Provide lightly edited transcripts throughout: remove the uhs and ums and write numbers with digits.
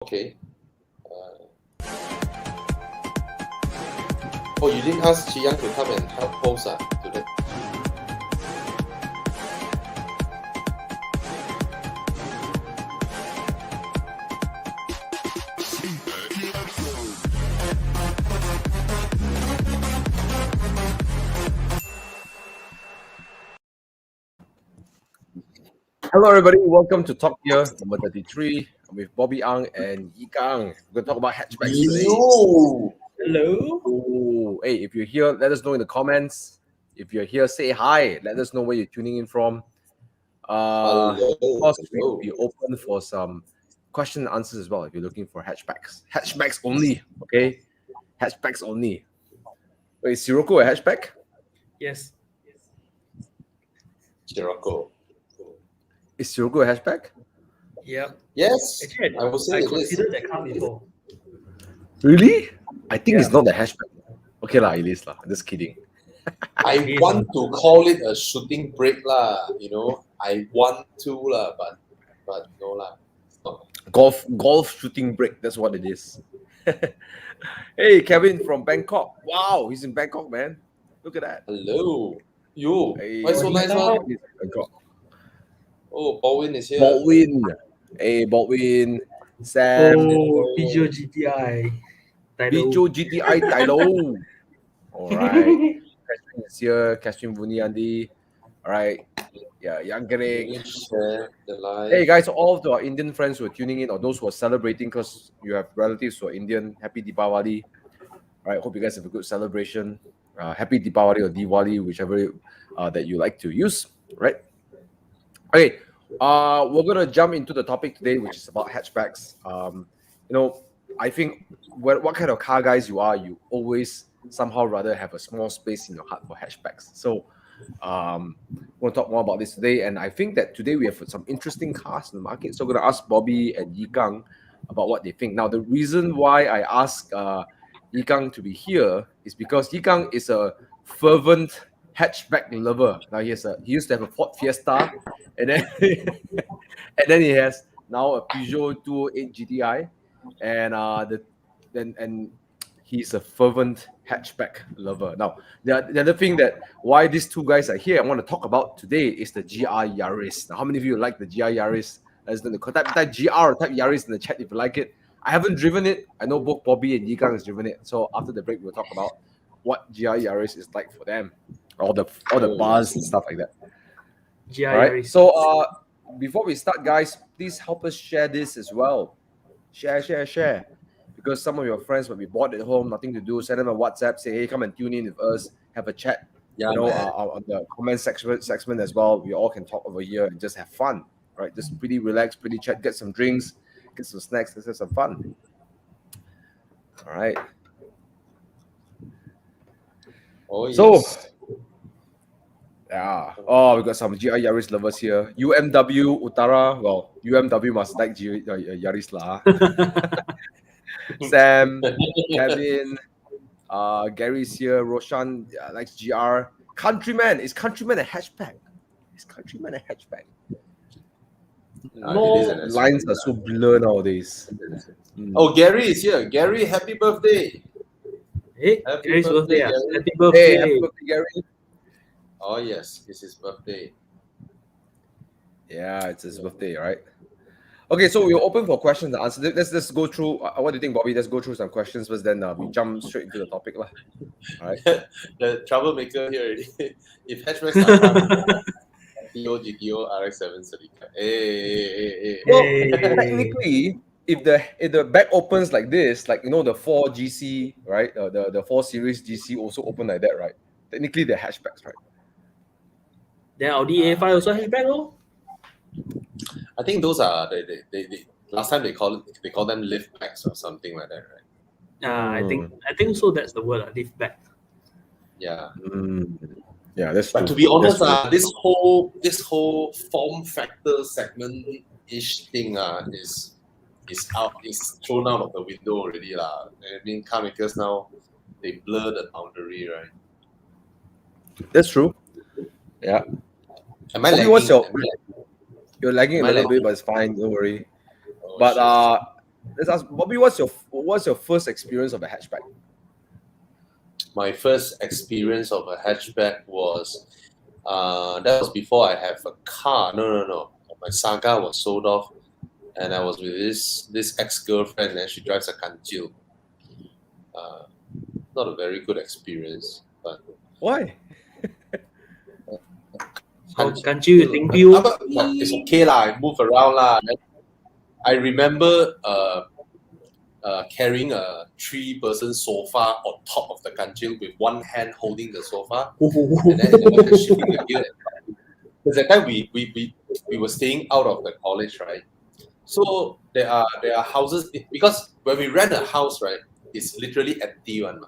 Okay. You didn't ask Chi Yang to come and help post today? Hello, everybody. Welcome to Talk Here number 33 with Bobby Ang and Yi Kang. We're going to talk about hatchbacks today. Hello. Oh, hey, if you're here, let us know in the comments. If you're here, say hi. Let us know where you're tuning in from. Of course, we'll be open for some question and answers as well if you're looking for hatchbacks. Hatchbacks only, okay? Hatchbacks only. Wait, is Sirocco a hatchback? Yes. Sirocco. Is Sirocco a hatchback? Yeah. Yes. Actually, I would say I it is. considered that car before. Really? I think Yeah. it's not a hatchback. Okay lah, it is lah. Just kidding. I want to call it a shooting brake lah. I want to lah, but no lah. It's not. Golf shooting brake. That's what it is. Hey, Kevin from Bangkok. Wow, he's in Bangkok, man. Look at that. Hello. You. Hey, Why so nice one? he's in Bangkok. Oh, Baldwin is here. Baldwin. Hey, Baldwin. Sam. Peugeot GTI. Pijo GTI Tylo. All right. Catherine is here. Catherine Buniandi. All right. Yeah, Young Greg. Share the live. Hey guys, all of our Indian friends who are tuning in or those who are celebrating because you have relatives who are Indian, happy Deepavali. All right, hope you guys have a good celebration. Happy Deepavali or Diwali, whichever that you like to use, right? Okay, we're gonna jump into the topic today, which is about hatchbacks. I think what kind of car guys you are, you always somehow rather have a small space in your heart for hatchbacks. So we'll talk more about this today, and I think that today we have some interesting cars in the market. So I'm going to ask Bobby and Yi Kang about what they think. Now, the reason why I asked Yi Kang to be here is because Yi Kang is a fervent hatchback lover. Now he used to have a Ford Fiesta, and then and then he has now a Peugeot 208 GTI, and he's a fervent hatchback lover. Now, the other thing that why these two guys are here, I want to talk about today is the GR Yaris. Now, how many of you like the GR Yaris? Let's type GR or type Yaris in the chat if you like it. I haven't driven it. I know both Bobby and Yi Kang has driven it. So after the break, we'll talk about what GR Yaris is like for them, all the bars and stuff like that. GR All right. Yaris. So before we start, guys, please help us share this as well. Share. Because some of your friends might be bored at home, nothing to do. Send them a WhatsApp, say, hey, come and tune in with us, have a chat. Yeah, on the comment section as well. We all can talk over here and just have fun, right? Just pretty relaxed, pretty chat, get some drinks, get some snacks, let's have some fun. All right. Oh, yes. So, yeah. Oh, we got some GR Yaris lovers here. UMW Utara. Well, UMW must like Yaris lah. Sam, Kevin, Gary's here. Roshan likes GR. Countryman. Is Countryman a hatchback? Lines are so blurred nowadays. Oh, Gary is here. Gary, happy birthday. Hey, Happy Gary's birthday. birthday, Gary. Happy birthday. Hey, happy birthday, Gary. Oh, yes. It's his birthday. Yeah, it's his birthday, right? Okay, so we're open for questions and answers. Let's go through. What do you think, Bobby? Let's go through some questions first, then we jump straight into the topic. All right. The troublemaker here already. If hatchbacks are GTO RX-7 certificate. Hey. Well, technically, if the back opens like this, like the 4 GC, right? The 4 Series GC also open like that, right? Technically, they're hatchbacks, right? Then Audi A5 also hatchback, no? I think those are they last time they call them liftbacks or something like that, right? I think so. That's the word, lift back. Yeah. Yeah, that's But true. to be honest, this whole form factor segment ish thing is thrown out of the window already lah. I mean, car makers now they blur the boundary, right? That's true. Yeah. Am I You're lagging a little bit, but it's fine. Don't worry. But let's ask Bobby, what's your first experience of a hatchback? My first experience of a hatchback was that was before I have a car. No. My Saga was sold off, and I was with this ex-girlfriend, and she drives a Kanjil. Not a very good experience, but Why? Can't you think you? but it's okay lah. I move around lah. I remember carrying a 3-person sofa on top of the Kanjil with one hand holding the sofa, and then shifting the gear. Because at that time we were staying out of the college, right? So there are houses, because when we rent a house, right, it's literally empty one.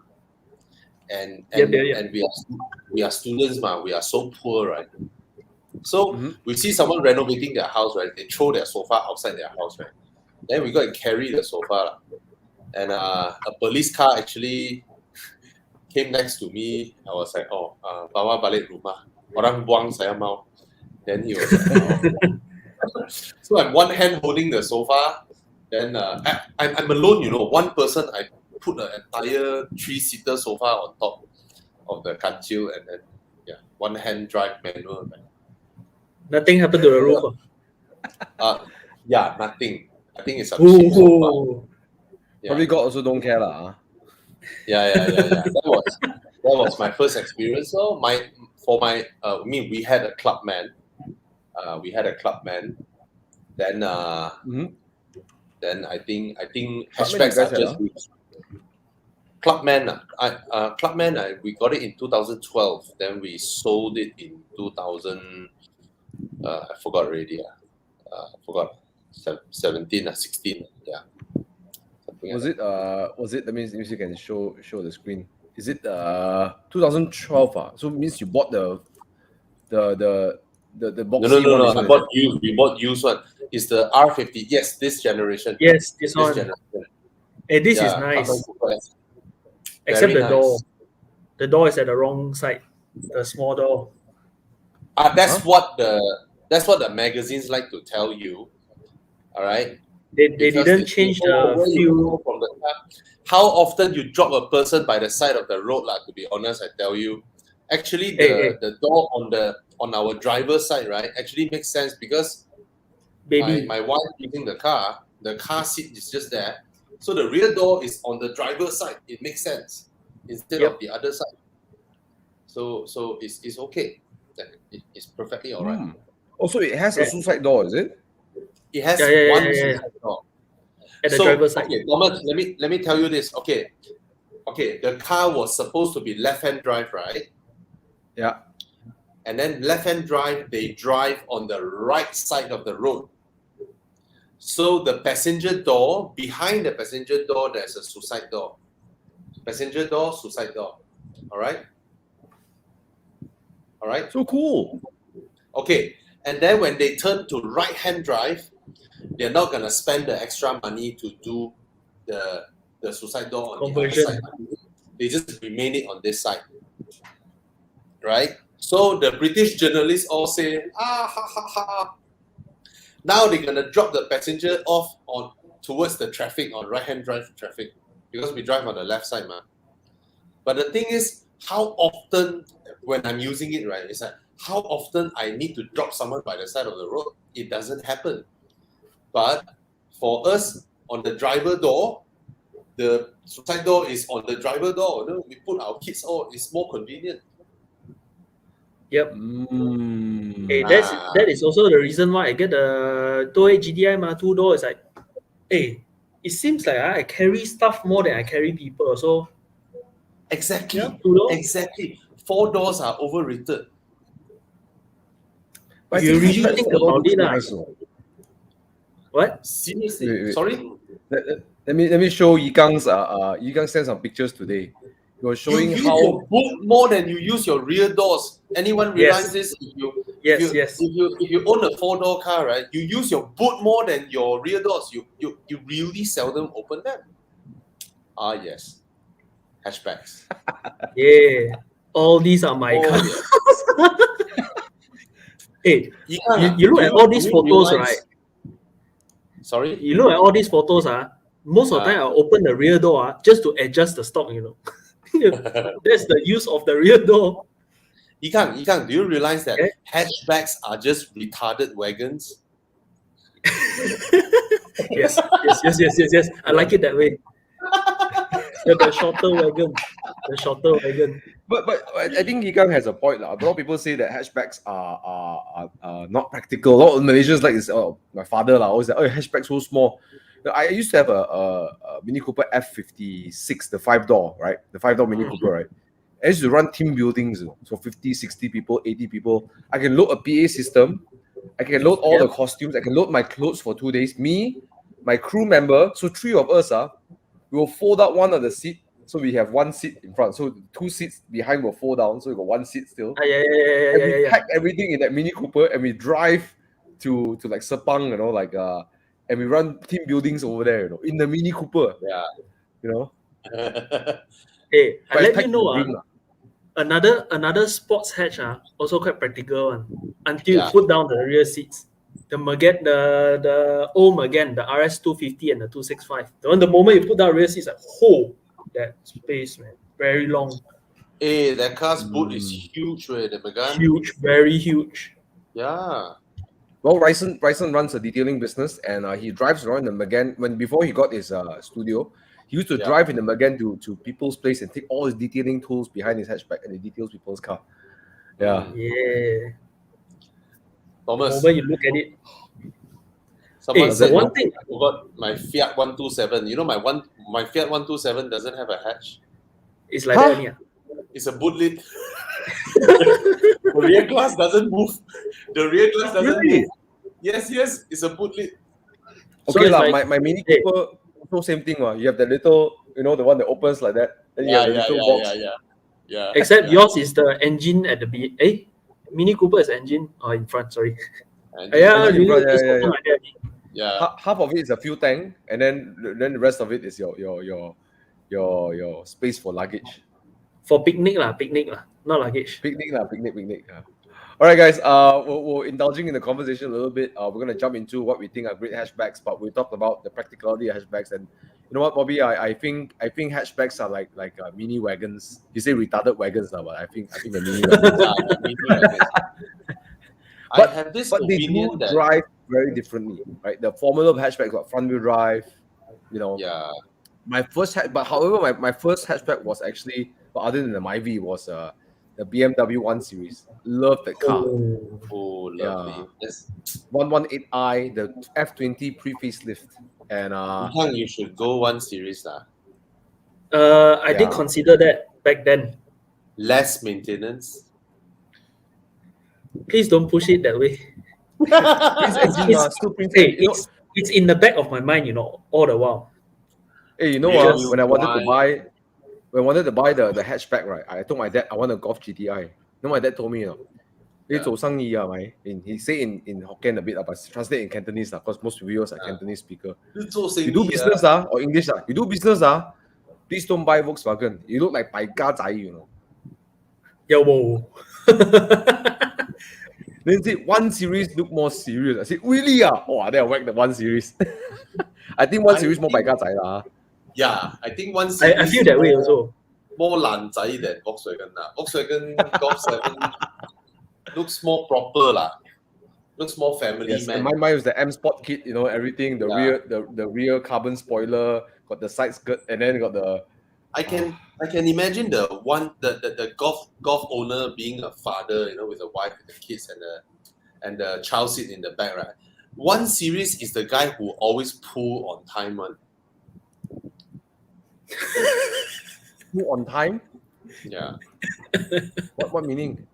And we are students, we are so poor, right? So we see someone renovating their house, right? They throw their sofa outside their house, right? Then we go and carry the sofa. And a police car actually came next to me. I was like, bawa balik rumah. Orang buang saya mau. Then he was like, so I'm one hand holding the sofa. Then I'm alone, one person. I put an entire 3-seater sofa on top of the Kanjil, and then one hand drive manual. Nothing happened to the roof. Nothing. I think it's a cheap sofa. Probably God also don't care lah. Yeah. That was my first experience. So we had a clubman. Then I think hatchbacks are just Clubman. We got it in 2012. Then we sold it in 2000. I forgot already. 17 or 16. Yeah. Was it? Let me see if you can show the screen. Is it 2012? So it means you bought the box. No. We bought used one. It's the R50. Yes, this generation. Yes, this one. Generation. Hey, this is nice. Except the door. The door is at the wrong side. The small door. That's what the magazines like to tell you. All right. They didn't change the feel from the car. How often you drop a person by the side of the road, to be honest, I tell you. Actually, the door on our driver's side, right, actually makes sense because my wife using the car seat is just there. So the rear door is on the driver's side. It makes sense instead of the other side. So it's okay. It's perfectly all right. Also, it has a suicide door, is it? It has one suicide door. At the driver's side. Okay, Thomas, let me tell you this. Okay, the car was supposed to be left-hand drive, right? Yeah. And then left-hand drive, they drive on the right side of the road. So the passenger door, behind the passenger door, there's a suicide door. Passenger door, suicide door. All right? So cool. Okay. And then when they turn to right-hand drive, they're not going to spend the extra money to do the suicide door on conversion. The other side. They just remain it on this side. Right? So the British journalists all say, ha. Now they're going to drop the passenger off towards the traffic, on right-hand drive traffic, because we drive on the left side. But the thing is, how often, when I'm using it, right, it's like, how often I need to drop someone by the side of the road? It doesn't happen. But for us, on the driver door, the suicide door is on the driver door. We put our kids it's more convenient. Yep. Hey, that is also the reason why I get the 2.8 GTI 2 door. It's like, hey, it seems like I carry stuff more than I carry people. So exactly, 2 doors. Exactly. 4 doors are overrated. But you really think about it, what? Seriously? Wait. Sorry. Let me show Yikang's. Yikang sent some pictures today. He was showing you use how your boot more than you use your rear doors. Anyone realize this? Yes. If you own a 4-door car, right, you use your boot more than your rear doors. You really seldom open them. Yes, hatchbacks. Yeah, all these are my cars. Hey, you look at all these photos, right? Sorry? You look at all these photos, most of the time I'll open the rear door just to adjust the stock, you know. That's the use of the rear door. Yigang, do you realize that Yeah. hatchbacks are just retarded wagons? Yes. I like it that way. The shorter wagon. The shorter wagon. But I think Yigang has a point. A lot of people say that hatchbacks are not practical. A lot of Malaysians like this. Oh, my father always say, oh, hatchback so small. I used to have a Mini Cooper F56, the 5-door, right? The 5-door Mini Cooper, right? I used to run team buildings, so 50, 60 people, 80 people. I can load a PA system. I can load all the costumes. I can load my clothes for 2 days. Me, my crew member, so 3 of us, we will fold out one of the seat. So we have 1 seat in front. So 2 seats behind will fold down. So we got 1 seat still. And we pack everything in that Mini Cooper and we drive to like Sepang, you know, like and we run team buildings over there, you know, in the Mini Cooper. Yeah. You know. Hey, I But let it's you know dream, another sports hatch also quite practical one. Until you put down the rear seats. The Magen, the old Magen, the RS250 and the 265. The moment you put down rear seats, like, that space, man, very long. Hey, that car's boot is huge, right? The Megane. Huge, very huge. Yeah. Well, Ryson runs a detailing business, and he drives around the Megane. Before he got his studio, he used to drive in the Megane to people's place and take all his detailing tools behind his hatchback, and he details people's car. Yeah. Thomas, the moment you look at it. someone said one thing. I forgot my Fiat 127. You know my Fiat 127 doesn't have a hatch. It's like that, yeah. It's a boot lid. The rear glass doesn't move. The rear glass doesn't move. Yes, it's a boot lid. Okay, So like, my Mini Cooper, also same thing. You have the little, you know, the one that opens like that. Then you have the little box. Yeah. Except yours is the engine at the Mini Cooper is engine or in front, sorry. Engine in front, yeah. Half of it is a fuel tank, and then the rest of it is your space for luggage. For picnic, not luggage. Picnic. All right, guys. We're indulging in the conversation a little bit. We're gonna jump into what we think are great hatchbacks, but we talked about the practicality of hatchbacks, and you know what, Bobby? I think hatchbacks are like mini wagons. You say retarded wagons now, but I think the mini wagons. But they do drive very differently, right? The formula of hatchback got front wheel drive, you know. Yeah. My first my first hatchback was actually, other than the Myvis, was the BMW 1 Series. Love that car. Oh, lovely. Yes. 118i, the F20 pre-facelift. And you should go 1 Series. I did consider that back then. Less maintenance. Please don't push it that way. It's in the back of my mind, you know, all the while. Hey, you know what? When I wanted to buy the hatchback, right? I told my dad I want a Golf GTI. You know, my dad told me, he say in Hokkien a bit, but translate in Cantonese, because most viewers are Cantonese speaker. You do business or English, you do business, please don't buy Volkswagen. You look like 百家仔, you know. Yo. Then say 1 Series look more serious. I said, really? Oh, then I whack the 1 Series. I think 1 Series more 百家仔啦. Yeah, I think 1 Series. I feel that way also. More 爛仔 than Volkswagen. Volkswagen Golf 7 looks more proper looks more family man. Mine was the M Sport kit, you know, everything. The rear carbon spoiler, got the side skirt, and then got the. I can imagine the golf owner being a father, you know, with a wife and the kids and the child seat in the back, right? 1 Series is the guy who always pull on time one. Pull on time? Yeah. What meaning?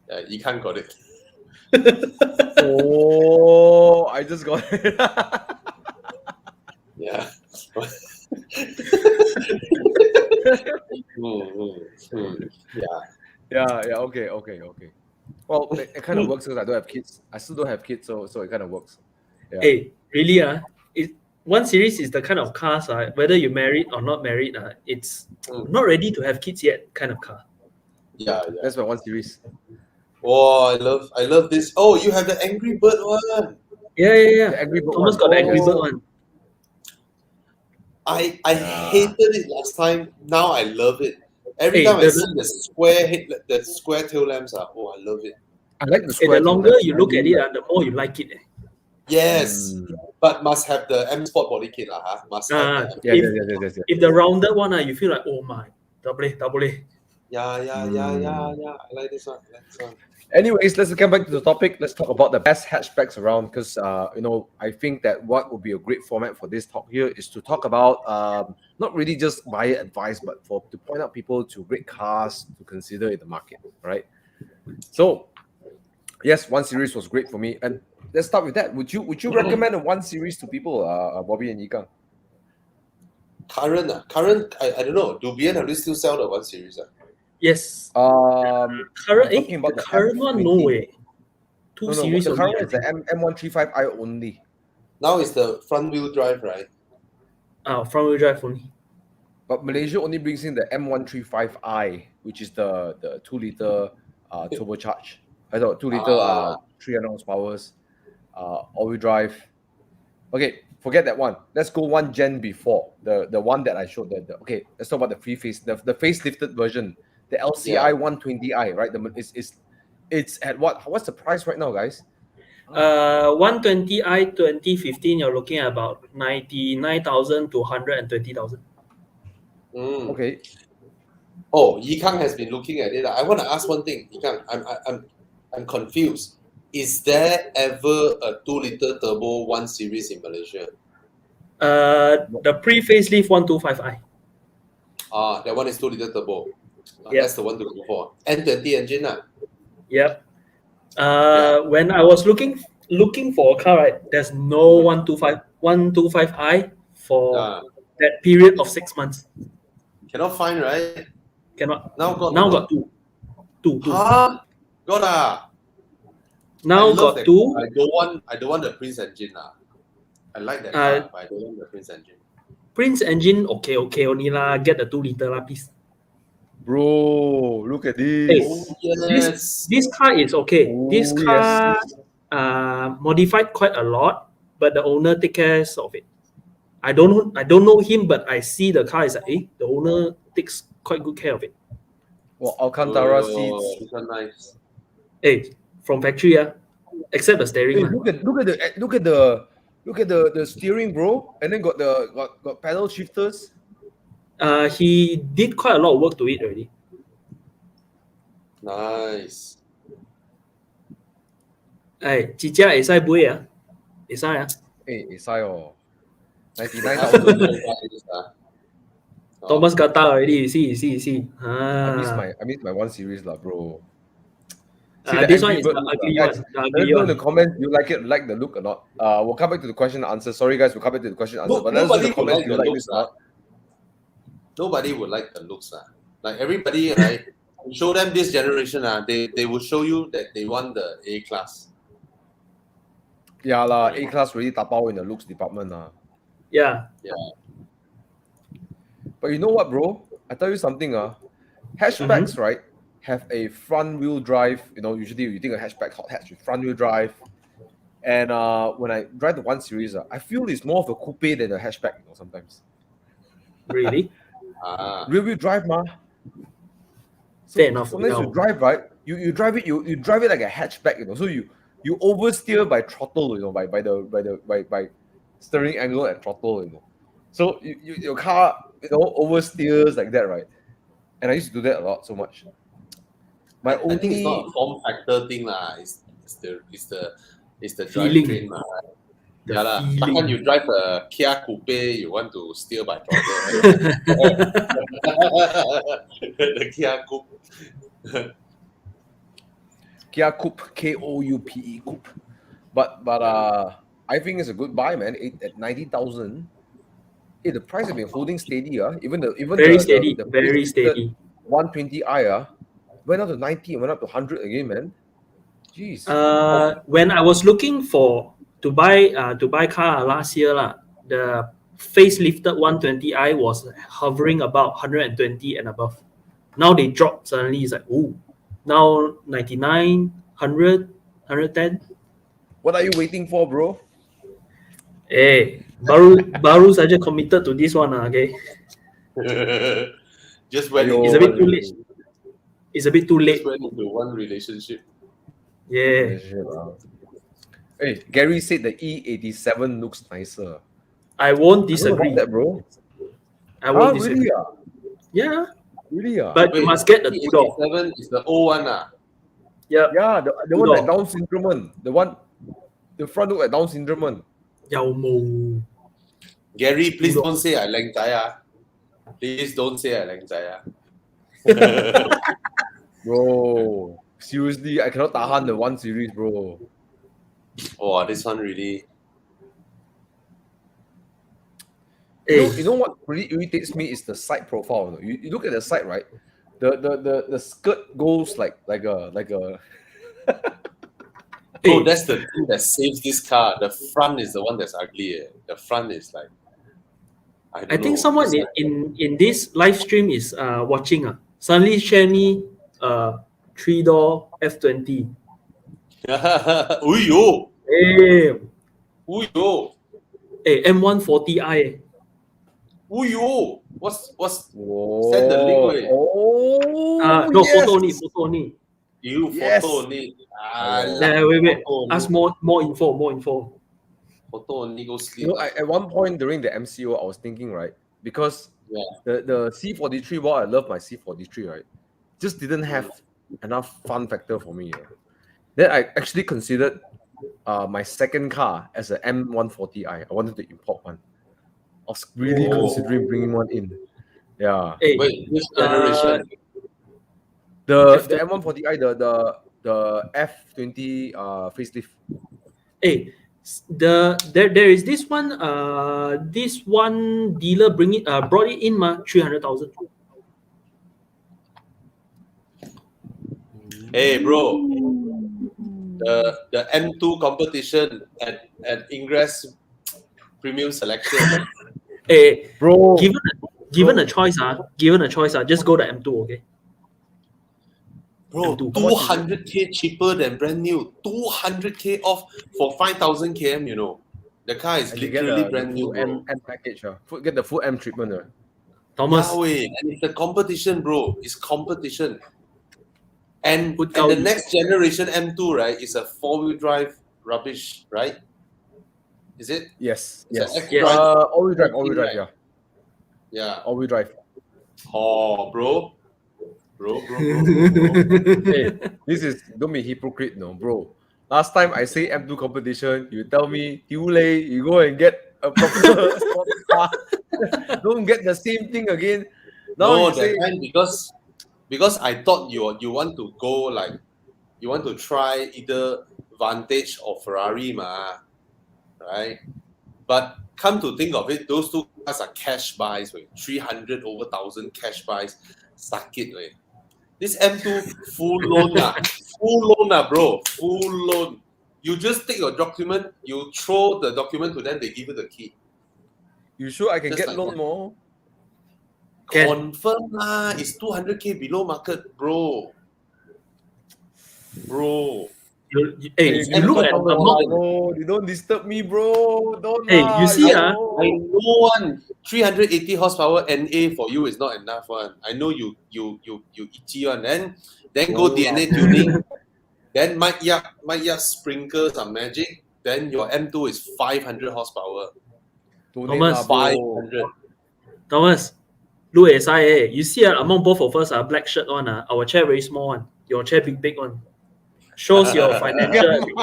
Yeah, you can't got it. Oh, I just got it. Yeah. Yeah. Okay. Well, it kind of works because I don't have kids. I still don't have kids, so it kind of works. Yeah. Hey, really? 1 Series is the kind of cars, whether you're married or not married, it's not ready to have kids yet kind of car. Yeah. That's my 1 Series. Oh, I love this. Oh, you have the Angry Bird one. Yeah. The Angry Bird Thomas one. got the Angry Bird one. I Yeah. hated it last time. Now I love it. Every Hey, time I the- see the square tail lamps, I love it. I like the the square. longer tail lamps. you look at it, the more you like it. Yes, Mm. but must have the M Sport body kit, huh? Must have the Yeah, If- yeah. If the rounded one, you feel like, oh my, double. Yeah. I like this one. I like this one. Anyways, let's come back to the topic. Let's talk about the best hatchbacks around because I think that what would be a great format for this talk here is to talk about not really just buyer advice, but to point out people to great cars to consider in the market, right? So yes, 1 Series was great for me, and let's start with that. Would you recommend a 1 Series to people, Bobby and Yikang? Current. I don't know. Do BMW still sell the 1 Series? Yes. I'm Current, talking about the the current one, no F20. way. Two No, series the only. current I one is the think. M135i only. Now it's the front wheel drive, right? Front wheel drive only. But Malaysia only brings in the M135i, which is the 2-liter turbocharged. I thought 2-liter 300 horsepower, all-wheel drive. Okay, forget that one. Let's go one gen before the one that I showed. Okay, let's talk about the the facelifted version, the LCI 120i, right? It's at what's the price right now, guys? 120i 2015, you're looking at about 99,000 to 120,000. Okay. Oh, Yikang has been looking at it. I want to ask one thing, Yikang. I'm confused. Is there ever a 2-liter turbo 1 Series in Malaysia? The pre-facelift 125i. That one is 2-liter turbo. Yep. That's the one to go for. N20 engine. Yep. When I was looking for a car, right, there's no 125i for that period of 6 months. Cannot find, right? Cannot. Now got two. Huh? Got Now I love got that two. car. I don't want the Prince engine. I like that car, but I don't want the Prince engine. Prince engine, okay only lah. Get the 2-liter lah, please. Bro, look at this. Hey, Oh, yes. this car is okay. This Oh, car modified quite a lot, but the owner take care of it. I don't know him, but I see the car is like, the owner takes quite good care of it. Well, Alcantara Oh, seats. this one nice. Hey, from factory, except the steering. Hey, look at the steering, bro, and then got pedal shifters. He did quite a lot of work to it already. Nice. Hey, 自家會使杯啊？會使啊？ Hey, it's 99,000. Thomas got that already. See. I miss my 1 Series lah, bro. This one is the look, ugly guys, one. let us know in the comments. You like the look or not? We'll come back to the question and answer. Sorry, guys, we'll come back to the question and answer. But let us know in the comments. Do you like this or not? Nobody would like the looks. Like everybody, right? You show them this generation, they will show you that they want the A class. Yeah lah, A class really tapao in the looks department lah. Yeah. But you know what, bro? I tell you something. Hatchbacks, right, have a front wheel drive. Usually you think a hatchback hot hatch with front wheel drive. And when I drive the 1 Series, I feel it's more of a coupe than a hatchback. Sometimes. Really? Rear wheel drive, ma. Fair enough. Sometimes you drive, right? You drive it. You drive it like a hatchback. So you oversteer by throttle. By steering angle and throttle. So your car oversteers like that, right? And I used to do that a lot, so much. I think it's not a form factor thing lah. It's the Feeling. drivetrain lah. The Yeah lah. feeling. When you drive a Kia Coupe, you want to steer by throttle. The Kia Coupe. Kia Coupe, Koupe Coupe. But I think it's a good buy, man. At 90,000. The price has been holding steady. Even Very steady. the Very steady. 120i went up to 90 and went up to 100 again, man. Jeez. When I was looking to buy car last year the facelifted 120i was hovering about 120 and above. Now they dropped suddenly. It's like, now 99, 100, 110. What are you waiting for, bro? Hey, Baru saja committed to this one, okay? Just went It's a bit too late. It's a bit too late. Just went into one relationship. Yeah. Hey, Gary said the E87 looks nicer. I won't I don't disagree. know that, bro. I won't disagree. Really? Yeah. Really? But you must get the two-door. E87 is the old one. Yeah. Yeah, the one that Down syndrome one. The front look like Down syndrome one. Yao Mo. Gary, please don't say I lang zai. Please don't say I lang zai. Bro, seriously, I cannot tahan the 1 series, bro. Oh, this one really. You know what really irritates me is the side profile. You look at the side, right? The skirt goes like a. Oh, that's the thing that saves this car. The front is the one that's ugly. The front is like. I think someone in this live stream is watching. Suddenly share me 3-door F20. Uyo! Hey. Uyo! Hey, M140i. Uyo! What's send the link way? No, yes. Photo only. You Yes. photo only. Wait. Ask more info. Photo only go sleep. You know, at one point during the MCO, I was thinking, right, because the C43, while I love my C43, right, just didn't have enough fun factor for me. Then I actually considered my second car as an M140i. I wanted to import one. I was really considering bringing one in. Yeah. Hey, wait, which generation? The M140i, the F20 facelift. Hey, there is this one dealer brought it in 300,000. Hey bro, the M2 competition at Ingress Premium Selection. Hey, bro, given a choice, just go to M2, okay? Bro, 200k cheaper than brand new. 200k off for 5,000 km. You know, the car is literally brand new. M package. Get the full M treatment. Thomas, Yahweh, and it's a competition, bro. It's competition. And the next generation M2, right, is a 4-wheel drive rubbish, right? Is it? Yes. All-wheel drive, yeah. Yeah. All-wheel drive. Oh, bro. Hey, don't be hypocrite, no, bro. Last time I say M2 competition, you tell me, too late, you go and get a proper car. Don't get the same thing again. Now no, you say, that time because I thought you want to go like you want to try either Vantage or Ferrari, right? But come to think of it, those two cars are cash buys, 300 over 1,000 cash buys. Suck it, wait. This M2 full loan, bro. Full loan. You just take your document, you throw the document to them, they give you the key. You sure I can just get loan more? Confirm lah. It's 200k below market, bro. You look at the amount. Bro, you don't disturb me, bro. Don't. You see, I know one 380 horsepower NA for you is not enough one. I know you itchy one. Then go DNA tuning. Then might sprinkle some magic. Then your M2 is 500 horsepower. Thomas, 500. Thomas, look at SIA. You see, among both of us, black shirt one. Our chair very small one. Your chair big one. Shows your financial ability.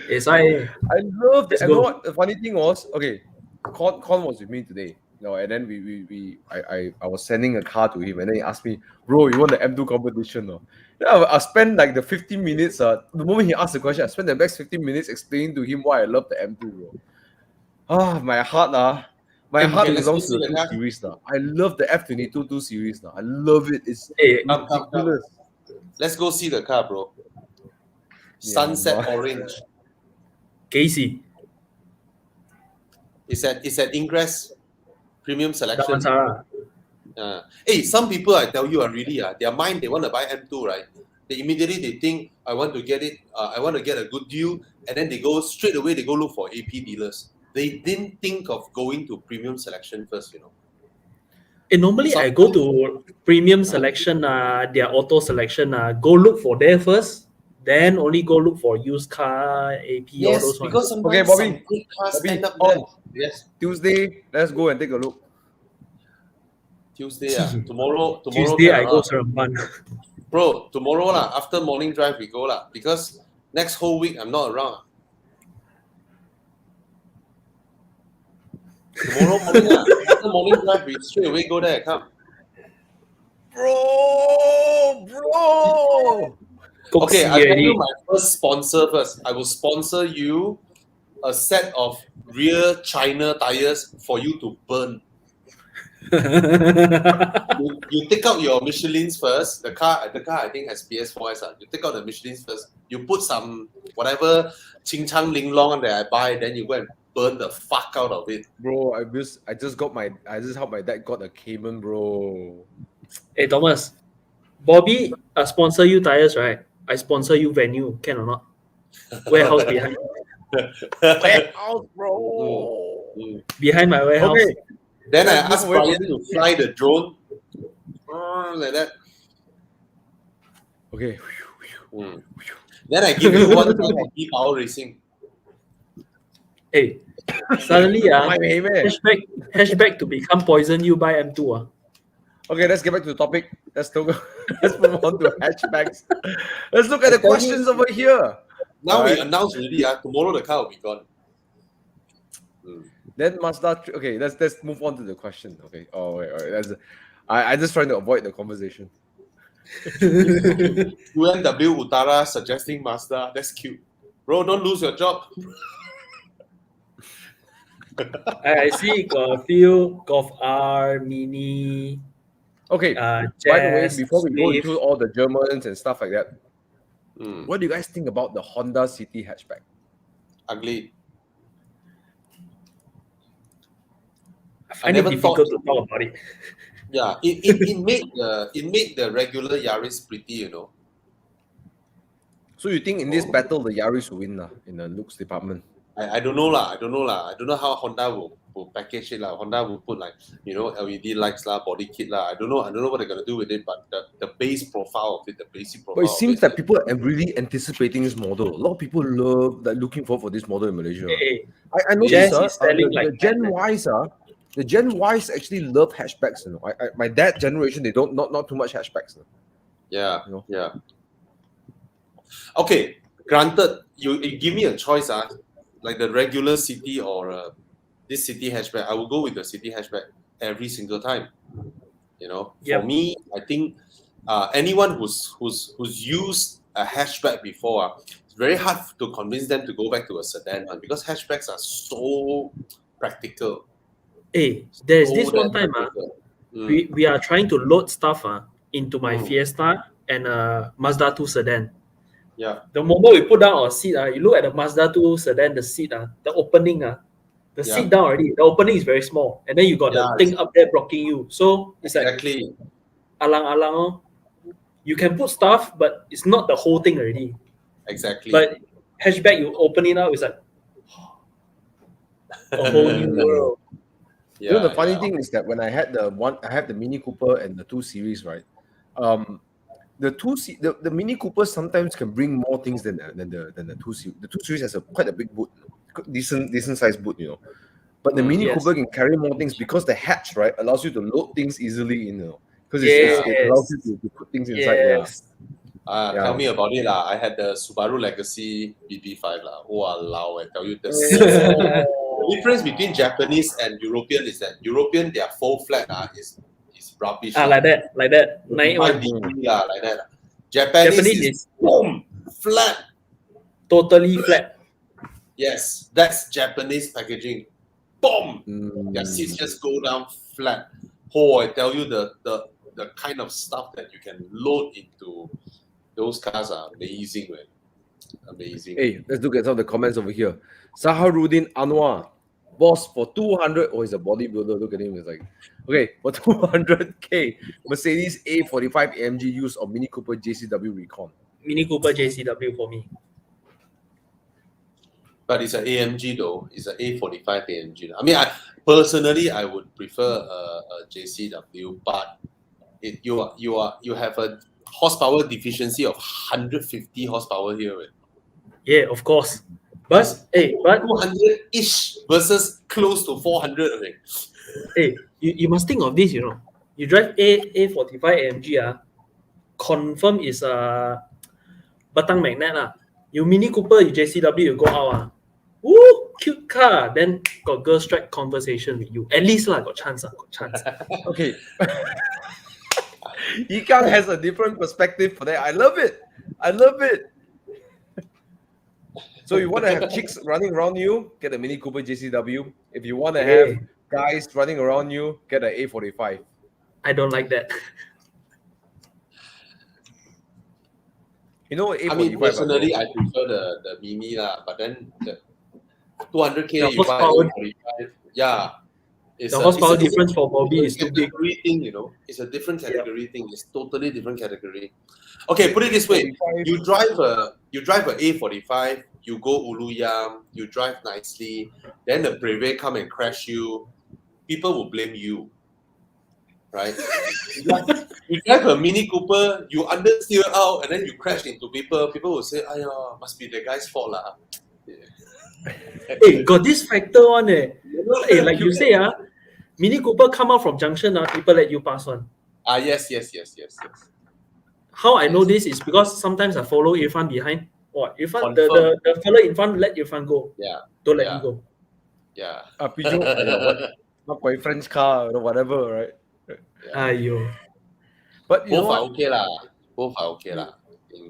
SIA. I love that. And you know what the funny thing was? Okay, Con was with me today. And then I was sending a car to him, and then he asked me, "Bro, you want the M2 competition?" Then I spent like the 15 minutes. The moment he asked the question, I spent the next 15 minutes explaining to him why I love the M2, bro. My heart belongs to the 2 series. I love the F22 2 series. I love it. It's ridiculous. Let's go see the car, bro. Sunset orange. Casey. It's at Ingress Premium Selection. Hey, some people, I tell you, really, their mind, they want to buy M2, right? they think I want to get it. I want to get a good deal, and then they go straight away. They go look for AP dealers. They didn't think of going to premium selection first. And normally I go to premium selection, their auto selection, go look for there first, then only go look for used car, AP, all Yes, those ones. because sometimes Okay, Bobby. some good cars Bobby, end up on. there. Yes, Tuesday, let's go and take a look. Tuesday. Tomorrow. Tuesday I go Seremban. Bro, tomorrow after morning drive we go because next whole week I'm not around. Tomorrow morning after morning drive we straight away go there. Come. Bro. Okay, I'll tell you my first sponsor first. I will sponsor you a set of rear China tires for you to burn. you take out your Michelins first. The car I think has PS4S. You take out the Michelins first. You put some whatever Ching Chang Ling Long that I buy, then you go and burn the fuck out of it. Bro, I just helped my dad got a Cayman, bro. Hey Thomas, Bobby sponsor you tires, right? I sponsor you venue, can or not? Warehouse behind. Warehouse, bro. Behind my warehouse. Okay. Then I asked Brian to fly the drone like that. Okay. Then I give you one for power racing. Hey, suddenly hatchback to become poison you by M2. Okay, let's get back to the topic. Let's move on to hatchbacks. Let's look at the questions over here. Now we announced already. Tomorrow the car will be gone. Then Mazda. Okay, let's move on to the question. Okay. Oh wait. I just trying to avoid the conversation. UNW Utara suggesting Mazda. That's cute, bro. Don't lose your job. I see got a few Golf R, Mini. Okay. By the way, before we go into all the Germans and stuff like that, what do you guys think about the Honda City hatchback? Ugly. I never difficult to talk about it. Yeah, it made the regular Yaris pretty, So you think in this battle the Yaris will win in the looks department? I don't know I don't know how Honda will package it Honda will put LED lights body kit I don't know what they're gonna do with it, but the base profile of it, the basic profile. But it seems that people are really anticipating this model. A lot of people love looking forward for this model in Malaysia. Hey, I noticed the Gen Ys actually love hatchbacks. My dad generation, they don't not too much hatchbacks. Yeah, yeah. Okay, granted, you give me a choice, like the regular city or this city hatchback. I will go with the city hatchback every single time. For me, I think anyone who's used a hatchback before, it's very hard to convince them to go back to a sedan because hatchbacks are so practical. Hey, there's this one time we are trying to load stuff into my Fiesta and Mazda 2 sedan. Yeah. The moment we put down our seat, you look at the Mazda 2 sedan, the seat, the opening, seat down already. The opening is very small, and then you got the thing up there blocking you. So it's exactly alang. You can put stuff, but it's not the whole thing already. Exactly. But hatchback, you open it up, it's like a whole new world. Yeah, the funny thing is that when I had the Mini Cooper and the 2 Series, right? The Mini Cooper sometimes can bring more things than the 2 Series. The 2 Series has quite a big boot, decent sized boot, But the Mini Cooper can carry more things because the hatch, right, allows you to load things easily in, because it allows you to put things inside. Tell me about it I had the Subaru Legacy BP5 Walao, I tell you the difference between Japanese and European is that European their full flat is rubbish. Like that. 95 degree like that. Japanese is boom, flat. Totally flat. Yes, that's Japanese packaging. Boom! Their seats just go down flat. I tell you the kind of stuff that you can load into those cars are amazing, man. Amazing. Hey, let's look at some of the comments over here. Saharuddin Anwar, boss, for 200. Oh, he's a bodybuilder. Look at him. It's like, okay, for 200K, Mercedes A45 AMG use of Mini Cooper JCW Recon. Mini Cooper JCW for me. But it's an AMG though. It's an A45 AMG. I mean, personally I would prefer a JCW, but you have a horsepower deficiency of 150 horsepower here. Right? Yeah, of course. But 200-ish versus close to 400. Right? hey, you must think of this, you know. You drive A45 AMG, confirm is a batang magnet. You Mini Cooper, you JCW, you go out. Woo, cute car. Then got girl strike conversation with you. At least got chance. Got chance. Okay. Yigang has a different perspective for that. I love it. I love it. So you want to have chicks running around you, get a Mini Cooper JCW. If you want to have guys running around you, get an A45. I don't like that. You know, A45, I mean, personally, I prefer the Mini but then the 200K you buy A45, yeah. The horsepower difference for Bobby is too big. Thing, you know, it's a different category thing. It's totally different category. Okay, put it this way: you drive a A45, you go Uluyam, you drive nicely, then the Brevet come and crash you. People will blame you, right? You drive a Mini Cooper, you understeer out, and then you crash into people. People will say, "Ayah, must be the guy's fault lah." Hey, got this factor on Hey, like you say, Mini Cooper come out from junction, people let you pass on. Yes. How I know this is because sometimes I follow Irfan behind. Irfan, the fella in front let Irfan go. Yeah. Don't let me go. Yeah. Not quite French car or whatever, right? Ayo. But you both know are okay lah. Both are okay.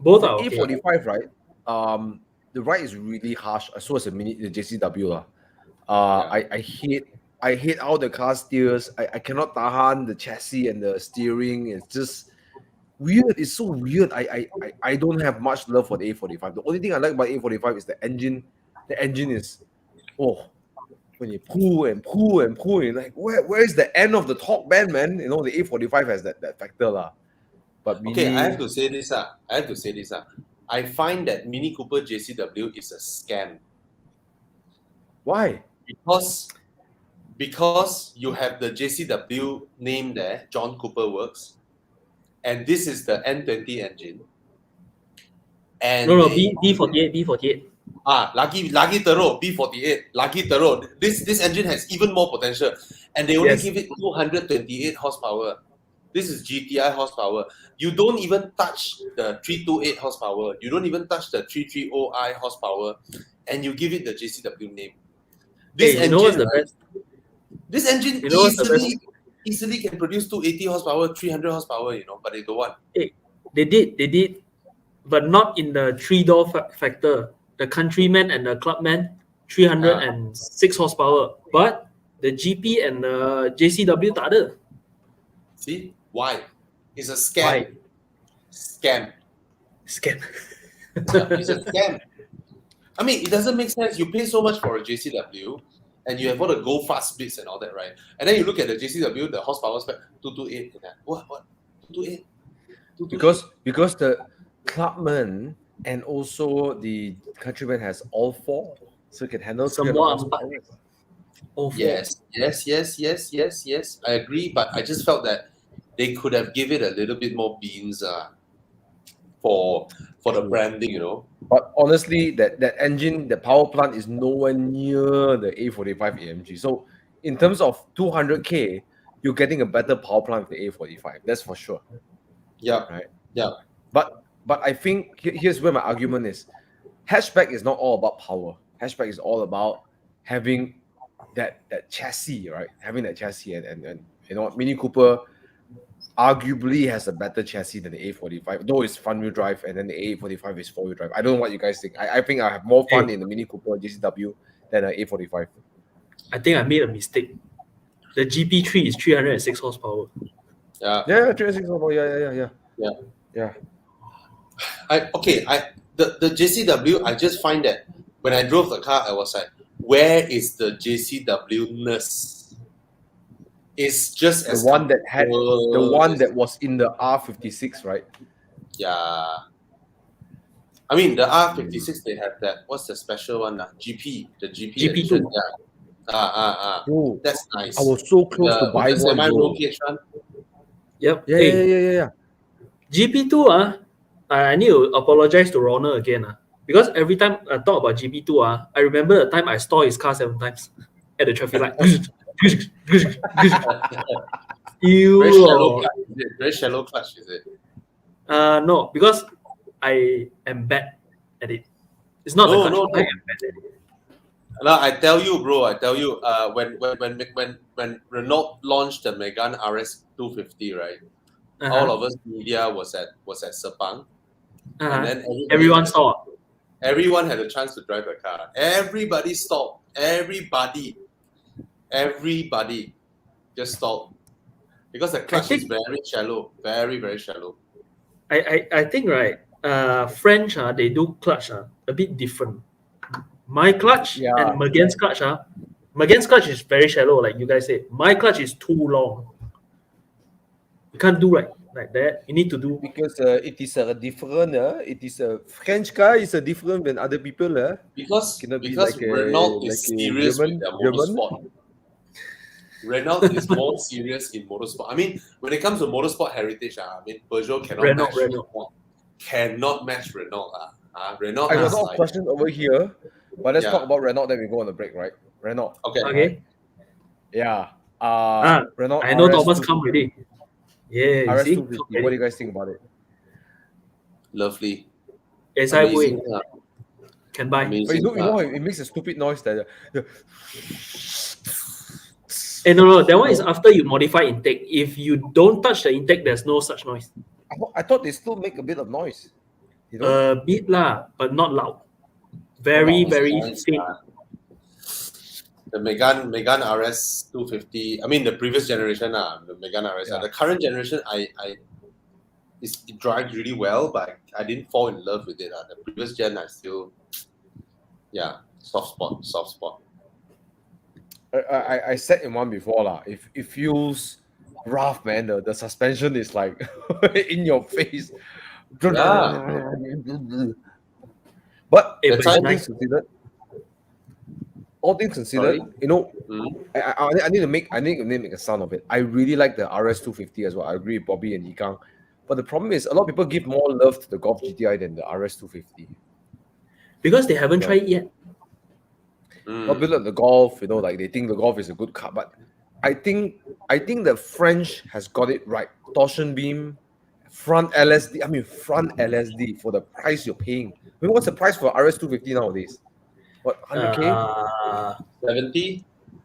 Both are okay. A45, right? The ride is really harsh. So is the JCW. I hate how the car steers. I cannot tahan the chassis and the steering. It's just weird. It's so weird. I don't have much love for the A45. The only thing I like about A45 is the engine. The engine is when you pull and pull and pull, you're like, where is the end of the torque band, man? You know, the A45 has that factor lah. But I have to say this. I find that Mini Cooper JCW is a scam. Why? Because you have the JCW name there, John Cooper Works, and this is the N20 engine. And B48. lagi teruk, B48, lagi teruk. This engine has even more potential, and they only give it 228 horsepower. This is GTI horsepower. You don't even touch the 328 horsepower. You don't even touch the 330i horsepower, and you give it the JCW name. This engine, you know what's the best? This engine easily can produce 280 horsepower, 300 horsepower, but they don't want. Hey, they did, but not in the 3-door factor. The Countryman and the Clubman, 306 horsepower. But the GP and the JCW tak ada. See? Why? It's a scam. Why? Scam. Yeah, it's a scam. I mean, it doesn't make sense. You pay so much for a JCW, and you have all the go fast bits and all that, right? And then you look at the JCW, the horsepower spec 228. What? 228? Because the Clubman and also the Countryman has all four, so it can handle some more. Yes. I agree, but I just felt that they could have given it a little bit more beans for the branding, But honestly, that engine, the power plant is nowhere near the A45 AMG. So in terms of 200K, you're getting a better power plant with the A45. That's for sure. Yeah. Right. Yeah. But I think here's where my argument is. Hatchback is not all about power. Hatchback is all about having that chassis, right? Having that chassis and Mini Cooper arguably has a better chassis than the A45, though it's front-wheel drive, and then the A45 is four-wheel drive. I don't know what you guys think. I think I have more fun in the Mini Cooper JCW than the A45. I think I made a mistake. The GP3 is 306 horsepower. Yeah. Yeah, 306 horsepower. Yeah. The JCW, I just find that when I drove the car, I was like, where is the JCW-ness? It's just the one that was in the R56, right? Yeah. I mean, the R56, they have that. What's the special one? GP, the GP GP2. edition. Bro, That's nice. I was so close to buying one, semi bro. roll cage one. Yep. Yeah, Hey, yeah. GP2 I need to apologize to Ronald again because every time I talk about GP2 I remember the time I stole his car 7 times at the traffic light. Very shallow clutch, is it? Very shallow clutch, is it? No, because I am bad at it. It's not the clutch. No. I am bad at it. No, I tell you, bro. When Renault launched the Megane RS 250, right? All of us media was at Sepang, and then everyone saw. Everyone had a chance to drive the car. Everybody stopped. Everybody just stopped because the clutch is very shallow, very shallow. I think right. French they do clutch a bit different. My clutch and Megan's clutch Megan's clutch is very shallow, like you guys said. My clutch is too long. You can't do like that. You need to do because it is a different. It is a French car is a different than other people. Because Renault is serious with their motorsport. Renault is more serious in motorsport. I mean, when it comes to motorsport heritage, I mean, Peugeot cannot match Renault. Renault. I got a lot of questions over here, but let's talk about Renault. Then we go on the break, right? Renault. Okay. Yeah. Renault. I know Thomas come already. Yeah. RS 250. What do you guys think about it? Lovely. Yes, I will. Can buy. But you know, it makes a stupid noise. That. No, that one is after you modify intake. If you don't touch the intake, there's no such noise. I thought they still make a bit of noise. A bit lah, but not loud. Very faint. The Megane RS 250. I mean, the previous generation, the Megane RS. The current generation, it drives really well, but I didn't fall in love with it. The previous gen, I still, soft spot. I said in one before lah. It feels rough, man. The suspension is like in your face. But all things considered, you know, I need to make a sound of it. I really like the RS 250 as well. I agree with Bobby and Yikang. But the problem is a lot of people give more love to the Golf GTI than the RS 250 because they haven't tried it yet. Not built on the Golf, you know, like they think the Golf is a good car, but I think the French has got it right. Torsion beam, front LSD for the price you're paying. I mean, what's the price for RS 250 nowadays? What, 100k?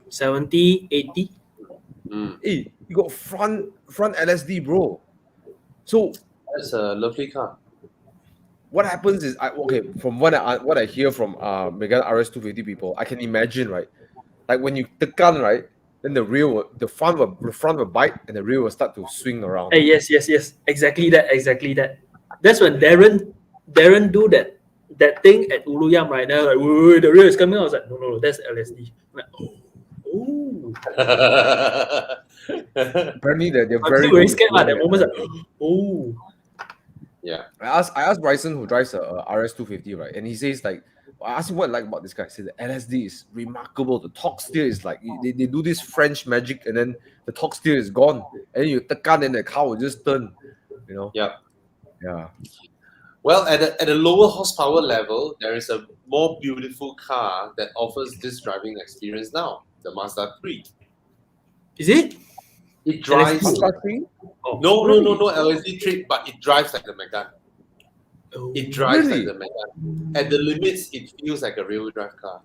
70, 80. Hey, you got front LSD, bro. So that's a lovely car. What happens is, from what I hear from Megane RS 250 people, I can imagine, right? Like when you tekan, right, then the front will bite and the rear will start to swing around. Hey, yes, exactly that. That's when Darren do that thing at Uluyam, right? Now like, whoa, the rear is coming out. I was like, no, that's LSD. I'm like, oh. Apparently they're very scared at that moment. Like, oh. Yeah. I asked Bryson, who drives a RS 250, right? And he says, like, I asked him what I like about this guy. He said the LSD is remarkable. The torque steer is like, they do this French magic and then the torque steer is gone. And then you tekan and the car will just turn, you know? Yeah. Yeah. Well, at a lower horsepower level, there is a more beautiful car that offers this driving experience now, the Mazda 3. Is it? It drives... Mazda 3? No LSD trick, but it drives like the Megane. It drives like the Megane. At the limits, it feels like a real drive car.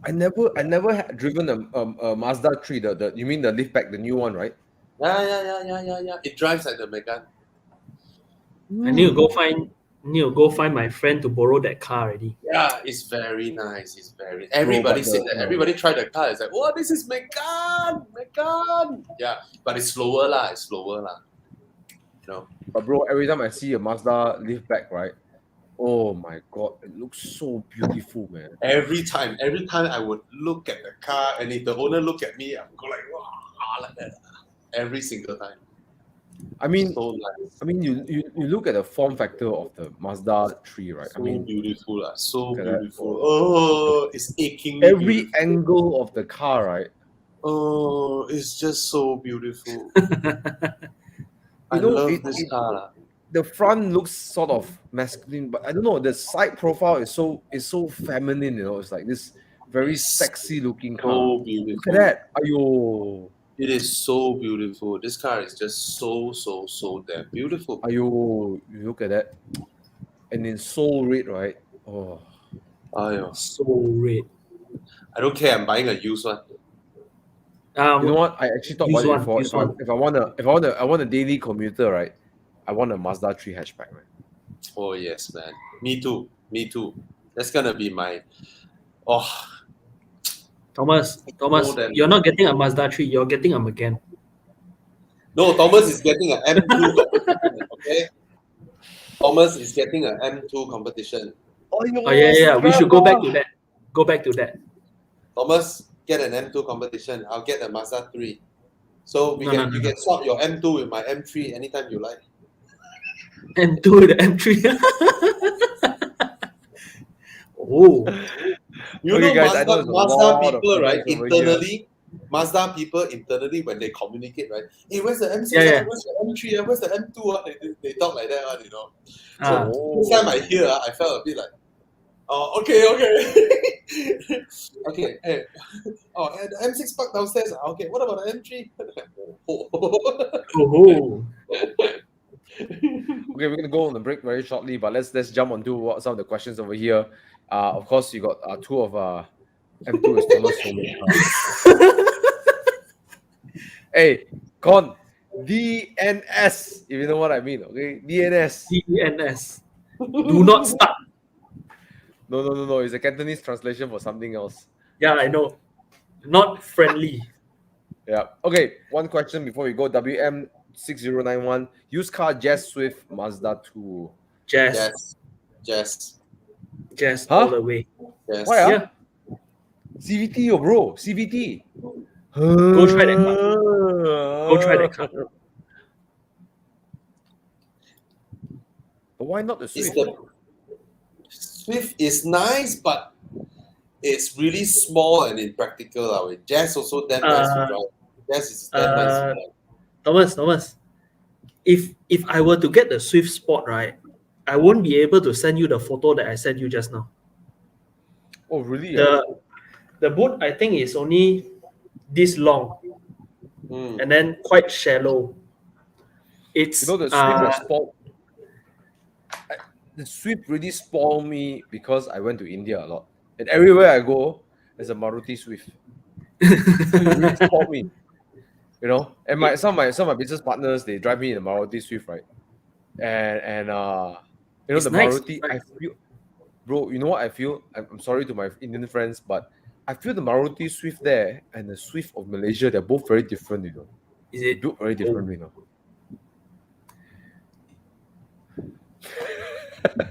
I never had driven a Mazda 3. You mean the liftback, the new one, right? Yeah. It drives like the Megane. I need to go find my friend to borrow that car already. Yeah, it's very nice. Everybody said that. Everybody tried the car. It's like, oh, this is Megane. Yeah, but it's slower lah. You know. But bro, every time I see a Mazda liftback, right? Oh my god, it looks so beautiful, man. Every time I would look at the car, and if the owner look at me, I would go like, wow, like that. Every single time. I mean, So nice. you look at the form factor of the Mazda 3, right? So beautiful. So look at that. beautiful. Oh, it's aching. Every angle of the car, right? Oh, it's just so beautiful. I You know, love this car. the front looks sort of masculine, but I don't know. The side profile is so feminine. You know, it's like this very sexy looking car. So Look beautiful. at that! Ayo, It is so beautiful. This car is just so damn beautiful. ayo! You look at that, and in soul red, right? Oh, Ayo. So red. I don't care. I'm buying a used one. you know what? I actually thought about it before. Use one. If I want a daily commuter, right? I want a Mazda 3 hatchback, right? Oh yes, man. Me too. That's gonna be my. Oh, Thomas, you're not getting a Mazda 3, you're getting a Macan. no. Thomas is getting an M2 competition. Okay. Thomas is getting an M2 competition. Oh yeah. We should go back to that. Thomas, get an M2 competition. I'll get a Mazda 3. So you can swap your M2 with my M3 anytime you like. M2 the M3. Oh. You Okay, know, guys, Mazda people, right? Mazda people internally, when they communicate, right? Hey, where's the M6? Yeah. Where's the M3? Where's the M2? They talk like that, you know. Ah. So this time I hear, I felt a bit like, oh, okay. Okay, hey. Oh, and the M6 parked downstairs. Okay, what about the M3? Oh. Okay, we're gonna go on the break very shortly, but let's jump onto some of the questions over here. Of course, you got two of M2 is Thomas Soulmate. Hey, Con, DNS, if you know what I mean, okay? DNS. DNS. Do not start. No. It's a Cantonese translation for something else. Yeah, I know. Not friendly. Yeah. Okay, one question before we go. WM6091, used car Jazz Swift Mazda 2. Jazz Huh? all the way. Yes. Why? Yeah. CVT, bro. CVT. Go try that car. But why not the Swift? Swift is nice, but it's really small and impractical. Jazz also damn nice to drive. Jazz is damn nice to drive. Thomas, if I were to get the Swift Sport, right, I won't be able to send you the photo that I sent you just now. Oh, really? The boot, I think, is only this long and then quite shallow. It's the Swift spoiled. The Swift really spoiled me because I went to India a lot, and everywhere I go, there's a Maruti Swift. It really spoiled me, you know. And some of my business partners, they drive me in a Maruti Swift, right? And you know, the nice. Maruti, I feel, bro. You know what I feel? I'm sorry to my Indian friends, but I feel the Maruti Swift there and the Swift of Malaysia, they're both very different, you know. Is it built very different, you know?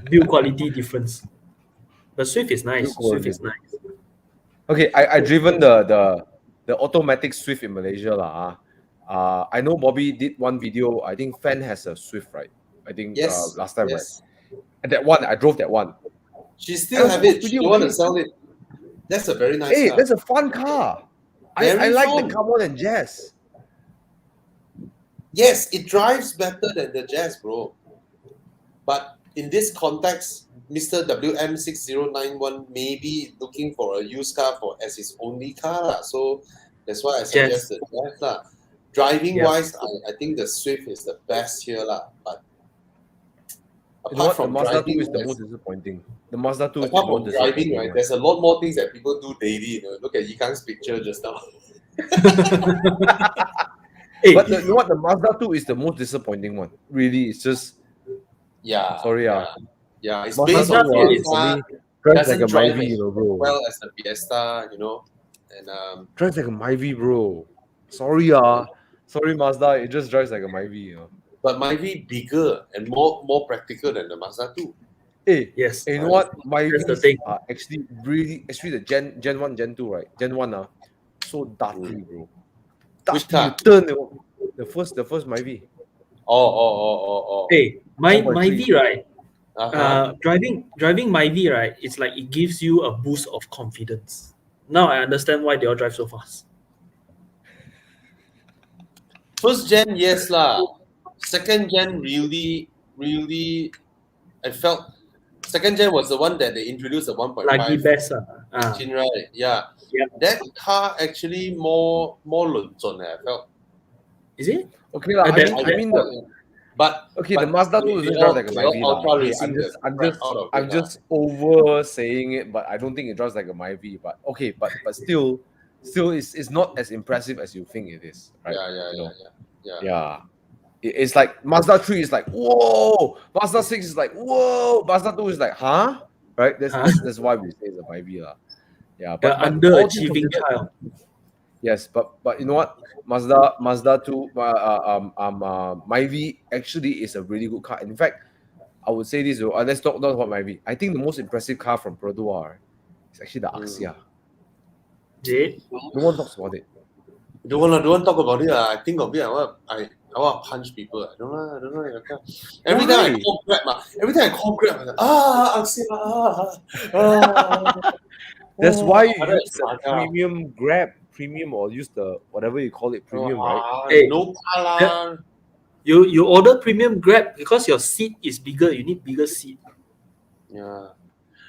Build quality difference? The Swift is nice. Okay, I driven the automatic Swift in Malaysia lah. I know Bobby did one video. I think Fan has a Swift, right? I think last time, right? And that one, I drove that one. She still have it. She want to sell it. That's a very nice car. That's a fun car. I like the car more than Jazz. Yes, it drives better than the Jazz, bro. But in this context, Mr. WM6091 may be looking for a used car as his only car. So that's why I suggest the Jazz. Driving wise, I think the Swift is the best here. But apart from the Mazda driving, 2 is the most disappointing. The Mazda 2 is the apart most from driving, disappointing. right? There's a lot more things that people do daily. You know? Look at Yikang's picture just now. But you know what? The Mazda 2 is the most disappointing one. Really, it's just. Yeah. Sorry, Yeah, it's Mazda based on drives like a Myvi, you know, bro. Well as the Fiesta, you know, and drives like a Myvi, bro. Sorry, Mazda, it just drives like a Myvi, you know. But Myvi bigger and more practical than the Mazda 2. Hey, yes. You know what? Myvi are actually the Gen 1, Gen 2, right? Gen 1 so dirty, bro. Which car? The first Myvi. Hey, my 4.3. V, right? Uh-huh. Driving my V, right? It's like it gives you a boost of confidence. Now I understand why they all drive so fast. First gen, yes lah. Second gen, really, I felt second gen was the one that they introduced the 1.5 Lagi best. engine, right? Yeah. Yep. That car actually more 论准, I felt. Is it? Okay, lah. I mean, but the Mazda 2 doesn't drive like a Myvi. Ultra Okay, racing I'm just over saying it, but I don't think it drives like a Myvi. But okay, but still it's not as impressive as you think it is, right? Yeah. It's like Mazda 3 is like whoa, Mazda 6 is like whoa, Mazda 2 is like huh, right? That's why we say it's a Myvi, lah. Yeah, but underachieving child. Yes, but you know what? Mazda 2 Myvi actually is a really good car. In fact, I would say this. Let's talk about Myvi. I think the most impressive car from Perdua is actually the Axia. No one talks about it. Don't want to talk about it. I think of it. I want to punch people. I don't know. Every time I call Grab, I'm like, Axia. That's why you use the premium Grab, premium, or use the whatever you call it, premium, right? Hey, no color. You order premium Grab because your seat is bigger. You need bigger seat. Yeah,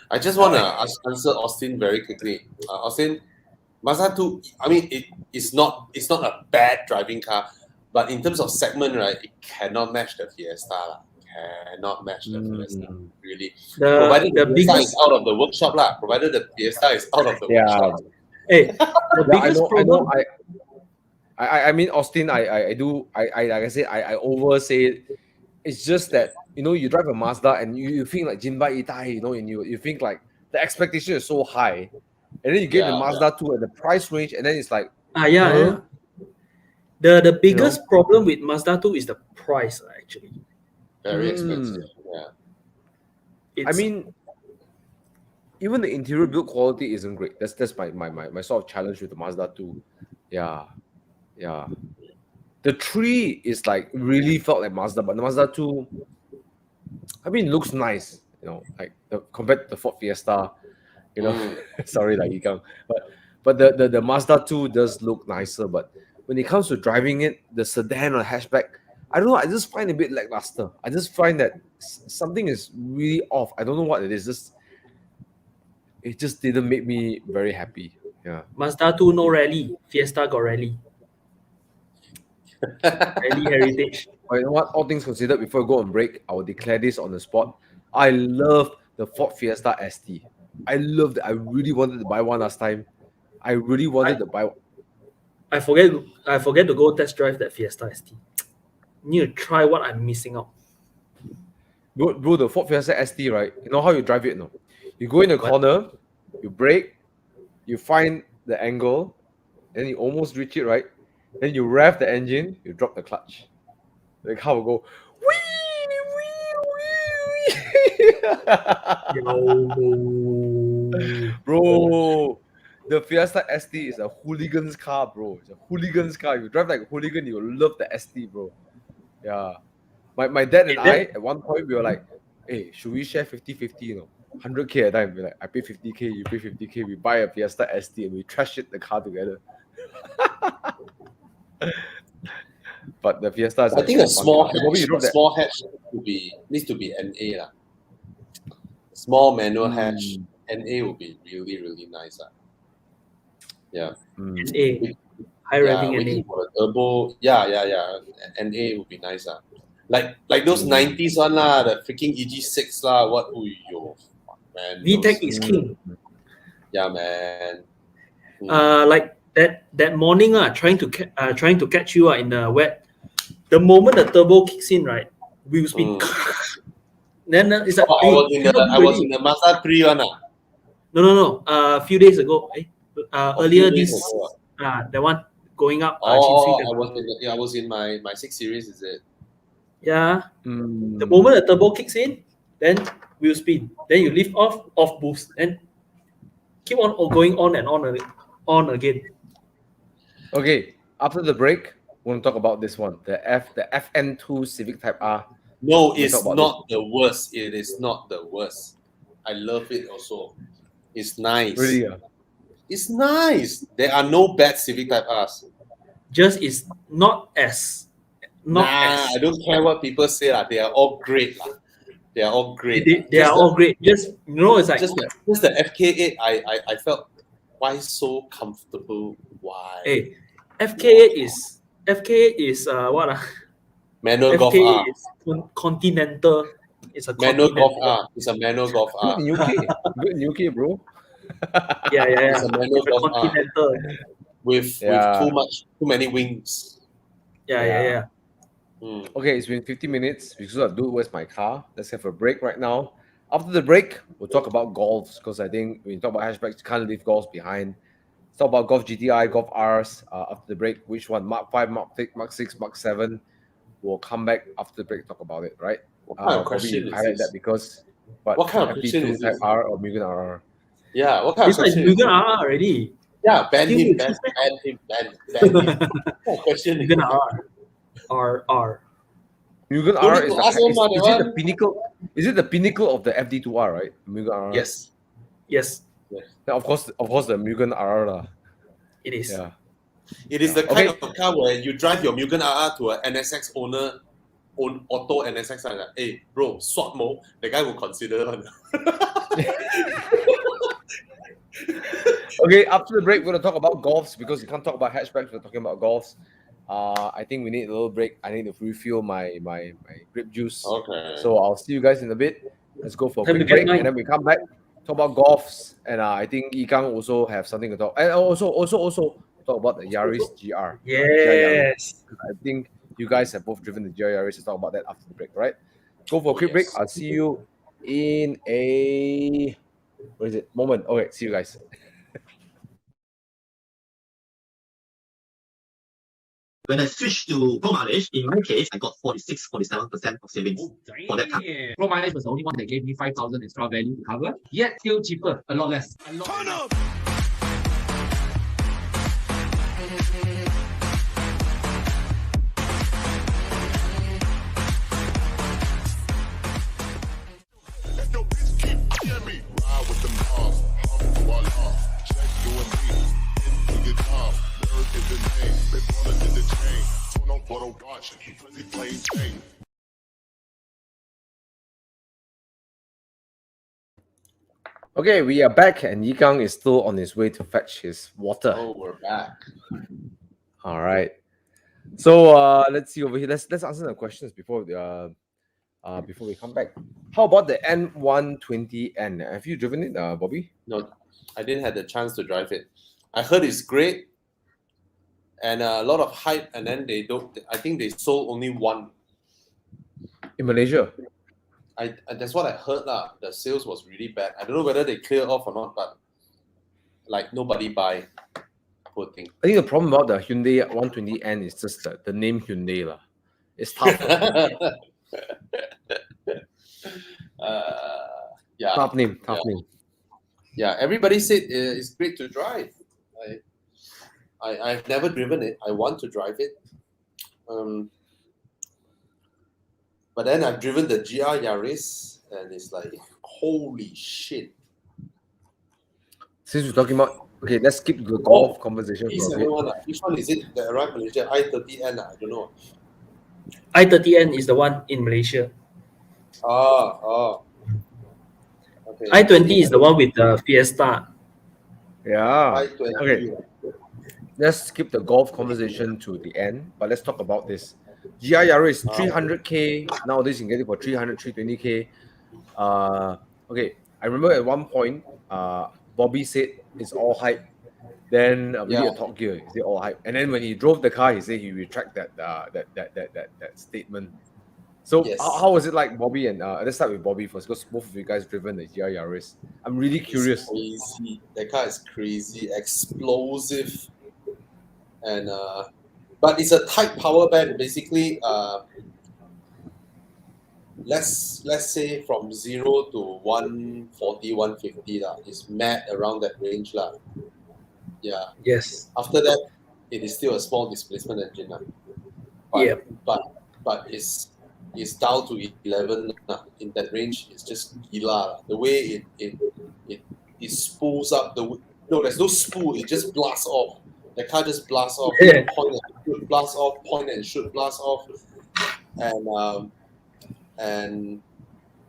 I just want to answer Austin very quickly. Austin, Mazda 2. I mean, it's not a bad driving car, but in terms of segment, right, it cannot match the Fiesta lah. Cannot match the Fiesta, really. Provided the Fiesta is out of the workshop lah. Provided the Fiesta is out of the workshop. Hey, the biggest problem. I mean, Austin, I like I said, I oversay it. It's just that you drive a Mazda and you think like Jinbai Itai, and you think like the expectation is so high, and then you get the Mazda 2 at the price range, and then it's like yeah. The biggest problem with Mazda 2 is the price, actually. Very expensive. Yeah. I mean, even the interior build quality isn't great. That's my sort of challenge with the Mazda 2. Yeah. The 3 is like really felt like Mazda, but the Mazda 2, I mean, looks nice. Like compared to the Ford Fiesta. Sorry, like Ikang. But the Mazda 2 does look nicer. But when it comes to driving it, the sedan or hatchback, I don't know. I just find it a bit lackluster. I just find that something is really off. I don't know what it is. It just didn't make me very happy. Yeah. Mazda 2 no rally. Fiesta got rally. Rally heritage. But you know what? All things considered, before we go on break, I will declare this on the spot. I love the Ford Fiesta ST. I loved it. I really wanted to buy one last time. I really wanted to buy one. I forget to go test drive that Fiesta ST. Need to try what I'm missing out. Bro, the Ford Fiesta ST, right? You know how you drive it? No, you go in the corner, you brake, you find the angle, then you almost reach it, right? Then you rev the engine, you drop the clutch. The car will go bro. The Fiesta ST is a hooligan's car, bro. It's a hooligan's car. If you drive like a hooligan, you will love the ST, bro. Yeah. My dad and I, at one point, we were like, hey, should we share 50-50, 100K a time. We're like, I pay 50K, you pay 50K. We buy a Fiesta ST and we trash it the car together. But the Fiesta is I think a small hatch needs to be NA lah. Small manual hatch NA would be really, really nice. Yeah. NA. High revving NA. For a turbo, NA would be nice. Like those 90s one lah, the freaking EG6 lah. What man. VTEC is king. Yeah, man. Like that morning trying to catch you in the wet. The moment the turbo kicks in, right, wheel spin. Then it's like I was in the Mazda 3 one. No. A few days ago, earlier this the one going up. I was in my 6 Series, is it? Yeah. The moment the turbo kicks in, then wheel spin. Then you lift off boost, and keep on going on and on again. Okay, after the break, We want to talk about this one, the FN2 Civic Type R. No, We'll it's talk about not the worst. It is not the worst. I love it also. It's nice. Really? It's nice. There are no bad Civic Type R's. Just is not as I don't care what people say. They are all great. They are all great. They are all great. Just it's like just the FK8. I felt why so comfortable. Why? Hey, FK8 is what? Manual Golf FK8 R. is continental. It's a Manual Golf continental. R. It's a manual Golf R. Good in UK. Good in UK, bro. Yeah. It's a manual It's a Golf R continental. with too many wings. Yeah. Okay, it's been 50 minutes. We should do where's my car. Let's have a break right now. After the break, we'll talk about golfs because I think when you talk about hatchbacks, you can't leave golfs behind. Let's talk about Golf GTI, Golf Rs. After the break, which one? Mark 5, Mark 6, Mark 6, Mark 7. We'll come back after the break, talk about it, right? What kind of question is highlight this? that because what kind of question is Type this? R or Mugen RR? Yeah, what kind This of one is question? Mugen RR already. Yeah, ban Still him. will Ban keep him. What question is Mugen this? RR. Mugen Don't RR need is to ask him, is that it one. the pinnacle? Is it the pinnacle of the FD2R, right? Mugen RR. Yes. Then of course, the Mugen RR lah. It is. Yeah. It is the kind of car where you drive your Mugen RR to an NSX owner, own auto NSX, and like, hey, bro, swap mo. The guy will consider one. Okay, after the break, we're going to talk about golfs because you can't talk about hatchbacks. We're talking about golfs. I think we need a little break. I need to refuel my grape juice. Okay. So I'll see you guys in a bit. Let's go for a Time quick to get break, and then we come back, talk about golfs, and I think Yikang also have something to talk. And also talk about the Yaris GR. Yes. I think you guys have both driven the GR Yaris. Let's talk about that after the break, right? Go for a quick break. I'll see you in a moment. Okay, see you guys. When I switched to Pro Mileage, in my case, I got 47% of savings for that car. Pro Mileage was the only one that gave me 5,000 extra value to cover, yet still cheaper, a lot less. Turn up! If your bitch keep eyeing me, ride with them bars, voila, check you and me, into your job, word is the name, big baller to the chain, turn on for the watch, pretty plain chain. Okay, we are back, and Yikang is still on his way to fetch his water. Oh, we're back. All right. So let's see over here. Let's answer the questions before we come back. How about the N120N? Have you driven it, Bobby? No, I didn't have the chance to drive it. I heard it's great, and a lot of hype, and then they don't. I think they sold only one. In Malaysia? That's what I heard lah. The sales was really bad. I don't know whether they clear off or not, but like nobody buy. Poor thing. I think the problem about the Hyundai 120N is just the name Hyundai lah. It's tough. Yeah. Tough name. Yeah, everybody said it's great to drive. I've never driven it. I want to drive it. But then I've driven the GR Yaris, and it's like, holy shit. Since we're talking about, okay, let's skip the golf conversation for a bit. Which one is it that arrived in Malaysia? I30N, I don't know. I30N is the one in Malaysia. Oh. Okay. I20 is the one with the Fiesta. Yeah. I20. Okay. Let's skip the golf conversation to the end, but let's talk about this. GR Yaris 300k. Nowadays you can get it for 300, 320k. Okay, I remember at one point, Bobby said it's all hype. Then we did a Top Gear. Is it all hype? And then when he drove the car, he said he retracted that statement. So how was it like, Bobby? And let's start with Bobby first, because both of you guys driven the GR Yaris. I'm really curious. It's crazy. That car is crazy, explosive, and but it's a tight power band. Basically, let's say from 0 to 140, 150 lah. It's mad around that range lah. Yeah. Yes. After that, it is still a small displacement engine lah. but it's down to 11 in that range. It's just gila. The way it spools up no, there's no spool. It just blasts off. The car just blasts off. Yeah. Point and shoot, blast off. Point and shoot, blast off. And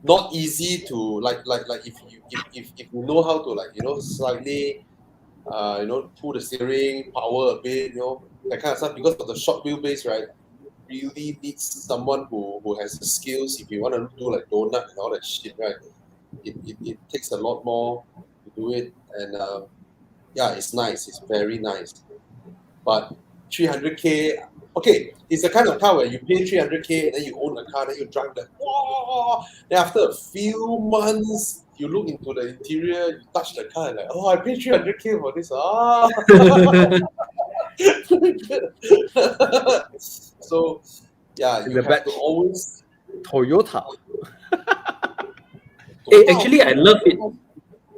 not easy to like if you know how to slightly pull the steering, power a bit, that kind of stuff, because of the short wheelbase, right? Really needs someone who has the skills. If you want to do like donut and all that shit, right? It takes a lot more to do it, and it's nice. It's very nice, but 300k. Okay, it's the kind of car where you pay 300k and then you own a car, then you drive that. Wow! Then after a few months, you look into the interior, you touch the car, and like, oh, I paid 300k for this. So, yeah, you have to always Toyota. Actually, I love it.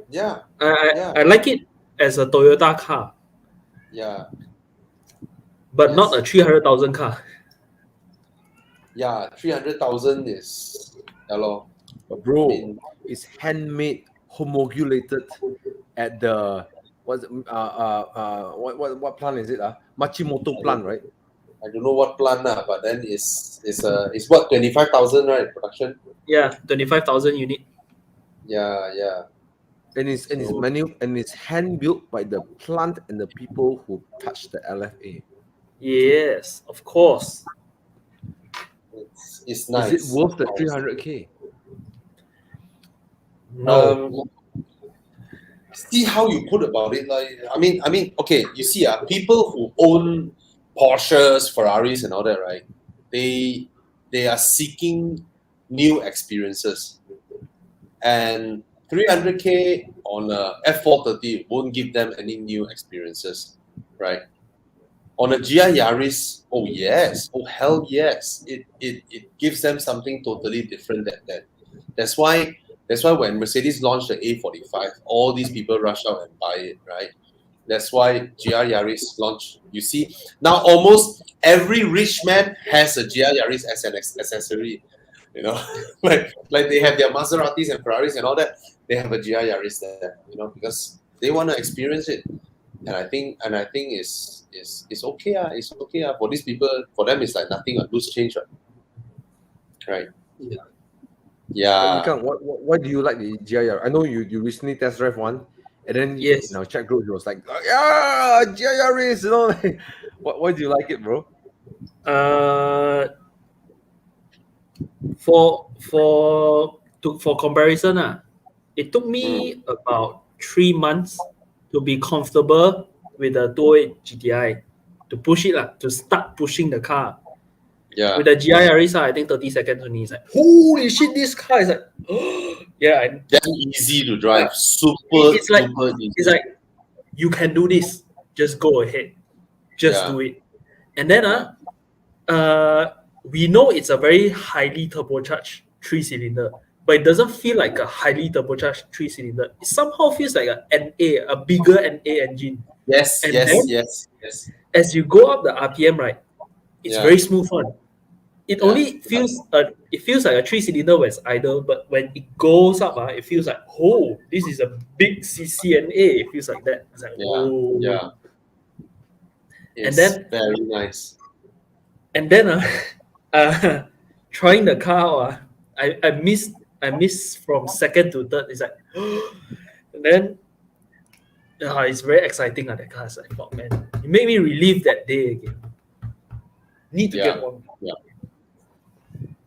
Yeah. I like it as a Toyota car, Yeah. but not a 300,000 car. Yeah, 300,000 is But bro, it's handmade, homologated at the what plant is it? Machimoto plant, right? I don't know what plant but then it's what, 25,000, right? Production. Yeah, 25,000 unit. Yeah. And it's hand built by the plant and the people who touch the LFA. Yes, of course. It's nice. Is it worth the 300k? No. See how you put about it. Like, I mean, okay. You see, people who own Porsches, Ferraris, and all that, right? They are seeking new experiences, and 300k on a F430 won't give them any new experiences, right? On a GR Yaris, oh yes, oh hell yes, it gives them something totally different than that. That's why when Mercedes launched the A45, all these people rush out and buy it, right? That's why GR Yaris launched. You see, now almost every rich man has a GR Yaris as an accessory. Like they have their Maseratis and Ferraris and all that. They have a GR Yaris there, because they want to experience it. And I think it's okay. It's okay. For these people, for them, it's like nothing, a loose change, right? Yeah. Why do you like the GR? I know you recently test drive one, and then Yes. in our chat group, he was like, "Yeah, GR Yaris," Like, why do you like it, bro? For comparison, it took me about 3 months to be comfortable with the 208 GTI, to push it, to start pushing the car. Yeah. With the GR Yaris, I think 30 seconds only. It's like, holy shit, this car is like, yeah. That's easy to drive. Super It's like, easy. it's like, you can do this. Just go ahead. Just do it. And then, we know it's a very highly turbocharged 3-cylinder, but it doesn't feel like a highly turbocharged 3-cylinder. It somehow feels like a bigger NA engine. Yes, And yes, then, yes. as you go up the RPM, right, it's very smooth one. It only feels like a 3-cylinder when it's idle, but when it goes up, it feels like, oh, this is a big CCNA. It feels like that. It's like, oh. Yeah. And then very nice. And then trying the car, I miss from second to third. It's like, and then it's very exciting. That car is like, oh man, it made me relive that day again. Need to get one.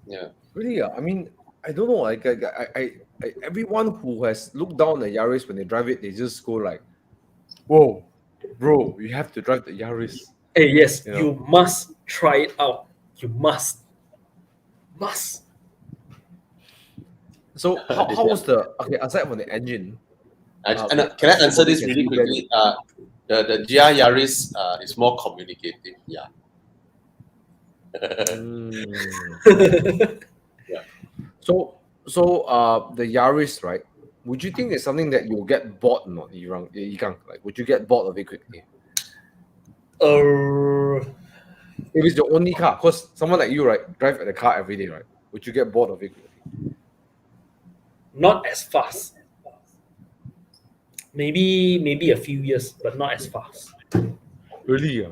Yeah. Really? I mean, I don't know. Like, I everyone who has looked down at Yaris when they drive it, they just go like, "Whoa, bro, you have to drive the Yaris." Hey, yes, you must try it out. You must. So how was aside from the engine? Can I answer this really quickly? The GR Yaris is more communicative. Yeah. So the Yaris, right? Would you think it's something that you'll get bored or not, Yikang? Like, would you get bored of it quickly? If it's your only car, because someone like you, right, drive the car every day, right? Would you get bored of it? Not as fast. Maybe a few years, but not as fast. Really?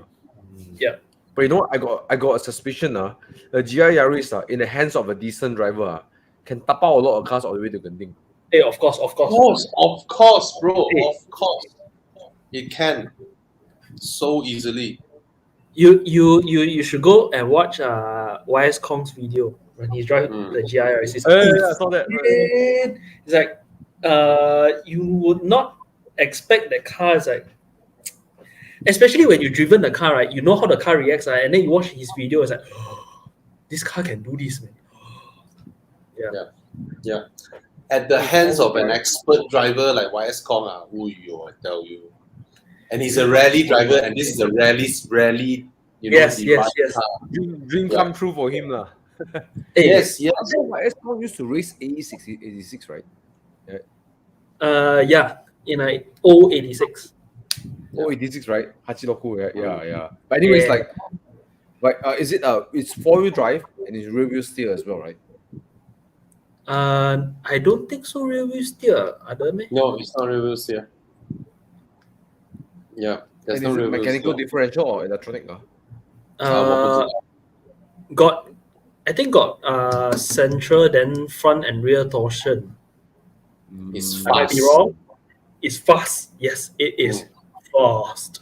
Yeah. But you know what? I got a suspicion. The GI Yaris in the hands of a decent driver can tap out a lot of cars all the way to Genting. Hey, of course. Of course, bro. Hey. Of course. It can. So easily. You should go and watch YS Kong's video when he's driving the GIRS. I saw that. It's like you would not expect the car is like, especially when you've driven the car, right? You know how the car reacts, right? And then you watch his video, it's like, this car can do this, man. Yeah. At the hands of an expert driver like YS Kong, I tell you. And he's a rally driver, and this is a rally, yes. Dream come true for him, lah. Yes. YS Kong used to race 86, right? In like 086. 86, right? Hachiroku, yeah. But anyways, is it it's 4-wheel drive and it's rear wheel steer as well, right? I don't think so. Rear wheel steer, No, it's not rear wheel steer. Yeah, there's no rear wheel mechanical steer. differential or electronic? Got central, then front and rear torsion. It's I might be fast. wrong. It's fast. Yes, it is fast.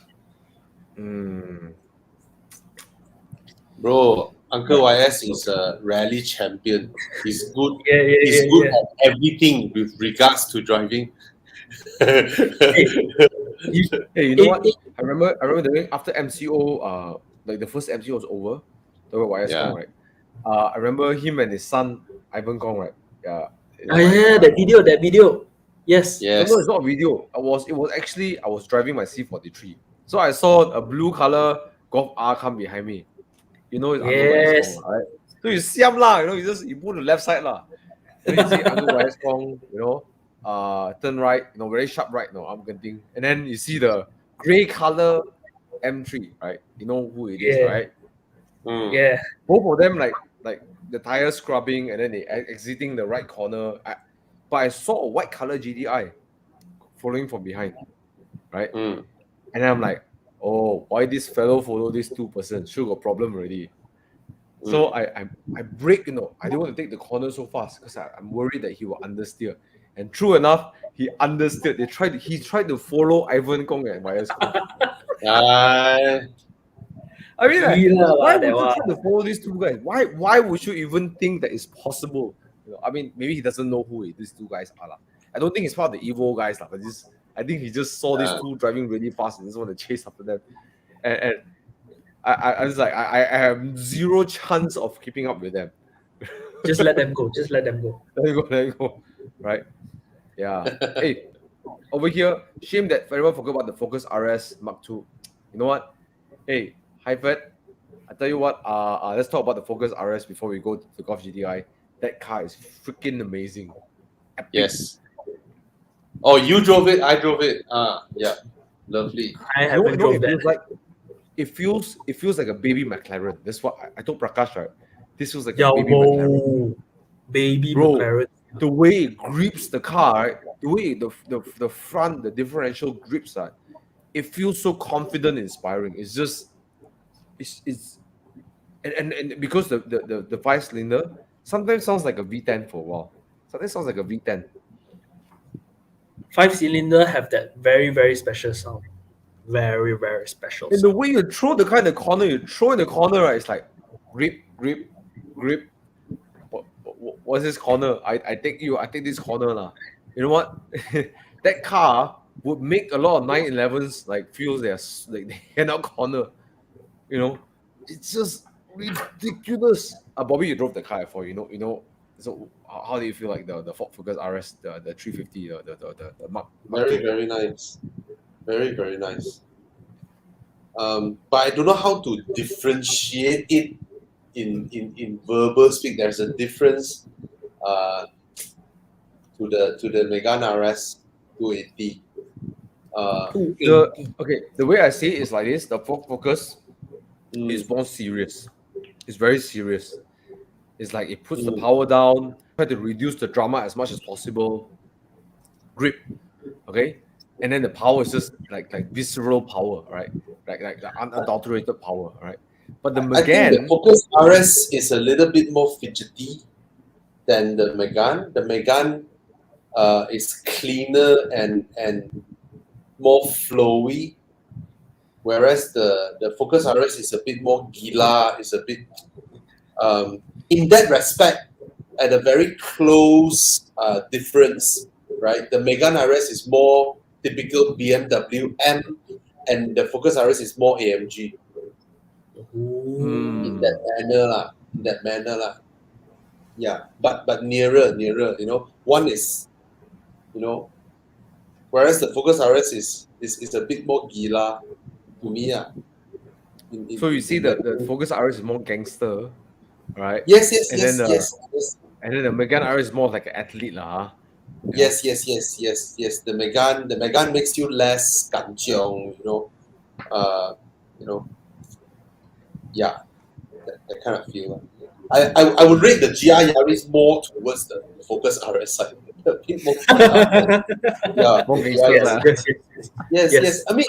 Bro, Uncle YS is a rally champion. He's good. He's good at everything with regards to driving. Hey, you know what? I remember the after MCO, like the first MCO was over, the YS Kong, right? I remember him and his son Ivan Kong, right? That video. Yes. No, it's not a video. It was actually, I was driving my C43. So I saw a blue color Golf R come behind me. You know, it's Yes. Kong, right? So you see him lah, you put the left side lah. Then you see Uncle YS Kong, turn right, very sharp right, I'm getting. And then you see the gray color M3, right? You know who it is, right? Yeah. Both of them like the tire scrubbing and then they exiting the right corner. But I saw a white color GDI following from behind, right? And then I'm like, oh, why this fellow follow this 2%? Sure got problem already. So I brake, I didn't want to take the corner so fast because I'm worried that he will understeer. And true enough, he understeered. He tried to follow Ivan Kong and YS Kong. I mean, why would you try to follow these two guys? Why would you even think that it's possible? I mean, maybe he doesn't know who these two guys are. I don't think it's part of the Evo guys, but I think he just saw these two driving really fast and just want to chase after them. And I was like, I have zero chance of keeping up with them. Just let them go. Let them go. Right? Yeah. Hey, over here, shame that everyone forgot about the Focus RS Mark II. You know what? Hey, Hyfed, I tell you what, let's talk about the Focus RS before we go to the Golf GTI. That car is freaking amazing. Epic. Yes. Oh, you drove it, I drove it. Yeah. Lovely. I haven't drove that. It feels like a baby McLaren. That's what I told Prakash, right? This feels like a baby McLaren. Baby Bro, McLaren. The way it grips the car, right? The way the front, the differential grips, right? It feels so confident and inspiring. It's just and because the 5-cylinder sometimes sounds like a V10 for a while. Sometimes sounds like a V10. 5-cylinder have that very, very special sound. Very, very special. And the way you throw the kind of corner, right? It's like grip. What's this corner? I take this corner lah. You know what? That car would make a lot of 911s like feels they cannot corner. It's just ridiculous. Bobby, you drove the car for So how do you feel like the Ford Focus RS, the 350, the Mark? Very, very nice. Very, very nice. But I don't know how to differentiate it in verbal speak. There's a difference to the Megane RS 280. The way I see it is like this: the Ford Focus is more serious. It's very serious. It's like it puts the power down, try to reduce the drama as much as possible. Grip, okay, and then the power is just like visceral power, right? Like the unadulterated power, right? But the I think the Megane, Focus RS is a little bit more fidgety than the Megane. The Megane is cleaner and more flowy, whereas the Focus RS is a bit more gila. It's a bit in that respect, at a very close difference, right? The Megane RS is more typical BMW M, and the Focus RS is more AMG. In that manner lah. Yeah, but nearer, you know. One is, you know, whereas the Focus RS is a bit more gila to me. so you see that the Focus RS is more gangster, right? Yes, And then and then the Megane RS is more like an athlete lah. Yes. The Megane makes you less kanchiong, you know. Yeah, that kind of feel. I would rate the GR Yaris more towards the Focus RS side. A bit more yeah, More gangster lah. yes. I mean,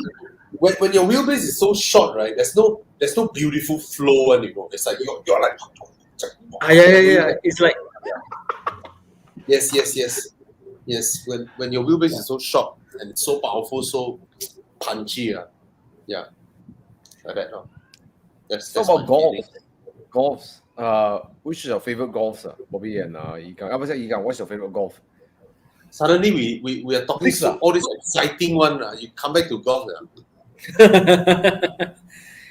when your wheelbase is so short, right? There's no beautiful flow anymore. It's like you're like Yeah. It's like yes. When your wheelbase is so short and it's so powerful, so punchy, yeah, like that. That's about my golf. feeling. Golfs. Which is your favorite golfs, Bobby and Yigang? Yigang, what's your favorite golf? Suddenly we are talking Please, all this exciting one. You come back to golf.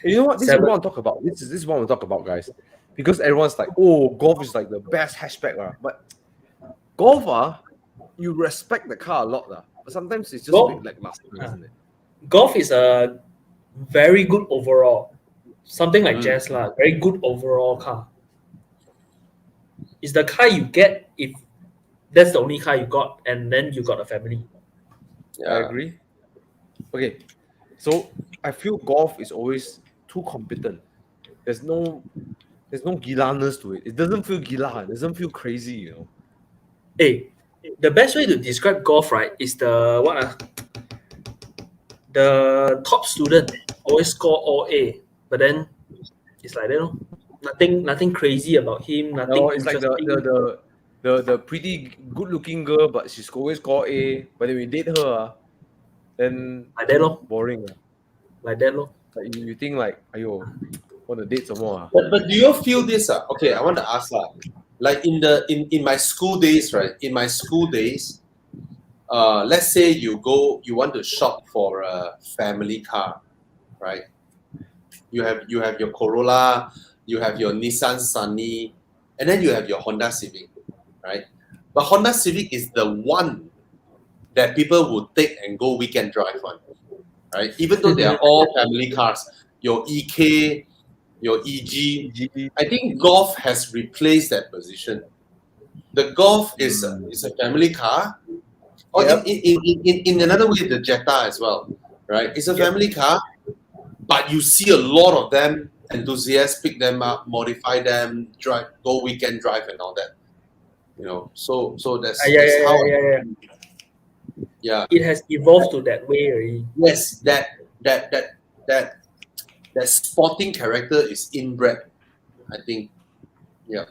You know what? This is what I want to talk about. This is what I want to talk about, guys. Because everyone's like, oh, golf is like the best hatchback. But golf, you respect the car a lot. But sometimes it's just a bit lackluster, isn't it? golf is a very good overall. Something like Jazz lah, very good overall car. It's the car you get if that's the only car you got, and then you got a family. Yeah. I agree. Okay, so I feel golf is always too competent. There's no gilaness to it. It doesn't feel gila. It doesn't feel crazy, you know. Hey, the best way to describe golf, right, is the the top student always score all A, but then it's like nothing crazy about him. Nothing. No, it's like the pretty good looking girl, but she's always called A. But then we date her, then like that lor. boring. Like that lor. Like you think like, ayo, want to date some more? But do you feel this? Okay, I want to ask like in my school days, right? In my school days, let's say you want to shop for a family car, right? You have your Corolla, you have your Nissan Sunny, and then you have your Honda Civic, right? But Honda Civic is the one that people would take and go weekend drive on, right? Even though they are all family cars, your EK, your EG, I think Golf has replaced that position. The Golf is a family car, or in another way, the Jetta as well, right? It's a family car, but you see a lot of them, enthusiasts pick them up, modify them, go weekend drive and all that. You know, so that's how. Yeah. It has evolved to that way already. Yes, that sporting character is inbred, I think. Yeah.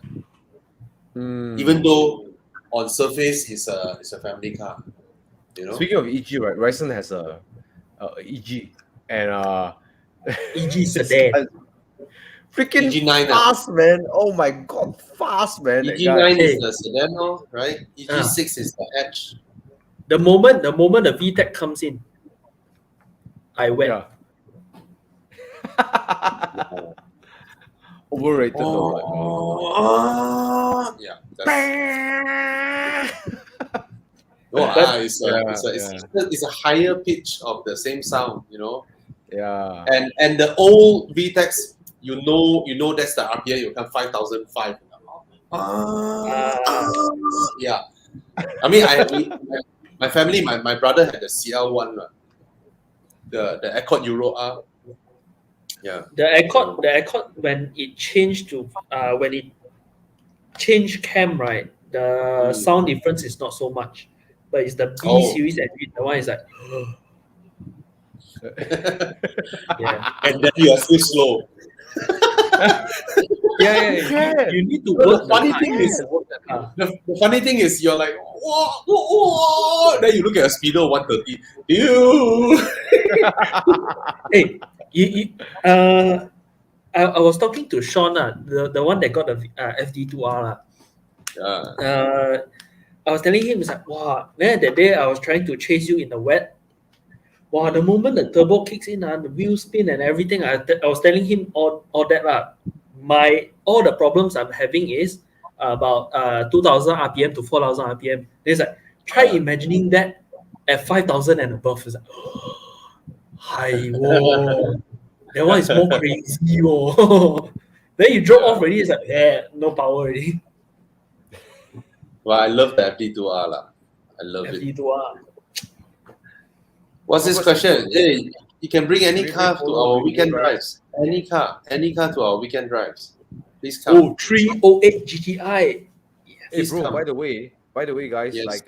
Even though on surface it's a family car, you know. Speaking of EG, right? Ryzen has a EG and EG sedan. Freaking EG9 fast, man! Oh my god, fast, man! EG9 is the sedan, right? EG6 is the Hatch. The moment the VTEC comes in, I went. Yeah. Overrated though. Yeah. It's a higher pitch of the same sound, you know. Yeah. And the old VTECs, you know that's the RPM. You come 5,005. Yeah. I mean, my family, my brother had the CL1, the Accord Euro R. Yeah. The Accord when it changed cam, right, the sound difference is not so much, but it's the B Oh. series engine. The one is like, yeah, And then you are still slow. yeah. You need to The work. funny the thing car. is, Work the car. the funny thing is, you're like, whoa, whoa, whoa. Then you look at a speedo 130. Ew. Hey, I was talking to Sean, the one that got the FD2R. I was telling him, it's like, wow, man, that day I was trying to chase you in the wet. Wow, the moment the turbo kicks in, the wheel spin and everything, I was telling him all that. All the problems I'm having is about 2,000 RPM to 4,000 RPM. It's like, try imagining that at 5,000 and above. It's like, hi, whoa. That one is more crazy, whoa. Then you drop off already, it's like, yeah, no power already. Well, I love the FD2R. I love it. FD2R. What's this question? Hey, you can bring any car to our weekend drives. Any car to our weekend drives. Please come. Oh, 308 GTI. Hey Please bro, come. by the way, guys, Yes. like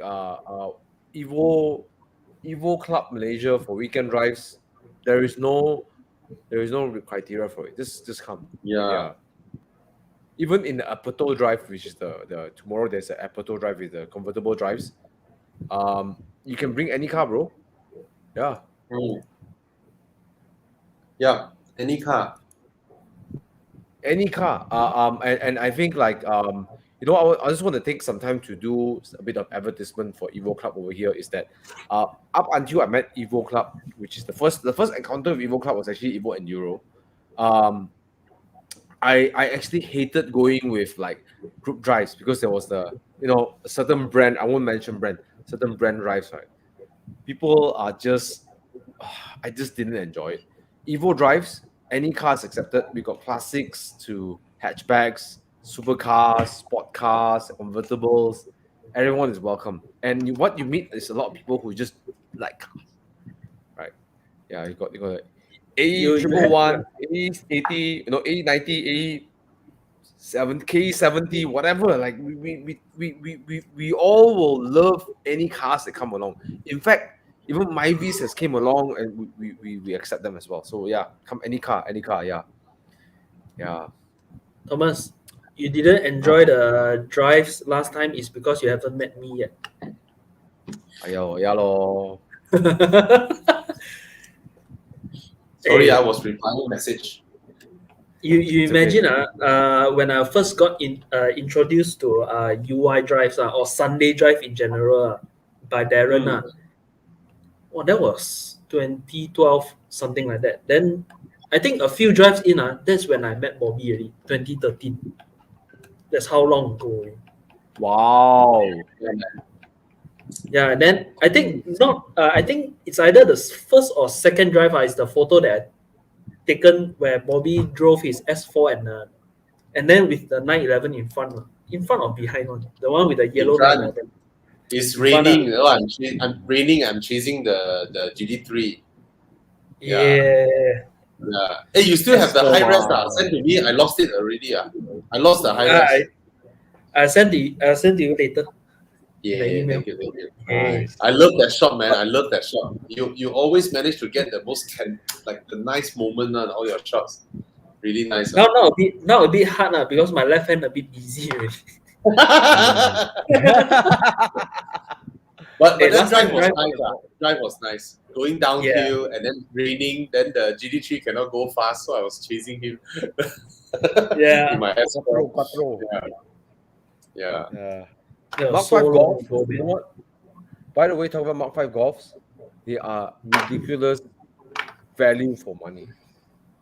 Evo Club Malaysia for weekend drives, there is no criteria for it. Just come. Yeah. Even in the Aperto drive, which is the tomorrow there's an Aperto drive with the convertible drives. You can bring any car, bro. Yeah. Yeah. Any car. Any car. And I think like I just want to take some time to do a bit of advertisement for Evo Club over here. Is that up until I met Evo Club, which is the first encounter with Evo Club was actually Evo Enduro. I actually hated going with like group drives because there was a certain brand, I won't mention brand, certain brand drives, right? People are just I just didn't enjoy it. Evo drives, any cars accepted. We got classics to hatchbacks, supercars, sport cars, convertibles. Everyone is welcome. And what you meet is a lot of people who just like cars, right? Yeah, you got A111, A80, A90, A7, K70, whatever. Like we all will love any cars that come along. In fact, even Myvis has came along and we accept them as well. So yeah, come any car, yeah. Thomas, you didn't enjoy the drives last time is because you haven't met me yet. Yeah lor. Sorry, I was replying a message. You It's imagine when I first got introduced to UI drives or Sunday drive in general by Darren. Well, that was 2012, something like that. Then I think a few drives in, that's when I met Bobby already, 2013. That's how long ago. Wow. Yeah, and then I think I think it's either the first or second drive is the photo that I taken where Bobby drove his S4 and then with the 911 in front or behind one, the one with the yellow 911. It's raining. I'm raining. I'm chasing the GD3. Yeah. Hey, you still have the high res? Send to me. I lost it already. I lost the high res. I send to you later. Yeah, thank you. Nice. I love that shot, man. I love that shot. You always manage to get the most the nice moment on all your shots. Really nice. Now a bit hard because my left hand a bit busy already. But Hey, that last drive was nice. Going downhill and then raining, then the GD3 cannot go fast, so I was chasing him. Yeah. In my S4. Quattro. Yeah. Mark 5 Golf. You know what? By the way, talking about Mark 5 Golfs, they are ridiculous value for money.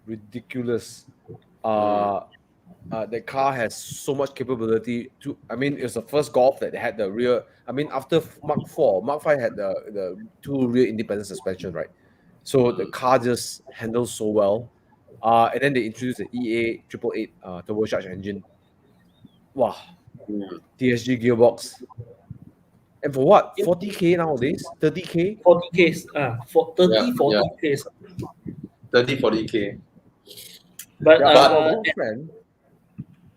Ridiculous. The car has so much capability it's the first Golf that had the rear. After Mark 4, Mark 5 had the two rear independent suspension, right? So the car just handles so well. And then they introduced the EA 888 turbocharged engine. Wow. TSG gearbox. And for what? 40K nowadays? 30K? 40K. 40K. 30, 40K. But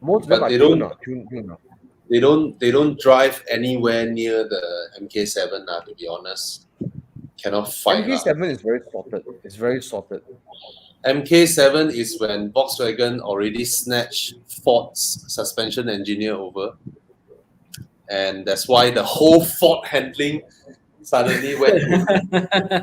most of them But are they don't- tuned. They don't drive anywhere near the MK7 to be honest. Cannot fight. MK7 is very sorted. It's very sorted. MK7 is when Volkswagen already snatched Ford's suspension engineer over. And that's why the whole Ford handling suddenly went to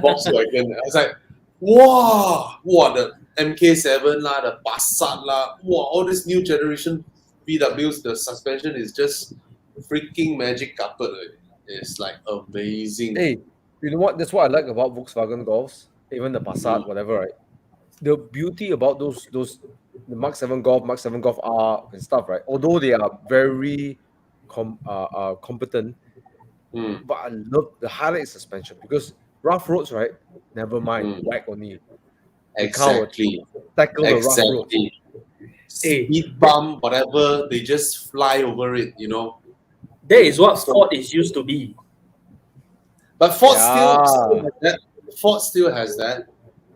Volkswagen. I was like, wow, the MK7 lah, the Passat lah, wow, all this new generation VWs, the suspension is just freaking magic carpet. It's like amazing. Hey, you know what? That's what I like about Volkswagen Golfs, even the Passat, whatever, right? The beauty about those the Mark 7 Golf, Mark 7 Golf R and stuff, right? Although they are very competent, but I love the highlight suspension because rough roads, right? Never mind, whack only. Exactly. Tackle the rough roads. Speed bump, whatever, they just fly over it, you know. That is what Ford is used to be. But Ford still has that. Ford still has that.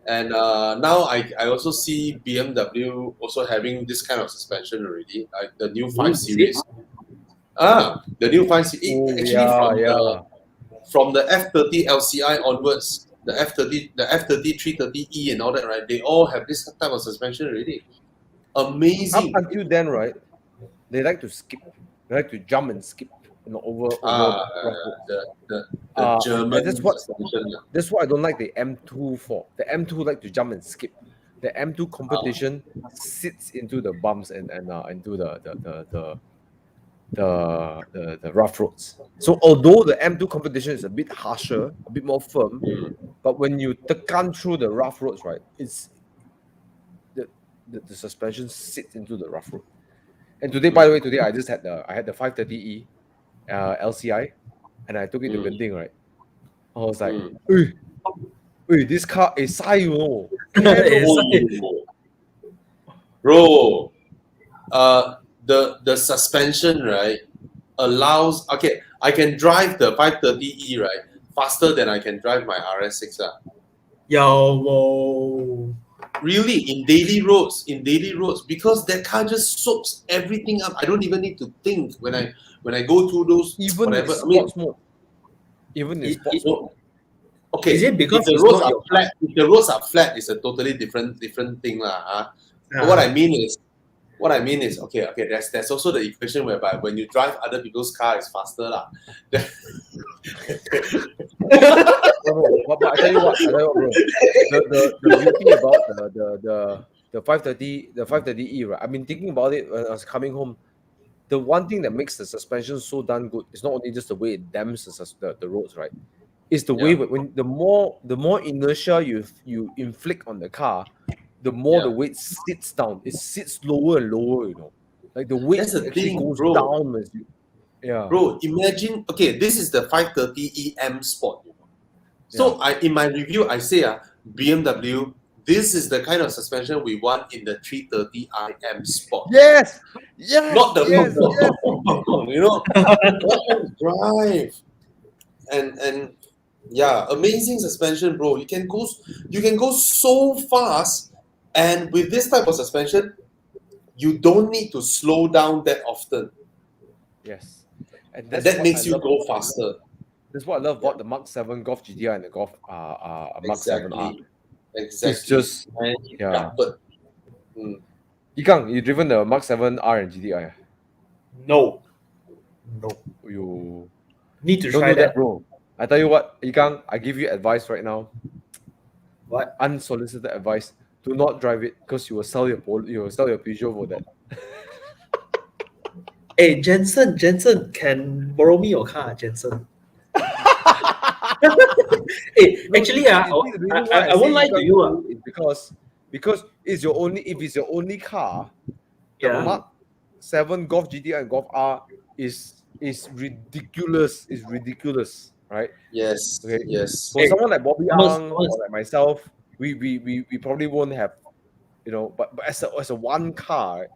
And now I also see BMW also having this kind of suspension already, like the new 5 Series. The new 5 Series. From the F30 LCI onwards, the F30, 330E and all that, right? They all have this type of suspension already. Amazing. Up until then, right? They like to skip. They like to jump and skip. Over the German that's what suspension. That's what I don't like the M2 for. The M2 like to jump and skip. The M2 competition sits into the bumps and into the rough roads. So although the M2 competition is a bit harsher, a bit more firm, but when you tekan through the rough roads, right, it's the suspension sits into the rough road. And today, by the way, I just had the 530E LCI, and I took it to Genting, right? I was like, this car is sai, you know. Bro, the suspension, right, allows, I can drive the 530E, right, faster than I can drive my RS6. Yo, really, in daily roads, because that car just soaks everything up. I don't even need to think when I go through those, even whatever. sports mode. Even in sports mode. Okay, is it because if the roads are flat? If the roads are flat, it's a totally different thing, lah. But what I mean is, okay. There's also the equation whereby when you drive other people's car, it's faster, lah. But I tell you what, bro. The beauty about the 530E, right? I've been thinking about it when I was coming home. The one thing that makes the suspension so darn good is not only just the way it dams the roads, right? It's the way when the more inertia you inflict on the car, the more the weight sits down. It sits lower and lower, you know. Like the weight actually goes down as you. Yeah. Bro, imagine. Okay, this is the 530 EM Sport. So in my review, I say BMW. This is the kind of suspension we want in the 330 IM Sport. Yes. Not the you know, drive and amazing suspension, bro. You can go so fast, and with this type of suspension, you don't need to slow down that often. Yes, and that makes you go faster. That's what I love about the Mark 7 Golf GTI and the Golf Mark 7R. Exactly. It's just Yikang, you driven the Mark 7R and GTI? No. You need to don't try do that, bro. I tell you what, Yikang, I give you advice right now. What? Unsolicited advice. Do not drive it because you will sell your Peugeot for that. Hey, Jensen, can borrow me your car, Jensen? Hey, actually, I won't lie to you. Because it's your only car, the Mark 7 Golf GTI and Golf R is ridiculous. It's ridiculous, right? Yes. Okay. Yes. For someone like Bobby Ang or like myself, we probably won't have, you know. But as a one car,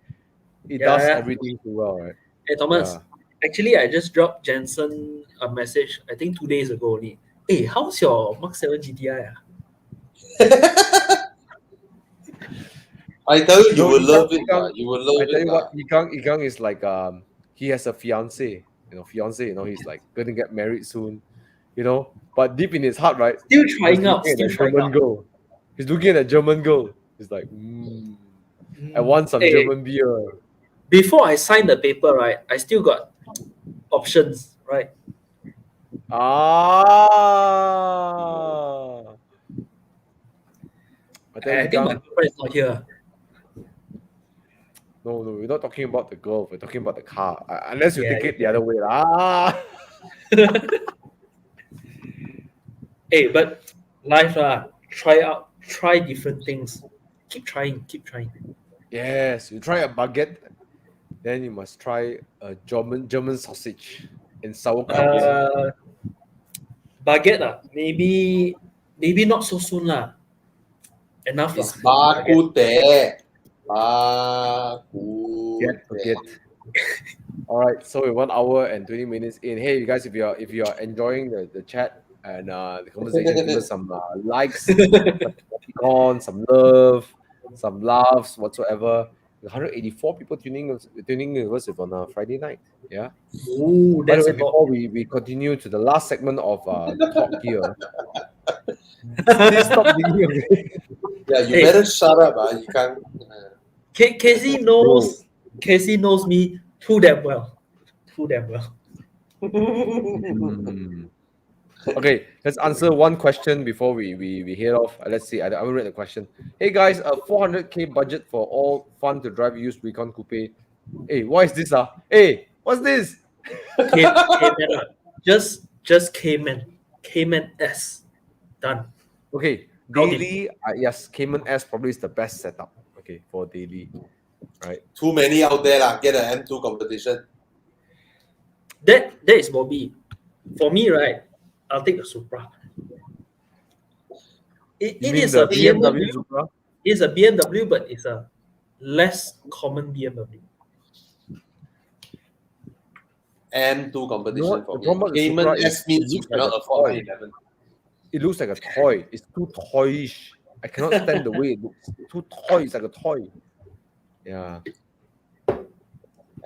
it does everything too well, right? Hey Thomas, actually, I just dropped Jensen a message. I think 2 days ago only. Hey, how's your Mark 7 GTI? I tell you, you No, will Ikang- love it. Ikang- You will love I tell it. you what, Ikang is like he has a fiance. He's like gonna get married soon. But deep in his heart, right? Still he's trying out. looking at Still a trying German out. girl. He's looking at a German girl. He's like, I want some Hey, German beer. Before I sign the paper, right, I still got options, right? Ah. I tell you, I think my Ikang, girlfriend is not here. no, we're not talking about the girl. We're talking about the car. Unless you Yeah, take it the other way. Ah. Hey, but life try different things. Keep trying. Yes, you try a baguette, then you must try a German sausage and sauerkraut. Baguette maybe not so soon lah. Enough It's lah. bakute. Forget. All right, so we're 1 hour and 20 minutes in. Hey, you guys, if you're enjoying the chat and the conversation, give us some likes, some love, some laughs, whatsoever. 184 people tuning in us on a Friday night. Yeah. Ooh, By the that's way, a lot. before we continue to the last segment of talk here, please stop digging away. Yeah, you Hey. better shut up. You can't. Casey knows me too damn well. Okay, let's answer one question before we head off. Let's see. I will read the question. Hey guys, a 400k budget for all fun to drive used Recon Coupe. Hey, what is this? Hey, what's this? Cayman, just Cayman S, done. Okay, daily. Yes, Cayman S probably is the best setup. Okay, for daily, right? Too many out there lah. Get an M2 competition. That is Bobby. For me, right, I'll take the Supra. It You mean is the a BMW. Supra? It's a BMW, but it's a less common BMW. M2 competition No, for the problem me. with the Cayman Supra is S means it you looks like cannot a afford toy. 911. It looks like a toy. It's too toyish. I cannot stand the way it looks. Too toy. It's like a toy. Yeah.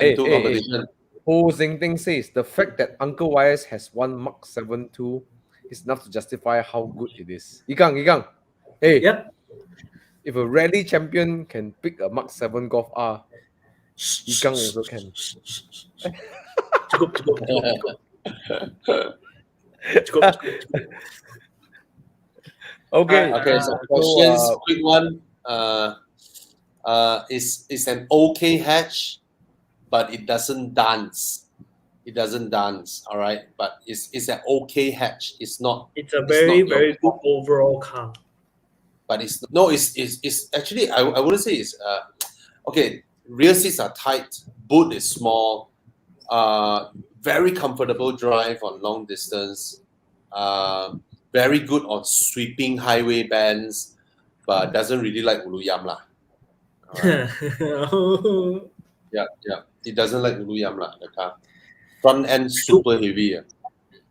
M2 competition. Ho Zeng Ting says the fact that Uncle Wires has one Mark 7.2 is enough to justify how good it is. Ikang. Hey, Yep. if a rally champion can pick a Mark 7 Golf R, Ikang also can. Cukup. Okay. Okay, so questions, quick one. It's an okay hatch, but it doesn't dance. It doesn't dance, all right. But it's an okay hatch. It's not. It's a not very your good overall car. But it's actually I wouldn't say it's okay. Rear seats are tight. Boot is small. Very comfortable drive on long distance. Very good on sweeping highway bends, but doesn't really like ulu yam lah. Alright. Yeah. It doesn't like ulu yam lah. The car, front end super heavy.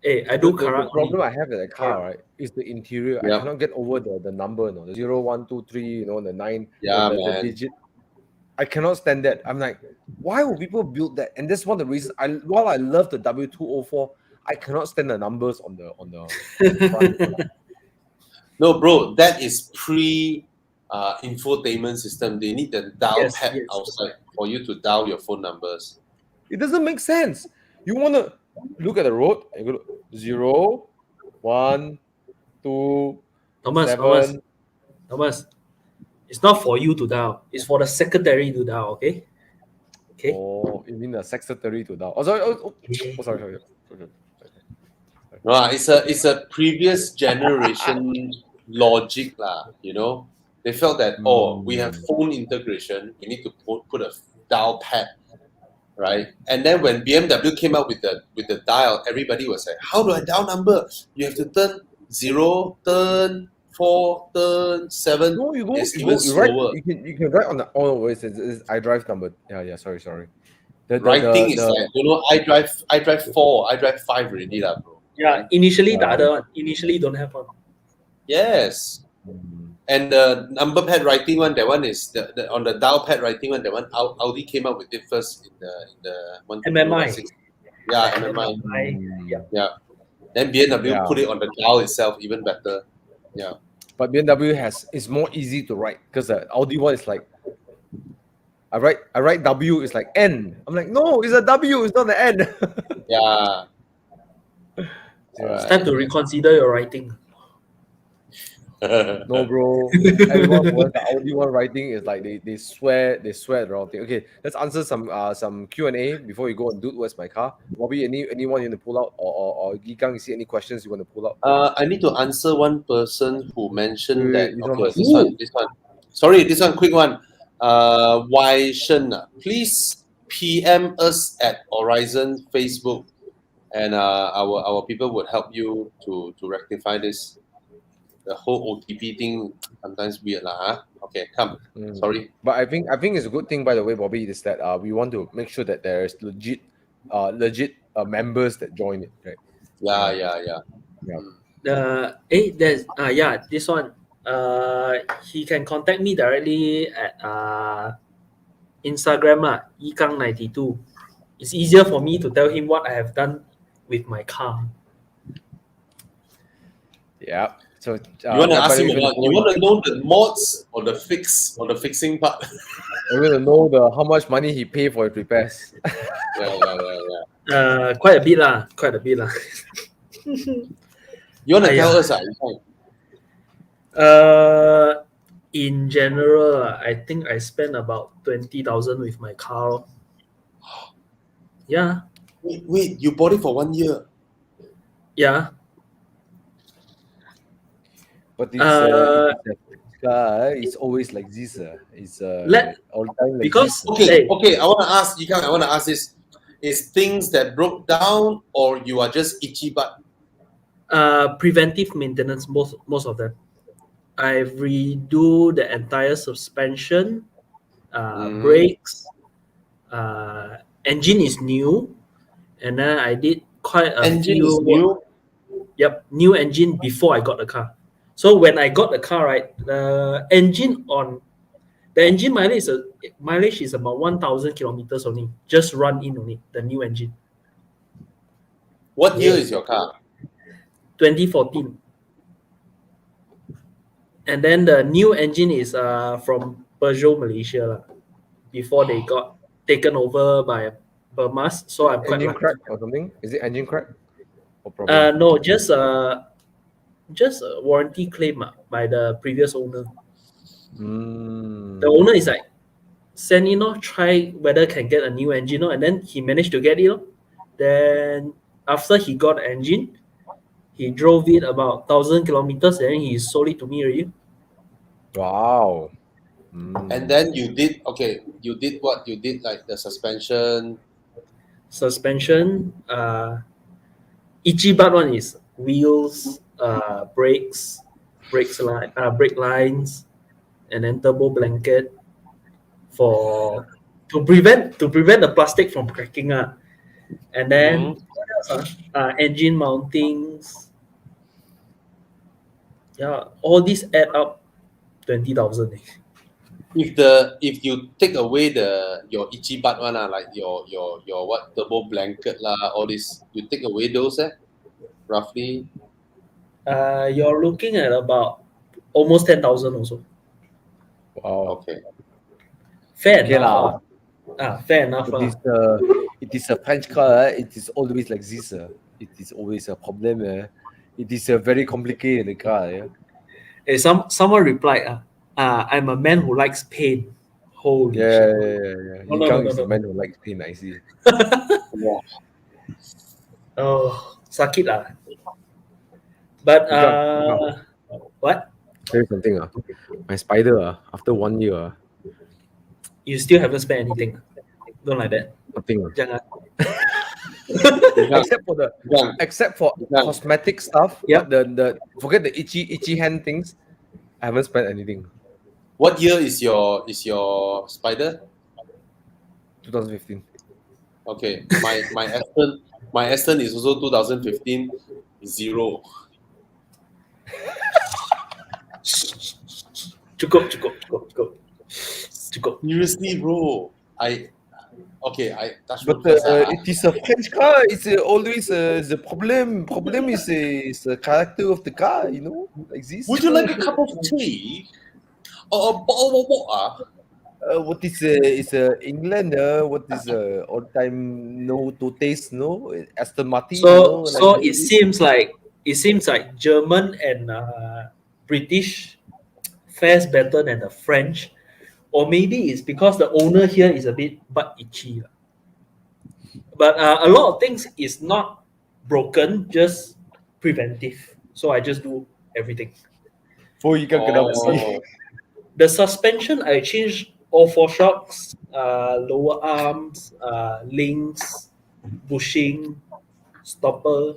Hey, I do The Karat. problem I have with the car, right, is the interior. Yeah. I cannot get over the number, the 0, 1, 2, 3, the 9, Yeah, the man. digit. I cannot stand that. I'm like, why would people build that? And that's one of the reasons. While I love the W204, I cannot stand the numbers on the front. No, bro, that is pre infotainment system. They need the dial pad Yes. outside for you to dial your phone numbers. It doesn't make sense. You want to look at the road and go 0, 1, 2, Thomas, it's not for you to dial. It's for the secretary to dial. Okay. Oh, you mean the secretary to dial? Oh, sorry. No, it's a previous generation logic lah. They felt that we have phone integration, we need to put a dial pad, right? And then when BMW came out with the dial, everybody was like, how do I dial number? You have to turn 0, turn 4, turn 7. No, you go. It's You even go. You write. slower. You can write on the. Oh, it's I drive number. Yeah. Sorry. Writing is like I drive 4, I drive 5 already lah, bro. Yeah, initially the other one. Initially don't have one. Yes. And the number pad writing one, that one is on the dial pad writing one. That one Audi came up with it first in the 120/16. Yeah, MMI. Yeah. Then BMW put it on the dial itself, even better. Yeah. But BMW is more easy to write because the Audi one is like I write W, it's like N. I'm like, no, it's a W, it's not an N. Yeah. It's time to reconsider your writing. No, bro. Everyone who has the Audi one writing is like they swear the wrong thing. Okay, let's answer some Q&A before we go and do Where's My Car. Bobby, anyone you want to pull out, or Gikang, you see any questions you want to pull out? I need to answer one person who mentioned Wait, that. this one This one. Sorry, this one, quick one. Wai Shen, please PM us at Horizon Facebook, and our people would help you to rectify this. The whole OTP thing sometimes weird lah. Huh? Okay, come. Sorry. But I think it's a good thing, by the way, Bobby, is that we want to make sure that there's legit members that join it, right? Yeah. There's this one. He can contact me directly at Instagram Yikang92. It's easier for me to tell him what I have done with my car. Yeah. So you want to ask him about, you want to know the mods or the fixing part? You want to know how much money he paid for the repairs. Yeah. Quite a bit lah. You want to tell us? In general, I think I spent about 20,000 with my car. Yeah. Wait, you bought it for 1 year? Yeah. But it's always like this. It's all the time like because this. Okay. I want to ask this: is things that broke down, or you are just itchy butt? Preventive maintenance, most of them. I redo the entire suspension, brakes, engine is new, and then I did quite a engine few. Is new? Yep, new engine before I got the car. So when I got the car, right, the engine mileage is about 1,000 kilometers only. Just run in only, the new engine. What year is your car? 2014. And then the new engine is from Peugeot Malaysia before they got taken over by Burmas. So I'm quite engine lucky. crack or something? Is it engine crack? Or problem? No, just a warranty claim by the previous owner. The owner is like, send in, try whether can get a new engine, and then he managed to get it. Then after he got the engine, he drove it about 1,000 kilometers, and then he sold it to me already. Wow. And then you did what? You did like the suspension. Ichiban one is wheels, brakes, brake lines, and then turbo blanket to prevent the plastic from cracking. And then what else? Engine mountings. Yeah, all these add up 20,000. If you take away your itchy butt one, like your what turbo blanket all this, you take away those, roughly. You're looking at about almost 10,000 also. Wow. Okay. Fair enough. Fair enough. It is a French car. It is always like this. It is always a problem. It is a very complicated car. Hey, someone replied, I'm a man who likes pain. Holy shit. Yeah. Yikang is a man who likes pain, I see. Wow. Oh, sakit lah. But what? Tell you something. My spider, after 1 year, you still haven't spent anything. Don't like that. nothing. Jangan. except for cosmetic stuff. Yep. The forget the itchy hand things. I haven't spent anything. What year is your spider? 2015. Okay, my Aston is also 2015. 0. Cukup. Seriously, bro. I touch But wood first. it is a French car. It's always the problem. Problem is the character of the car. You know, like this. Would you like a cup of tea? Or a bottle of water? What is England? What is all time no to taste? No Aston Martin. So like it seems like German and British fares better than the French, or maybe it's because the owner here is a bit butt itchy. But a lot of things is not broken, just preventive. So I just do everything. For you can Oh. The suspension I changed all 4 shocks, lower arms, links, bushing, stopper,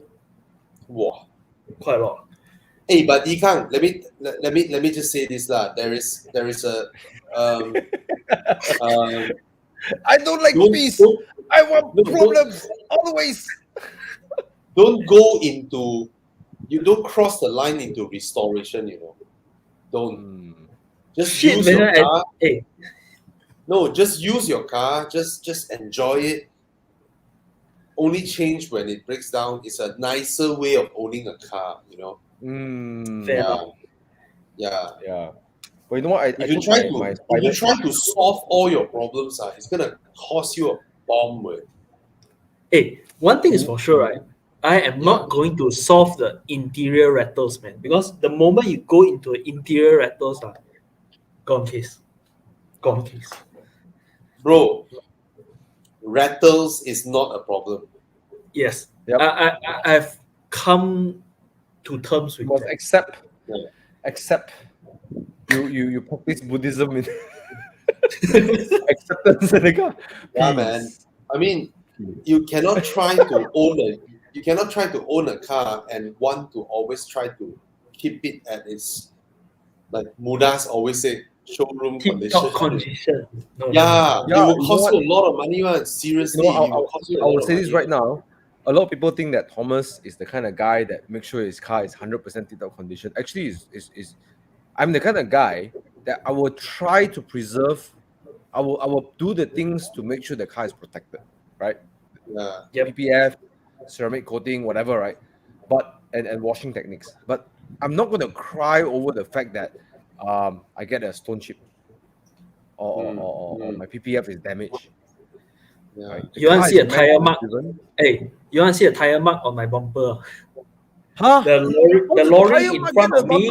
Wow. quite a lot. Hey, but Yikang, let me just say this lah. There is a I don't like Don't- peace. don't- I want no, problems always. don't go into, you don't cross the line into restoration. Don't just Shit, use man, your car. hey, No, just use your car. Just enjoy it. Only change when it breaks down. It's a nicer way of owning a car. fair Yeah. enough. Yeah. But you know what? I If you took try my to solve all your problems, it's gonna cost you a bomb. Hey, one thing is for sure, right? I am not going to solve the interior rattles, man. Because the moment you go into interior rattles, gone case. Bro, rattles is not a problem. Yes. Yep. I've come to terms with You must that. accept. You practice Buddhism in acceptance in the car. Yeah, man. I mean, you cannot try to own a car and want to always try to keep it at its, like Mudas always say, showroom Tip-top condition. condition. No. Yeah, Yeah, it will you cost know you a lot of money, man. Seriously, You know, it will cost you a I lot will of say money. this right now. A lot of people think that Thomas is the kind of guy that makes sure his car is 100% tip-top condition. Actually, is I'm the kind of guy that I will try to preserve. I will do the things to make sure the car is protected, right? Yeah. Yep. PPF, ceramic coating, whatever, right? But and washing techniques. But I'm not going to cry over the fact that I get a stone chip or my PPF is damaged. Yeah. Right? The You want car to see is a meant tire to be mark? driven. Hey, you want to see a tire mark on my bumper? Huh? The lorry in front of me.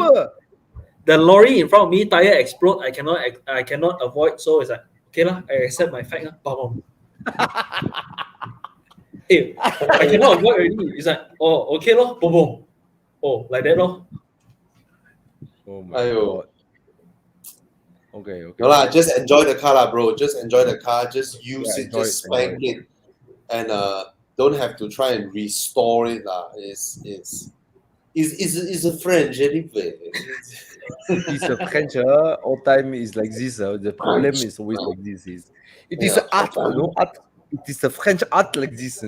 The lorry in front of me, tire explode. I cannot avoid. So it's like, okay lah, I accept my fact lah. Bam. Hey, I cannot avoid already. It's like, oh, okay lor, boom. Oh, like that lor. Oh my Aiyo. god. Okay. No lah, just enjoy the car lah, bro. Just enjoy the car. Just use Yeah, it. enjoy Just it, enjoy spank it, and don't have to try and restore it lah. It's a French anyway. It's a French, all time is like this. The problem is always like this. It is Yeah, art, all time. art. It is a French art like this,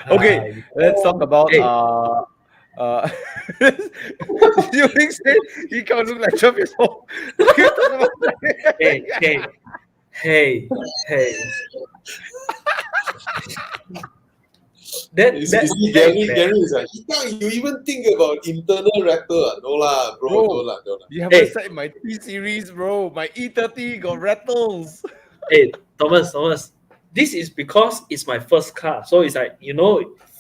Okay, let's talk about Hey. You think he can't look like 12 years old? Okay, talk about that. Hey. You see, Gary that- is like, you even think about internal rattle? No lah, bro. Bro. No lah. You haven't Hey. said my T series, bro. My E30 got rattles. Hey, Thomas. This is because it's my first car. So it's like,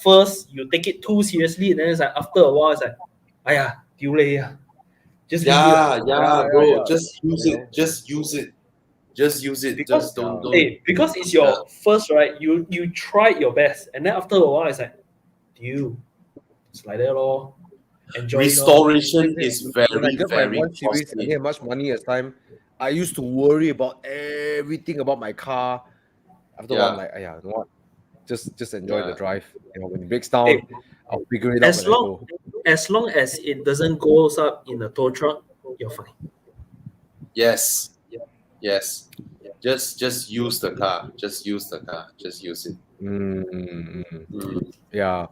first you take it too seriously, and then it's like after a while, it's like, aya, just Yeah, bro. yeah. Just use it. Just use it. Because- Just don't. Hey, because it's your first, right? You tried your best, and then after a while, it's like, it's like that lor. Enjoy it lor. Restoration is When I very, got my very 1 series, I costly. didn't have much money at the time. I used to worry about everything about my car. After a while, I'm like, you know what? Just enjoy the drive. When it breaks down, Hey, I'll figure it out as when I go. As long as it doesn't go up in a tow truck, you're fine. Yes. Just use the car. Just use the car. Just use it. Mm. Mm. Yeah.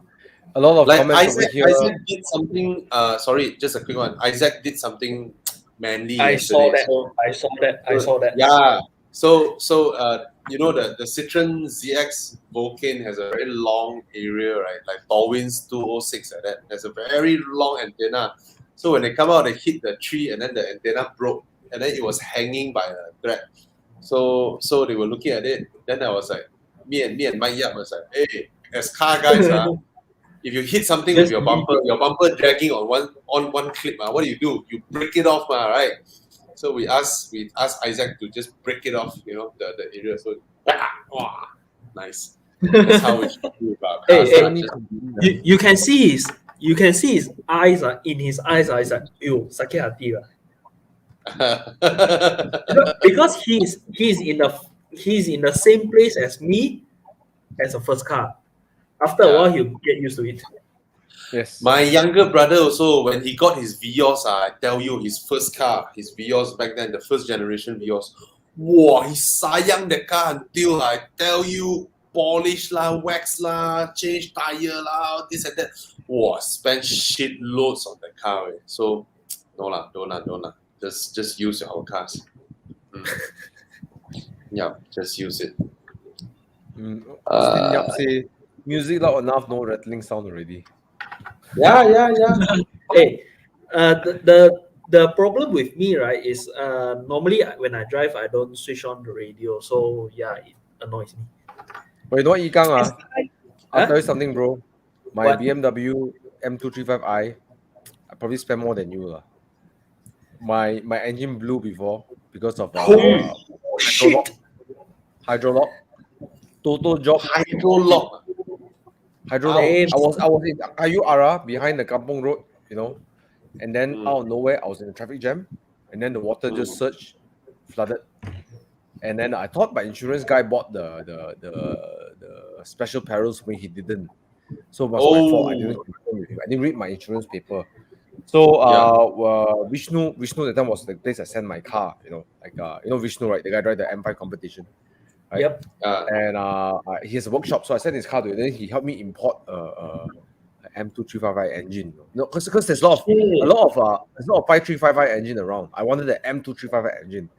A lot of Like comments over Isaac, here. Isaac did something. Sorry, just a quick one. Isaac did something manly I saw yesterday. that. I saw that. I saw that. Yeah. So you know the Citroen ZX Vulcan has a very long area, right? Like Darwin's 206 like that. There's a very long antenna. So when they come out, they hit the tree and then the antenna broke and then it was hanging by a thread. So they were looking at it. Then I was like, me and Mike Yap was like, hey, as car guys, if you hit something with your bumper dragging on one clip, what do? You break it off, right? So we asked Isaac to just break it off, you know, the area. So nice. That's how we should do about cars. Hey, not just- you can see his eyes. In his eyes, it's like, ew, sakit hati lah. Because he's in the same place as me as a first car. After a while, he'll get used to it. Yes. My younger brother also, when he got his Vios, I tell you, his first car, his Vios back then, the first generation Vios, wow, he sayang the car until I tell you, polish lah, wax lah, change tire lah, this and that. Wow, spent shit loads on the car. So, no lah, don't lah. Just use our cars. Yeah, just use it. Yap say, music loud enough, no rattling sound already. Yeah. Hey, the problem with me, right, is normally when I drive, I don't switch on the radio. So yeah, it annoys me. But you know what, Ikang? I'll Huh? tell you something, bro. My What? BMW M235i, I probably spend more than you lah. My engine blew before because of hydrolock. Total job. Hydrolock. Hydrolock. I was in Kayu Ara behind the Kampong Road, you know, and then out of nowhere I was in a traffic jam, and then the water just surged, flooded, and then I thought my insurance guy bought the special perils when he didn't. So it was my fault. I didn't read my insurance paper. So Vishnu that time was the place I sent my car. You know, like you know Vishnu, right? The guy drive the M5 competition. Right? Yep. And he has a workshop, so I sent his car to it. Then he helped me import a M2355 engine. You know, because there's a lot of 5355 engine around. I wanted the M2355 engine.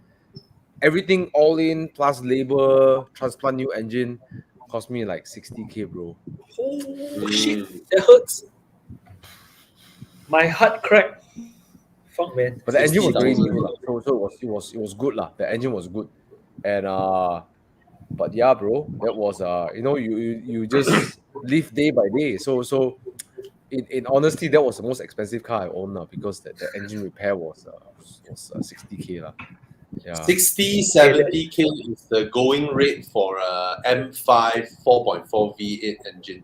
Everything all in plus labor, transplant new engine, cost me like 60K, bro. Oh shit, that hurts. My heart cracked. Fuck, man. But the engine was very new, so it was good lah. The engine was good, and but yeah, bro, that was you know, you just live day by day. So in honesty, that was the most expensive car I own now because the engine repair was 60K lah. Yeah. 60, 70K is the going rate for a M5 4.4 V8 engine.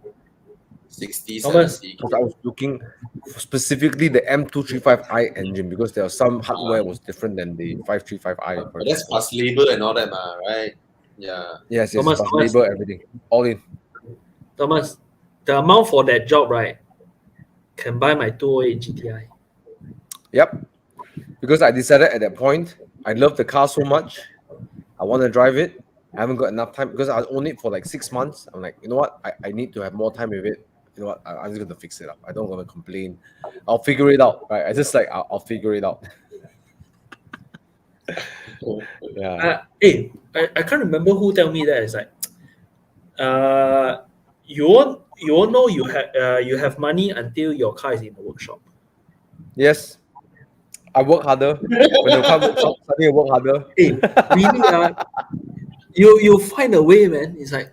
60, Thomas. 70K. Because I was looking specifically the M235i engine because there was some hardware was different than the 535i. But that's plus labor and all that, right? Yeah. Yes, Thomas, plus labor, everything, all in. Thomas, the amount for that job, right, can buy my 208 GTI. Yep. Because I decided at that point, I love the car so much. I want to drive it. I haven't got enough time because I own it for like 6 months. I'm like, you know what? I need to have more time with it. You know what? I'm just going to fix it up. I don't want to complain. I'll figure it out. Right? I just like, I'll figure it out. Yeah. Hey, I can't remember who told me that. It's like, you won't know you have money until your car is in the workshop. Yes. I work harder. When the car works out, suddenly I work harder. Hey, really, you find a way, man. It's like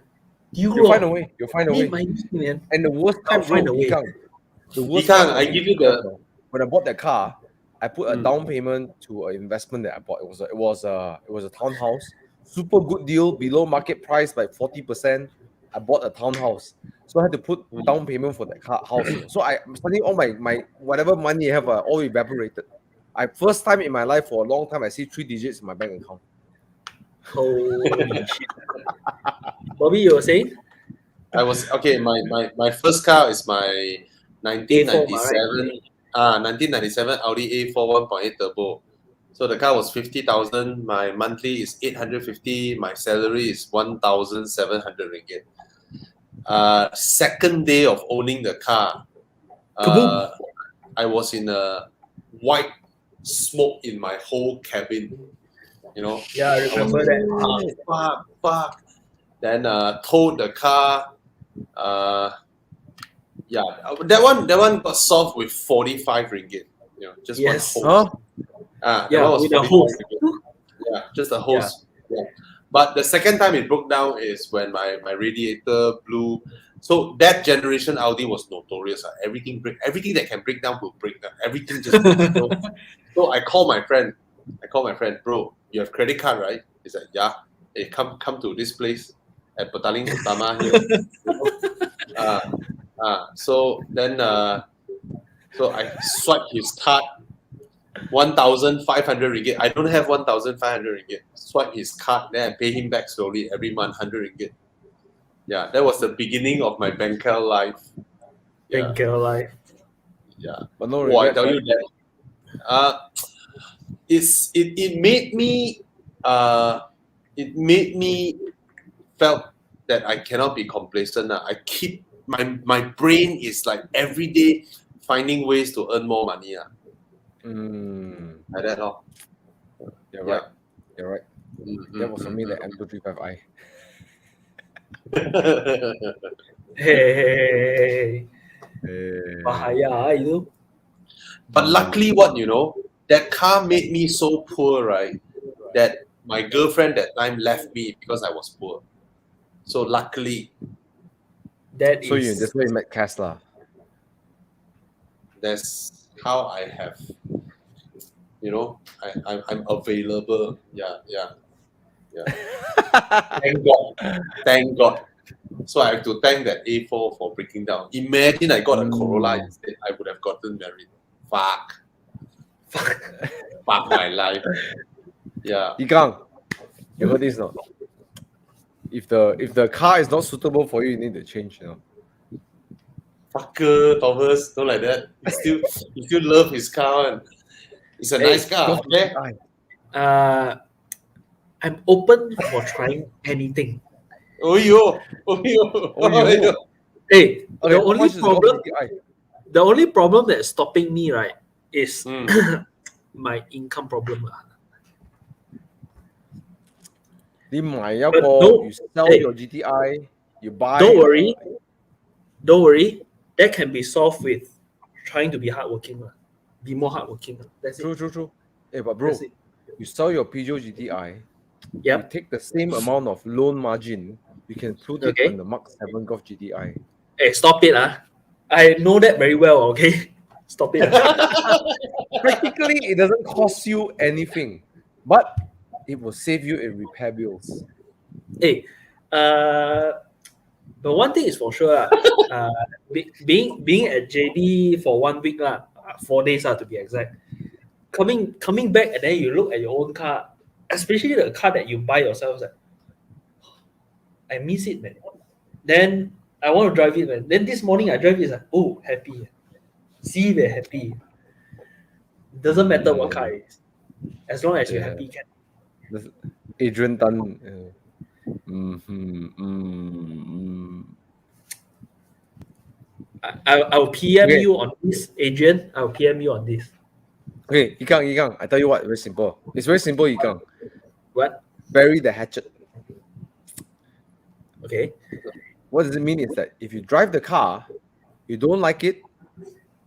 You'll find a way. You'll find a way. my man. And the worst time, find a way. The worst Ikang, time I give you the when I bought that car, I put a down payment to an investment that I bought. It was a townhouse, super good deal, below market price by 40%. I bought a townhouse, so I had to put down payment for that house. So I spending all my whatever money I have all evaporated. First time in my life for a long time I see 3 digits in my bank account. Holy shit. Bobby, you were saying? I was okay. My first car is my 1997 1997 Audi A4 1.8 turbo. So the car was 50,000. My monthly is 850. My salary is 1,700 ringgit. second day of owning the car, Kaboom. I was in a white smoke in my whole cabin. You know, Yeah, I remember that. fuck. Then towed the car. Yeah, that one got solved with 45 ringgit. You know, just Yes. one hose. That Yeah, one was with the 45 hose. ringgit. Yeah, just a hose. Yeah. But the second time it broke down is when my radiator blew. So that generation Audi was notorious. Everything that can break down will break down. Everything just breaks. So I call my friend. Bro, you have credit card, right? He said, yeah. Hey, come to this place at Petaling Utama here. So then so I swiped his card, 1,500 ringgit. I don't have 1,500 ringgit. Swipe his card, then I pay him back slowly every month, 100 ringgit. Yeah, that was the beginning of my Bangkok life. Yeah, Bangkok life. yeah. But no Oh, I regrets, tell right? you that. It made me felt that I cannot be complacent. I keep my brain is like every day finding ways to earn more money. Like that. You're Yeah. right. You're right. That was for me the M235i. Hey. Bahaya, you know. But luckily, that car made me so poor, right? That my girlfriend that time left me because I was poor. So luckily, That's why you met Tesla. that's how I have, I'm available. Yeah. Thank God. So I have to thank that A4 for breaking down. Imagine I got a Corolla instead, I would have gotten married. Fuck my life. Yeah. Yigang, you heard this not? If the car is not suitable for you, you need to change, Fucker, Thomas, don't like that. He still love his car. And it's a nice car. Okay? I'm open for trying anything. Oh yo. Hey, okay, the only problem that's stopping me, right, is my income problem. You sell your GTI, you buy. Don't worry. That can be solved with trying to be hardworking. Be more hardworking. That's it. True. Hey, but bro, you sell your Peugeot GTI, Yep. you take the same amount of loan margin, you can put it on the Mark 7 Golf GTI. Hey, stop it. I know that very well, okay? Stop it. Practically, it doesn't cost you anything, but it will save you in repair bills. Hey, but one thing is for sure, being at JD for 1 week, 4 days to be exact. Coming back and then you look at your own car, especially the car that you buy yourself, like, I miss it, man. Then I want to drive it, man. Then this morning I drive it, like, oh, happy. See, they're happy. Doesn't matter what car it is, as long as you're happy. Adrian Tan. I'll PM you on this, Adrian. I'll PM you on this. Okay, Yigang, I tell you what, very simple. It's very simple, Yigang. What? Bury the hatchet. Okay. What does it mean is that if you drive the car, you don't like it,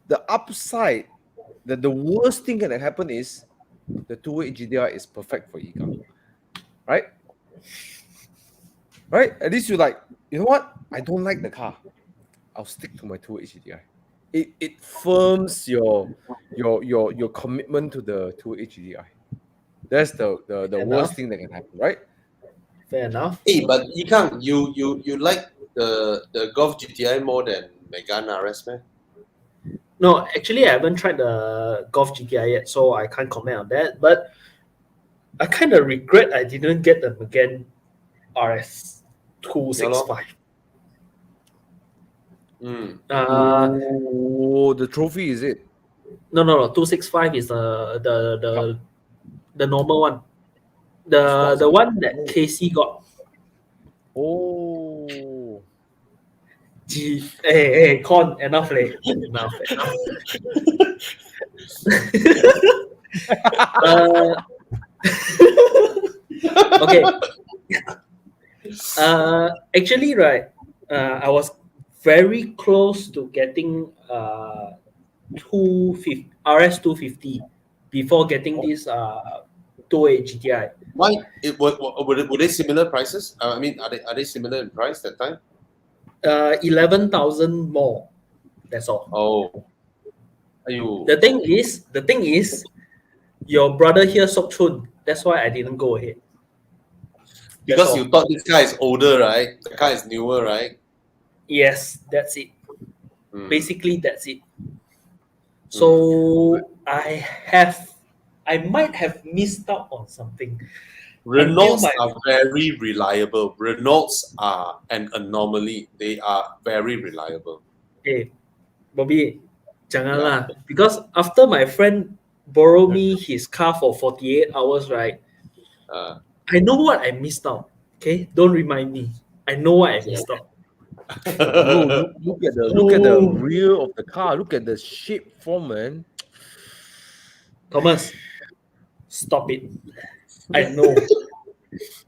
the upside, the worst thing that can happen is the two-way GDI is perfect for Yigang. Right? Right? At least you're like, you know what? I don't like the car. I'll stick to my two-way GDI. It firms your commitment to the two-way GDI. That's the worst thing that can happen, right? Fair enough. Hey, but Yigang, you like the Golf GTI more than Megane RS, man? No, actually, I haven't tried the Golf GTI yet, so I can't comment on that. But I kind of regret I didn't get the Megane RS 265. The trophy, is it? No. 265 is the normal one. The one that Casey got. Oh. Hey, Con, enough, leh. Enough. uh, okay. Actually, right, I was very close to getting 250 RS250 before getting this 208 GTI. Why? Were they similar prices? I mean, are they similar in price that time? 11,000 more. That's all. Oh. Aiyo. The thing is, your brother here Sok Chun. That's why I didn't go ahead. Because you thought this car is older, right? The car is newer, right? Yes, that's it. Mm. Basically, that's it. So I might have missed out on something. Renaults are very reliable. Renaults are an anomaly. They are very reliable. Hey, Bobby, janganlah. Because after my friend borrowed me his car for 48 hours, right? I know what I missed out. Okay, don't remind me. I know what I missed out. Bro, look at the rear of the car. Look at the shape form, man. Thomas, stop it. I know.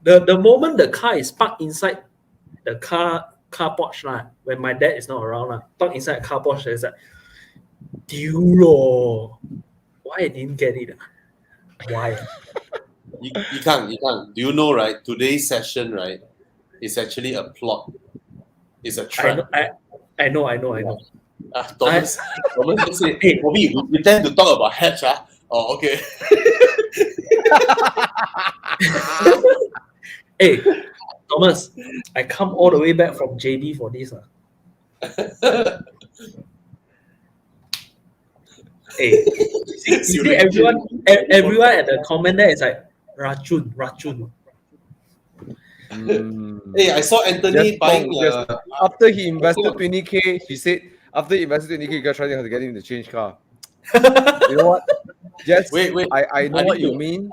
The moment the car is parked inside the car porch, when my dad is not around, parked inside the car porch, it's like, why I didn't get it? Why? You can't. Do you know, right? Today's session, right, is actually a plot. It's a trap. I know. Thomas say, hey, Bobby, we tend to talk about hatch, Oh, okay. Hey, Thomas, I come all the way back from JB for this. Hey, see everyone at the comment there is like Rachun. Hey, I saw Anthony buying. After he invested 20K, he said, after he invested 20K, you guys trying to get him to change car. You know what? Jess, wait. I know what you mean.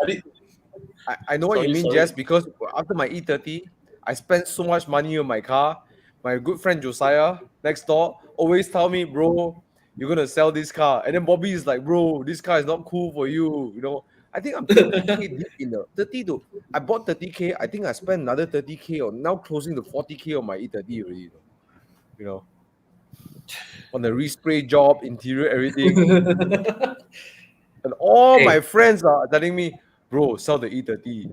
I know what you mean, Jess, because after my E30, I spent so much money on my car. My good friend Josiah next door always tell me, bro, you're gonna sell this car. And then Bobby is like, bro, this car is not cool for you. You know, I think I'm 30K deep in the 30 to. I bought 30K. I think I spent another 30K or now closing to 40K on my E30 already. You know, on the respray job, interior, everything. And all my friends are telling me, bro, sell the E30.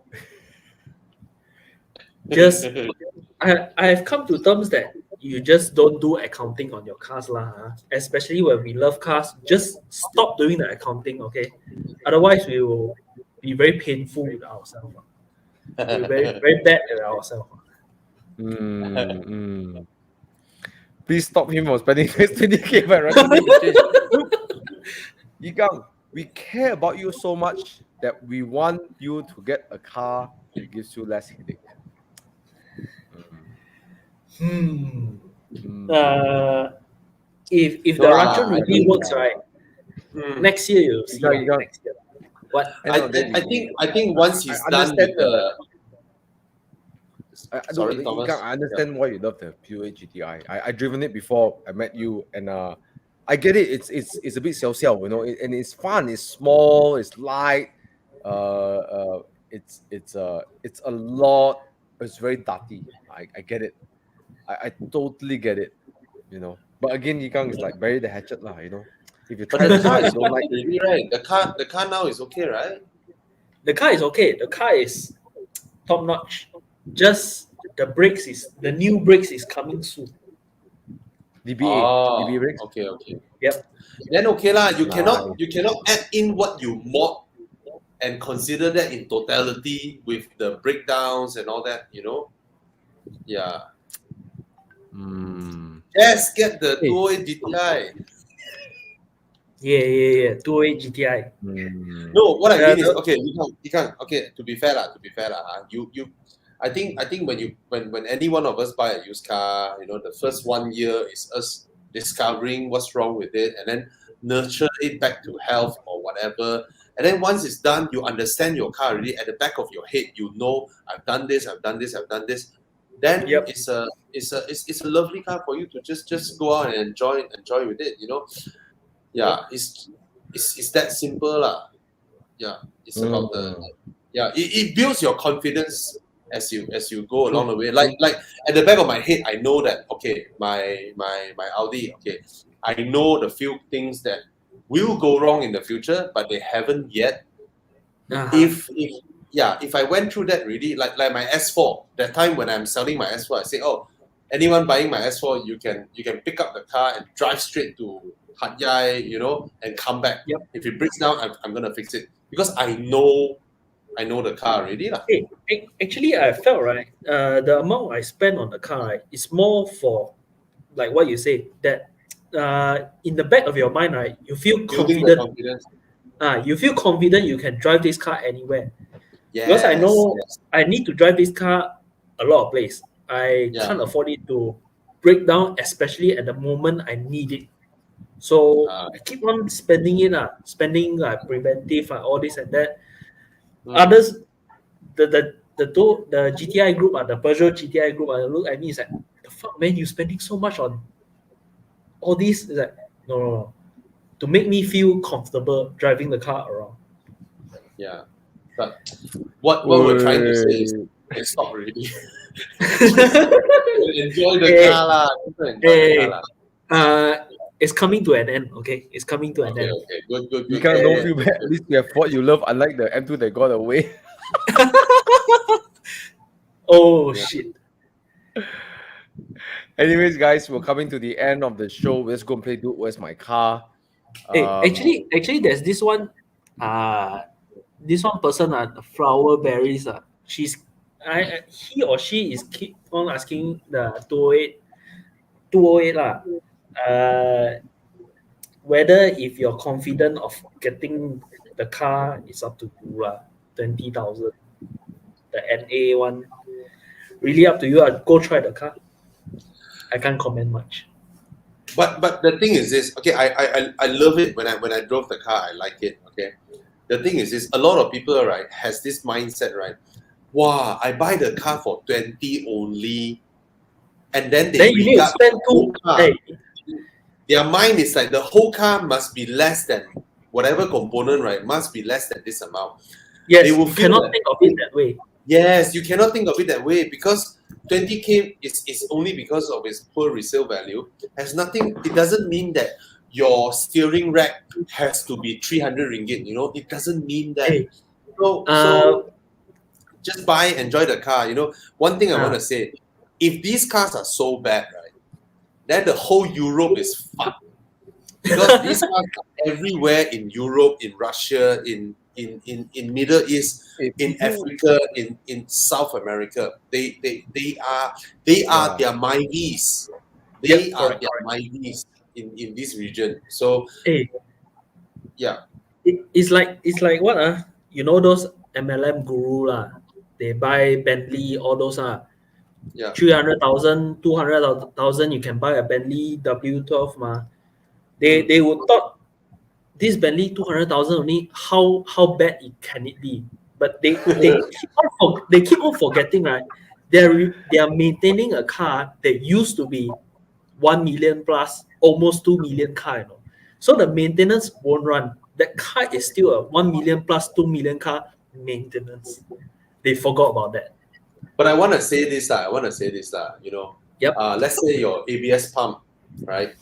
Just, I have come to terms that you just don't do accounting on your cars, especially when we love cars. Just stop doing the accounting, okay? Otherwise, we will be very painful with ourselves. We'll be very, very bad with ourselves. Please stop him from spending 20K by recommending to change. Look, Yigang, we care about you so much that we want you to get a car that gives you less headache. If the Rachun really works, right, next year you'll see. Next year. What? I think once he's done with the. Sorry, Thomas. I understand why you love the PUA GTI. I driven it before I met you, and I get it. It's a bit xiao, you know, and it's fun. It's small. It's light. It's a lot. It's very dirty. I get it. I totally get it. You know, but again, Yigang is like bury the hatchet, you know. If you try the car is don't like really, right? The car now is okay, right? The car is okay. The car is top notch. Just the new brakes is coming soon. DB brakes. Okay. Yep. Then okay lah. You cannot add in what you mod and consider that in totality with the breakdowns and all that. You know. Yeah. Yes, get the 208 GTI. Yeah. 208 GTI. No, what I mean is okay. You can't. Okay, to be fair, you. I think when any one of us buy a used car, you know, the first 1 year is us discovering what's wrong with it and then nurture it back to health or whatever. And then once it's done, you understand your car already. At the back of your head, you know, I've done this. then Yep. it's a lovely car for you to just go out and enjoy with it. Yeah, it's that simple lah. Yeah, it's about it builds your confidence as you go along the way. Like at the back of my head, I know that okay, my Audi, okay, I know the few things that will go wrong in the future, but they haven't yet. If I went through that really, like my S4, that time when I'm selling my S4, I say, oh, anyone buying my S4, you can pick up the car and drive straight to Hat Yai, and come back. Yep. If it breaks down, I'm gonna fix it because I know the car already lah. Hey, actually, I felt right. The amount I spend on the car right, is more for, like what you say, that in the back of your mind, right, you feel Building the confident. confidence. You feel confident you can drive this car anywhere. Yes, Because I know yes. I need to drive this car a lot of places. I can't afford it to break down, especially at the moment I need it. So I keep on spending it, spending like preventive, all this and that. Others, the GTI group, the Peugeot GTI group, look at me, it's like, the fuck, man, you spending so much on all this? It's like, no. To make me feel comfortable driving the car around. Yeah. But what we're trying to say is stop already. Enjoy the car lah. Enjoy the car lah. It's coming to an end, okay? It's coming to an end. Okay, good. You kind of don't feel bad. At least you have what you love, unlike the M2 that got away. Shit. Anyways, guys, we're coming to the end of the show. Let's go and play Dude, Where's My Car? Actually, there's this one person, Flower Berries, he or she is keep on asking the 208 whether if you're confident of getting the car, it's up to you 20,000. The NA one, really up to you. Go try the car. I can't comment much. But the thing is this, okay, I love it when I drove the car, I like it, okay. The thing is this, a lot of people, right, has this mindset, right? Wow, I buy the car for 20 only, and then you need to spend their mind is like the whole car must be less than whatever component, right? Must be less than this amount. Yes, you cannot think of it that way. Yes, you cannot think of it that way because 20K is only because of its poor resale value. It doesn't mean that your steering rack has to be 300 ringgit, it doesn't mean that. So just buy, enjoy the car. One thing I want to say, if these cars are so bad, right, then the whole Europe is fucked. Because these cars are everywhere in Europe, in Russia, in Middle East, in Africa, in South America. They are their Myvis. They are their Myvis in this region. So it's like what those MLM guru they buy Bentley, all those 300,000, 200,000, you can buy a Bentley W12 They would thought this Bentley 200,000 only, how bad can it be? But they keep on forgetting, right? They are maintaining a car that used to be 1 million plus, almost 2 million car, So the maintenance won't run. That car is still a 1 million plus 2 million car maintenance. They forgot about that. But I want to say this, Yep. Let's say your ABS pump, right?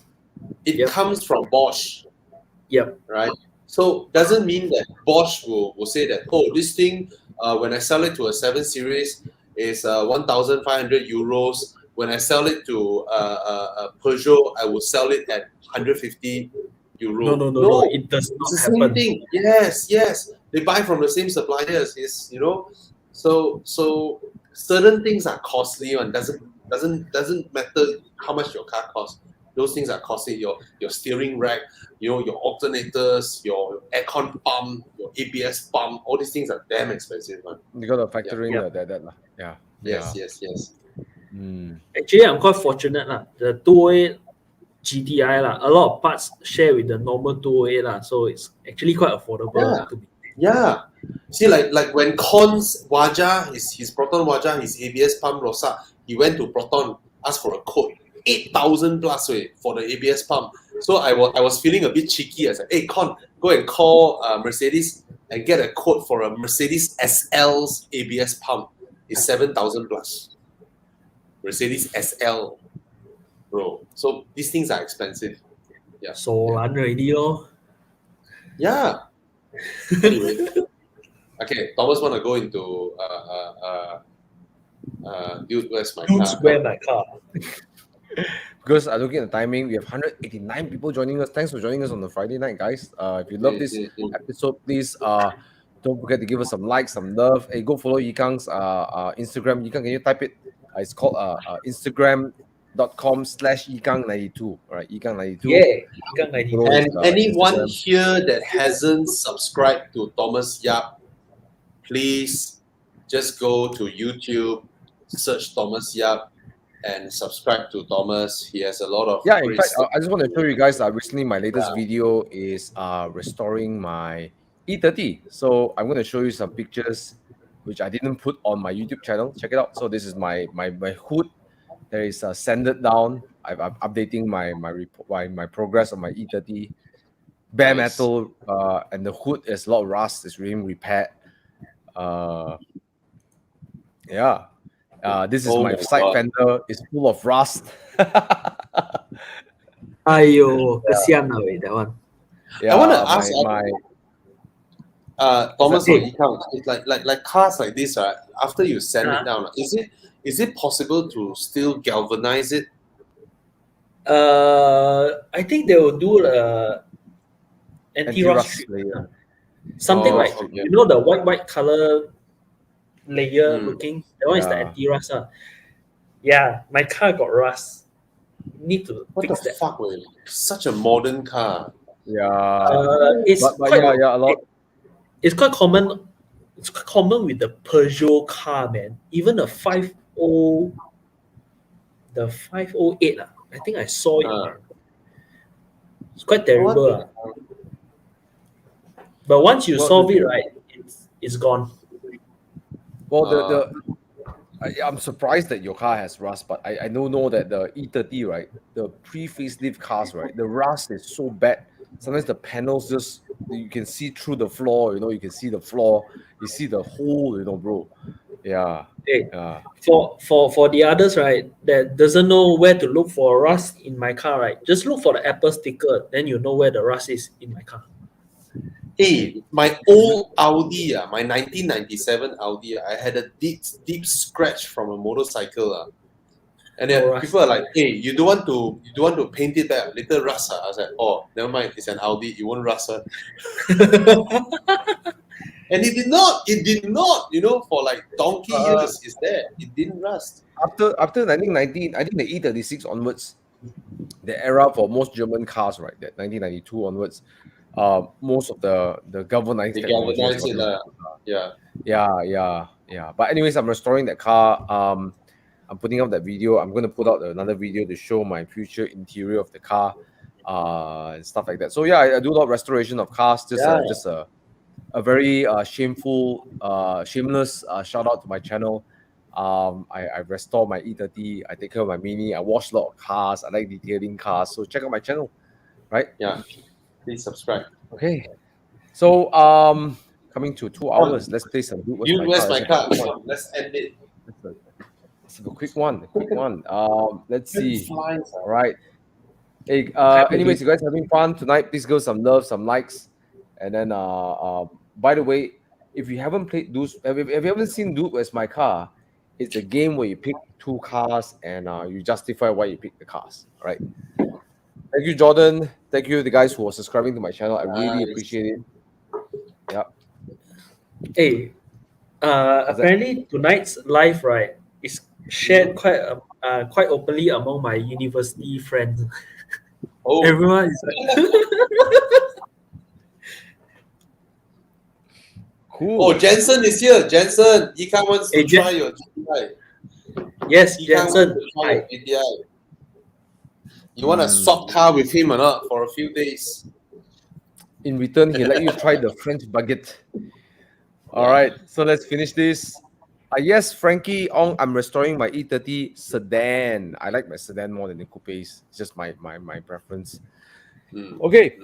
It comes from Bosch. Yep. Right? So doesn't mean that Bosch will say that, this thing, when I sell it to a 7 Series, is 1,500 euros. When I sell it to a Peugeot, I will sell it at 150 euros. No, it does not happen. Same thing. Yes. They buy from the same suppliers. So certain things are costly and doesn't matter how much your car costs. Those things are costly. Your steering rack, your alternators, your aircon pump, your ABS pump, all these things are damn expensive, man. You got to factor in that. Yeah. Yes. Actually, I'm quite fortunate. The 208 GTI, a lot of parts share with the normal 208, so it's actually quite affordable to be. Yeah. See, like when Con's Wajah, his Proton Wajah, his ABS pump rosak, he went to Proton, asked for a quote, 8,000 plus for the ABS pump. So I was feeling a bit cheeky. I said, hey, Con, go and call Mercedes and get a quote for a Mercedes SL's ABS pump. It's 7,000 plus. Mercedes SL, bro. So these things are expensive. Yeah. So already, lor. Yeah. Anyway. Okay, Thomas want to go into dude, where's my Dudes, car? where my car? Because looking at the timing, we have 189 people joining us. Thanks for joining us on the Friday night, guys. If you love this episode, please don't forget to give us some likes, some love. Hey, go follow Yikang's Instagram. Yikang, can you type it? It's called Instagram.com/Yikang92. All right, Yikang92. Yeah, Yikang 92. And anyone Instagram. here that hasn't subscribed to Thomas Yap, please just go to YouTube, search Thomas Yap, and subscribe to Thomas. He has a lot of Yeah, in great fact, stuff. I just want to show you guys. Recently, my latest video is restoring my E30. So I'm going to show you some pictures which I didn't put on my YouTube channel. Check it out. So this is my hood. There is sanded down. I'm updating my progress on my E30. Bare Nice. metal, and the hood is a lot of rust. It's being repaired. Yeah. This is Oh my my side God. fender. It's full of rust. Aiyo, kesian lah, weh, that one. Yeah, I want to ask my Thomas or Hey. Yikang, it's like cars like this, right? After you sand it down, is it possible to still galvanize it? I think they will do anti-rust anti-rust layer. something Oh, like yeah. you know the white color layer looking. That one is the Yeah. anti-rust. Yeah, my car got rust. Need to What fix the that. fuck, way? Such a modern car. Yeah. It's But quite yeah, a lot. it's quite common. It's quite common with the Peugeot car, man. Even the 508. I think I saw it. Ah. It's quite terrible. What But once you Well, solve it, right, it's gone. Well, I'm surprised that your car has rust, but I know that the E30, right, the pre-facelift cars, right, the rust is so bad. Sometimes the panels you can see through the floor, you can see the floor, you see the hole, bro. Yeah. Hey, Yeah. for the others, right, that doesn't know where to look for rust in my car, right, just look for the Apple sticker, then you know where the rust is in my car. Hey, my old Audi, my 1997 Audi, I had a deep scratch from a motorcycle. And then Oh, rust. people are like, hey, you don't want to paint it back, little rust. I was like, oh, never mind, it's an Audi, it won't rust. And it did not, for like donkey years, it's there. It didn't rust. After 1990, I think the E36 onwards, the era for most German cars, right, that 1992 onwards, most of the galvanized They technology has galvanize it. gotten- Yeah. Yeah. But anyways, I'm restoring that car. I'm putting out that video. I'm going to put out another video to show my future interior of the car, and stuff like that. So yeah, I do a lot of restoration of cars. Just a very shameless shout out to my channel. I restore my E30. I take care of my Mini. I wash a lot of cars. I like detailing cars. So check out my channel, right? Yeah. Please subscribe. Okay. So coming to 2 hours. Let's play some Dude, Where's my car? Let's have a quick one. Let's end it. Let's have a quick one. Let's see. Flies, All right. Hey, anyways, you guys having fun tonight? Please go some love, some likes, and then by the way, if you haven't played Dude, if you haven't seen Dude, Where's My Car? It's a game where you pick 2 cars and you justify why you pick the cars. All right. Thank you, Jordan. Thank you, the guys who are subscribing to my channel. I really Nice. appreciate it. Yeah. Hey, apparently tonight's live, right, is shared quite openly among my university friends. Oh, Everyone is like, Cool. oh, Jensen is here. Jensen, Yikang wants to Hey, try your GTI. yes, Yikang Jensen. wants to try Hi. your GTI. You want to swap car with him or not for a few days? In return, he let you try the French baguette. All right, so let's finish this. Yes, Frankie Ong, I'm restoring my E30 sedan. I like my sedan more than the coupes. It's just my preference. Okay.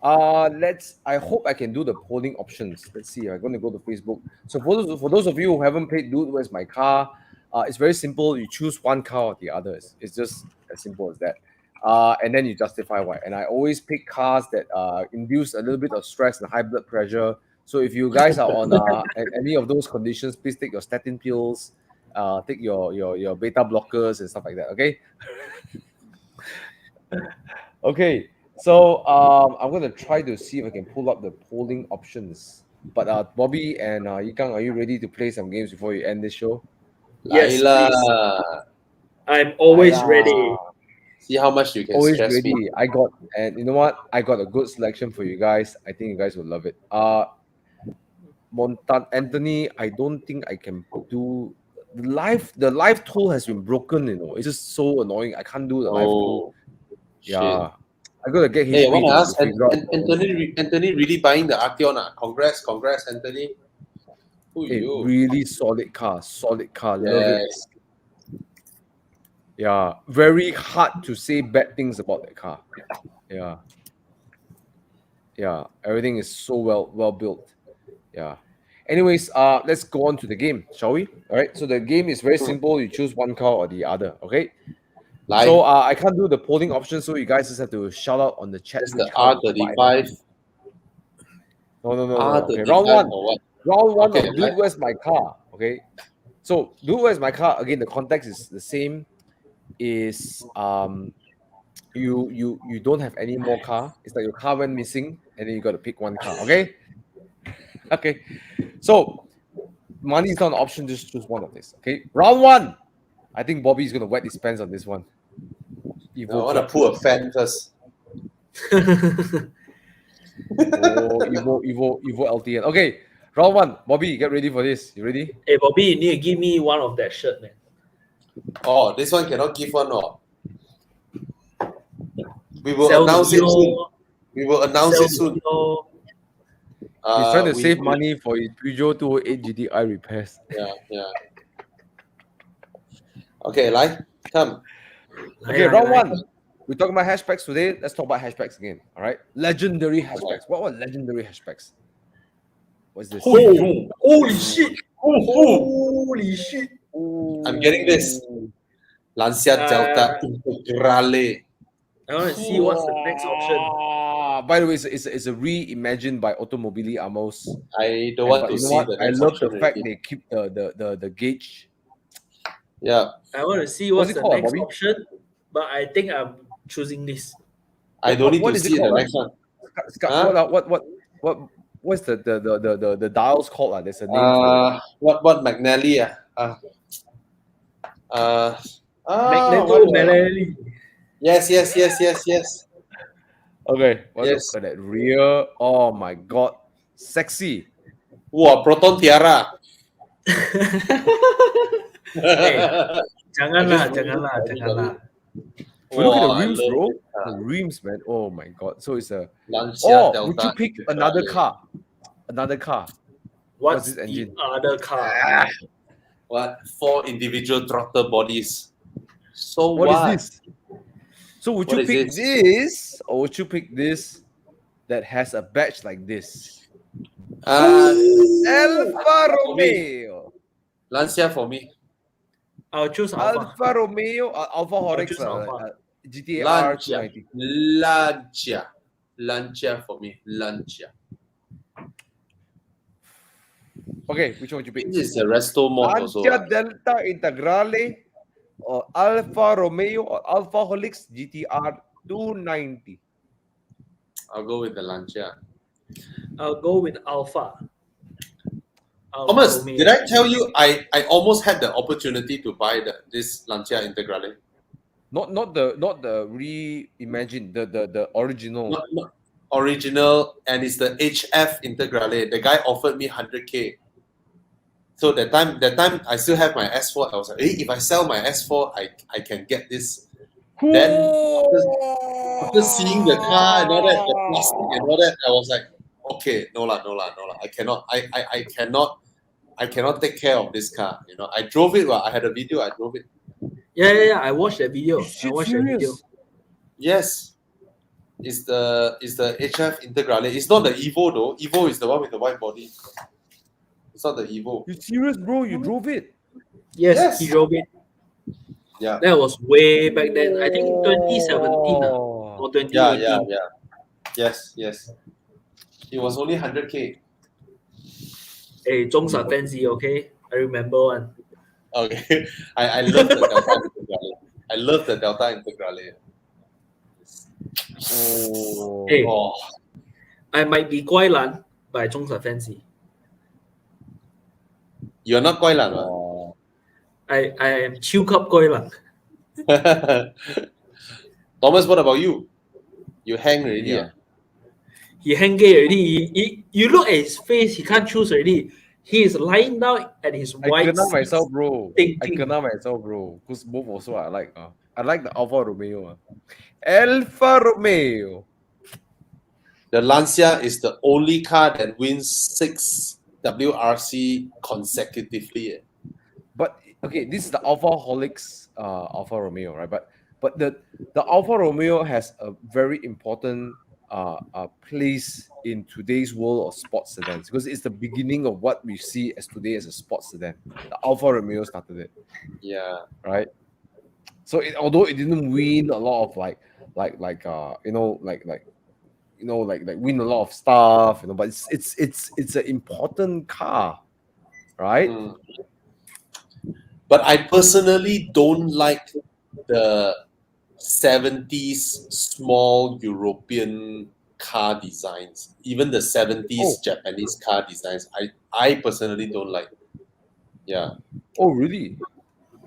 I hope I can do the polling options. Let's see. I'm going to go to Facebook. So for those of you who haven't played Dude, Where's My Car? It's very simple. You choose one car or the others. It's just as simple as that. And then you justify why. And I always pick cars that induce a little bit of stress and high blood pressure. So if you guys are on any of those conditions, please take your statin pills, take your beta blockers and stuff like that. Okay. Okay. So I'm gonna try to see if I can pull up the polling options. But Bobby and Yikang, are you ready to play some games before you end this show? Yes, Laila, please. I'm always Laila. ready. see how much you can Always stress ready. me. And you know what? I got a good selection for you guys. I think you guys will love it. Anthony, I don't think I can do the live tool has been broken, you know. It's just so annoying. I can't do the live tool. Shit. Yeah. I gotta get Hey, I HP want to ask figure out. Anthony really buying the Arteon? Congrats, Anthony. Who Hey, you? really solid car. Love it. Yes. Yeah, very hard to say bad things about that car. Yeah, everything is so well built. Yeah. Anyways, let's go on to the game, shall we? All right. So the game is very simple. You choose one car or the other. Okay. Live. So I can't do the polling option, so you guys just have to shout out on the chat. That's the which car you buy. R35. No. Okay, R35 round one. or what? Round one Okay, of Dude, Where's My Car? Okay. So Dude, Where's My Car? Again, the context is the same. Is you don't have any more car. It's like your car went missing, and then you got to pick one car. Okay. Okay. So money is not an option. Just choose one of this. Okay. Round one. I think Bobby's gonna wet his pants on this one. I want to pull a fan first. Evo LTN. Okay. Round one. Bobby, get ready for this. You ready? Hey, Bobby, you need to give me one of that shirt, man. Oh, this one cannot give one, no. We will Sell announce to it soon. you. We will announce it soon. He's trying to we- save money for his Peugeot 208 GTI repairs. Yeah. Okay, Lai, come. Okay, round one. We're talking about hatchbacks today. Let's talk about hatchbacks again. All right. Legendary hatchbacks. What were legendary hatchbacks? What's this? Holy shit! Holy shit! I'm getting this. Lancia Delta Integrale. I want to see what's the next option. By the way, it's a reimagined by Automobili Amos. I don't want But to you know see what? the I next love option the fact already. they keep the gauge. Yeah, I want to see What's what's it the called, next Bobby? option, but I think I'm choosing this. I don't need What to is it see the called, next one. Huh? What's the dials called? There's a name for it. What McNally? Magneto Melali. Yes. Okay, what Yes. look at that rear? Oh my god, sexy. Wow, Proton Tiara. Janganlah. Look at the Wow, I rims, love bro. it. The rims, man. Oh my god. So it's a. Lancia Oh, would Delta you pick Integrale. another car? Another car. What's this the engine? other car? What? 4 individual throttle bodies. So What what? is this? So would What you is pick this? this, or would you pick this that has a badge like this? Alfa Romeo. Lancia for me. I'll choose Alpha. Alfa Romeo, Alfa Horix, choose Alfa. GTR Lancia. 290. Lancia for me. Lancia. Okay, which one would you pick? This is a resto mod also. Lancia Delta Integrale or Alfa Romeo or Alfa Helix GTR 290. I'll go with the Lancia. I'll go with Alpha. Thomas, did I tell you I almost had the opportunity to buy this Lancia Integrale? Not the reimagined, the original. Not original, and it's the HF Integrale. The guy offered me 100K. So that time I still have my S4. I was like, hey, if I sell my S4, I can get this. Then after seeing the car and all that, the plastic and all that, I was like, okay, no lah. I cannot I cannot take care of this car. You know, I drove it. Well, I had a video. I drove it. Yeah. I watched that video. I watched that video. Serious? Yes, it's the HF Integrale. It's not the Evo though. Evo is the one with the white body. It's not the Evo. You serious, bro? You drove it? Yes, he Yes. drove it. Yeah. That was way back then. I think 2017 or 2018. Yeah. Yes. It was only 100K. Hey, Zhongs are fancy, okay? I remember one. Okay. I love the Delta Integrale. I love the Delta Integrale. Oh. Hey, Oh, I might be Guai Lan, but Zhongs are fancy. you're not Guai Lan, right? Oh. I am Chiu Cup Guai Lan. Thomas, what about you? You hang already? Yeah. He hang gay already. You look at his face, he can't choose already. He is lying down at his I white kena seat, myself, bro. thinking. I kena myself, bro. Because both also I like. I like the Alfa Romeo. Alfa Romeo. The Lancia is the only car that wins 6 WRC consecutively. But okay, this is the Alfaholics Alfa Romeo, right? But the Alfa Romeo has a very important place in today's world of sports sedans because it's the beginning of what we see as today as a sports sedan. The Alfa Romeo started it, Yeah. right? So although it didn't win a lot of like win a lot of stuff, but it's an important car, right? Mm. But I personally don't like the 70s small European car designs. Even the 70s Japanese car designs, I personally don't like. Yeah. Oh, really?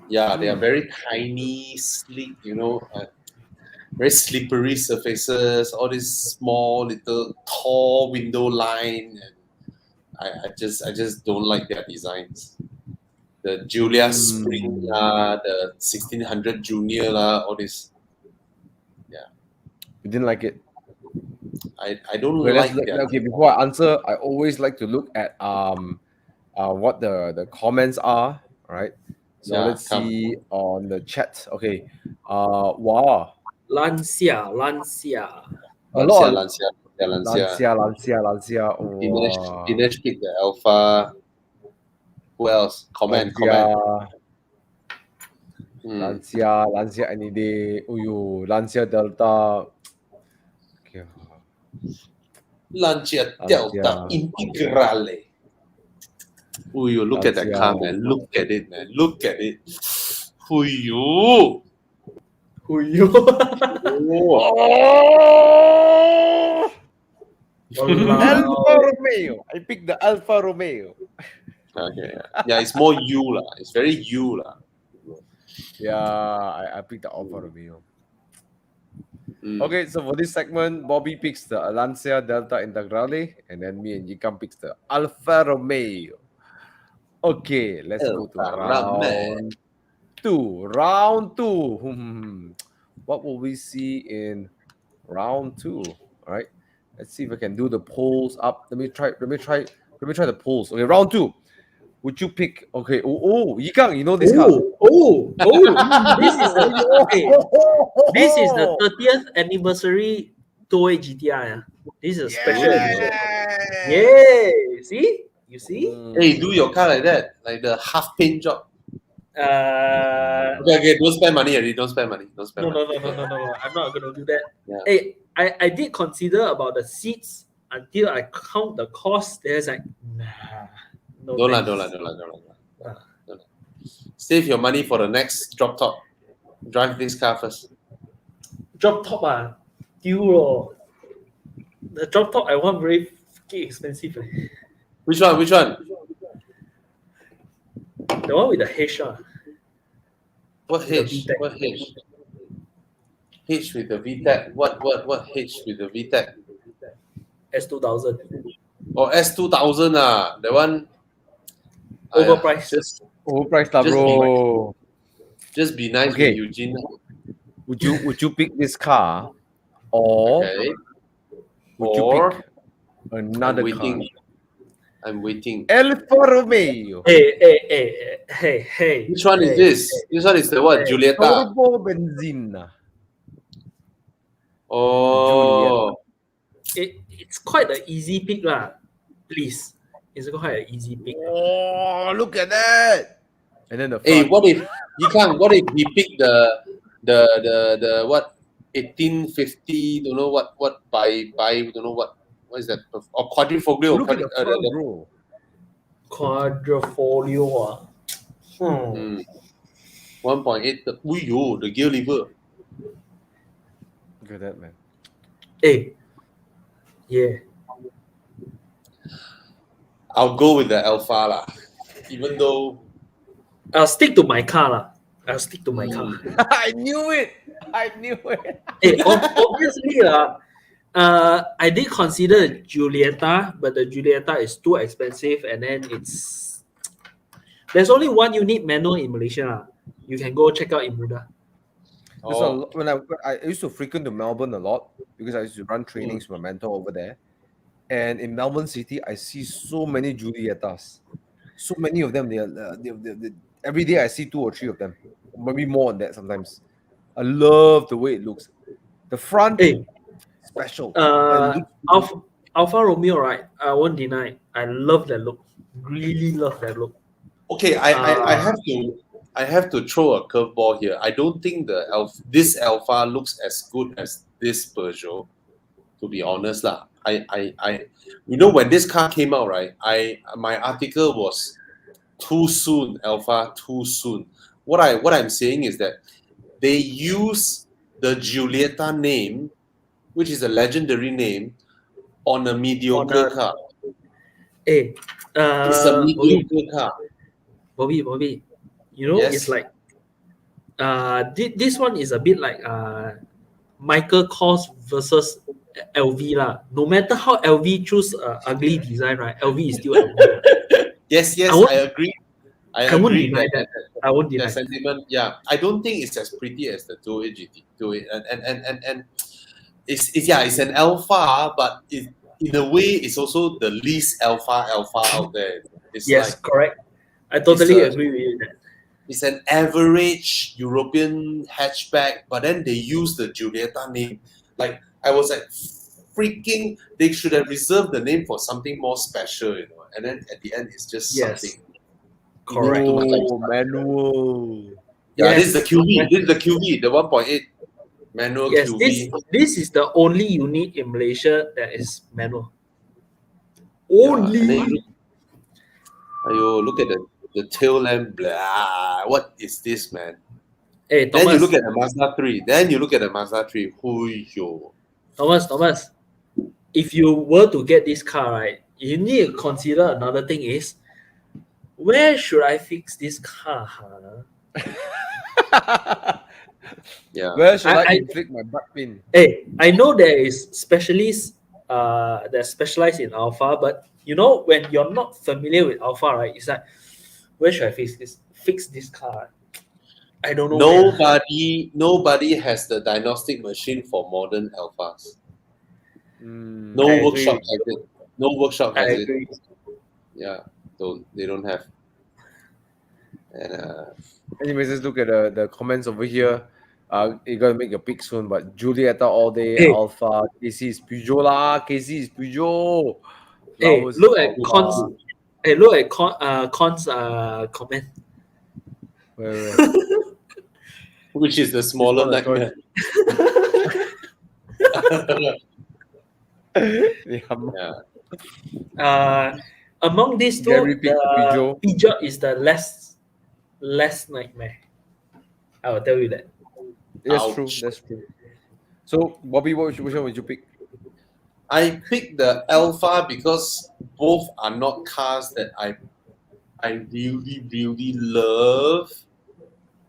Yeah, they are very tiny, sleek, very slippery surfaces, all these small little tall window line, and I just don't like their designs. The Julia Spring the 1600 Junior all this. You didn't like it? I don't Okay, like that. okay, before I answer, I always like to look at what the comments are, right? So Yeah, let's come. see on the chat. Okay. Wow. Lancia. A lot of Lancia. Dinesh picked the Alpha. Who else? Comment. Lancia any day. Lancia Delta. Okay. Lancia Delta Integrale. Look at that car, man. Look at it, man. Look at it. Who you? Alfa Romeo. I picked the Alfa Romeo. Okay. Yeah, it's more you lah. It's very you lah. Yeah, I picked the Alfa Romeo. Okay, so for this segment, Bobby picks the Lancia Delta Integrale, and then me and Yikam picks the Alfa Romeo. Okay, let's go to round two. Round two. What will we see in round two? All right, let's see if I can do the polls up. Let me try the polls. Okay, round two. Would you pick? Okay. Yikang, you know this car. This is the 30th anniversary Toei GTI. This is a special edition. Yeah. See? You see? Hey, do your car like that, like the half paint job. Okay, don't spend money already. Don't spend money. No. I'm not gonna do that. Yeah. Hey, I did consider about the seats until I count the cost. There's like Don't. Save your money for the next drop top. Drive this car first. Drop top deal. The drop top I want very fucking expensive. Which one? The one with the H. What H? What H? H with the VTEC. What H with the VTEC? S2000. Oh, S2000 that one. Overpriced. Overpriced, bro. Just be nice with Eugene. Would you pick this car, or would you pick another car? I'm waiting. Alfa Romeo. Hey. Which one is this? This one is the what? Giulietta. Turbo Benzina. Oh. It's quite an easy pick lah. Please, it's quite an easy pick. Oh, look at that! And then the Hey, front. what if he picked the what 1850? Don't know what by don't know what is that? Or quadrifoglio? Look at the front, bro. Quadrifoglio. 1.8. The gear lever. Look at that, man. Hey, yeah. I'll go with the Alpha lah. Even though I'll stick to my car lah. I knew it. Hey, obviously I did consider Giulietta, but the Giulietta is too expensive, and then there's only one unit manual in Malaysia lah. You can go check out in Muda. When I used to frequent to Melbourne a lot because I used to run trainings with my mentor over there. And in Melbourne City, I see so many Giuliettas. So many of them. They every day I see 2 or 3 of them. Maybe more than that sometimes. I love the way it looks. The front, special. Alfa Romeo, right? I won't deny. I love that look. Really love that look. okay, I have to throw a curveball here. I don't think this Alpha looks as good as this Peugeot. To be honest lah, when this car came out, right? My article was too soon, Alpha, too soon. What I'm saying is that they use the Giulietta name, which is a legendary name, on a mediocre car. It's a mediocre car. Bobby. You know, Yes. it's like this one is a bit like Michael Kors versus LV lah. No matter how LV choose ugly design, right? LV is still LV. Yes, I agree. I won't deny that. I won't deny The sentiment, yeah. I don't think it's as pretty as the 208 GT. And it's an Alpha, but in a way, it's also the least Alpha out there. It's correct. I totally agree with you. That. It's an average European hatchback, but then they use the Giulietta name. Like, I was like, freaking, they should have reserved the name for something more special, you know. And then at the end, it's just something. Correct. Manual. Yeah, this is the QV, the 1.8 manual QV. This is the only unit in Malaysia that is manual. Only. Look at the tail lamp. Blah. What is this, man? Hey, Thomas. Then you look at the Mazda 3. Huyo. Thomas. If you were to get this car, right, you need to consider another thing is, where should I fix this car? Yeah. Where should I inflict my butt pin? Hey, I know there is specialists that specialize in Alpha, but you know, when you're not familiar with Alpha, right, it's like, where should I fix this car? I don't know. Nobody has the diagnostic machine for modern Alphas. No I workshop agree. has it. No workshop I has agree. it. Yeah, they don't have. And Anyways, let's look at the comments over here. You're gonna make your pick soon, but Giulietta all day, Alpha, KC is Peugeot lah. KC is Peugeot. Hey, Flowers look is at Alpha. Con's. Hey, look at Con's comment. Wait. which is the smaller It's not a nightmare. Yeah. Among these two, Gary picked Peugeot. Peugeot is the less nightmare. I will tell you that. That's true. So, Bobby, which one would you pick? I picked the Alpha because both are not cars that I really, really love,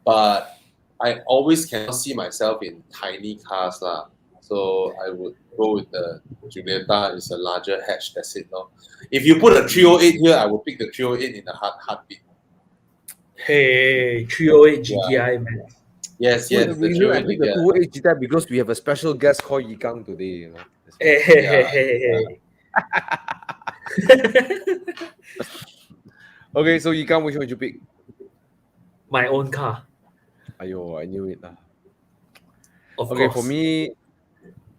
but I always cannot see myself in tiny cars lah. So I would go with the Giulietta. It's a larger hatch. That's it, no. If you put a 308 here, I would pick the 308 in a heartbeat. Hey, 308 GTI, man. Yes, The the reason I 308 picked the 208 GTI because we have a special guest called Yikang today. You know. Hey. Okay, so Yikang, which one would you pick? My own car, Ayo, I knew it. of Okay, course. for me,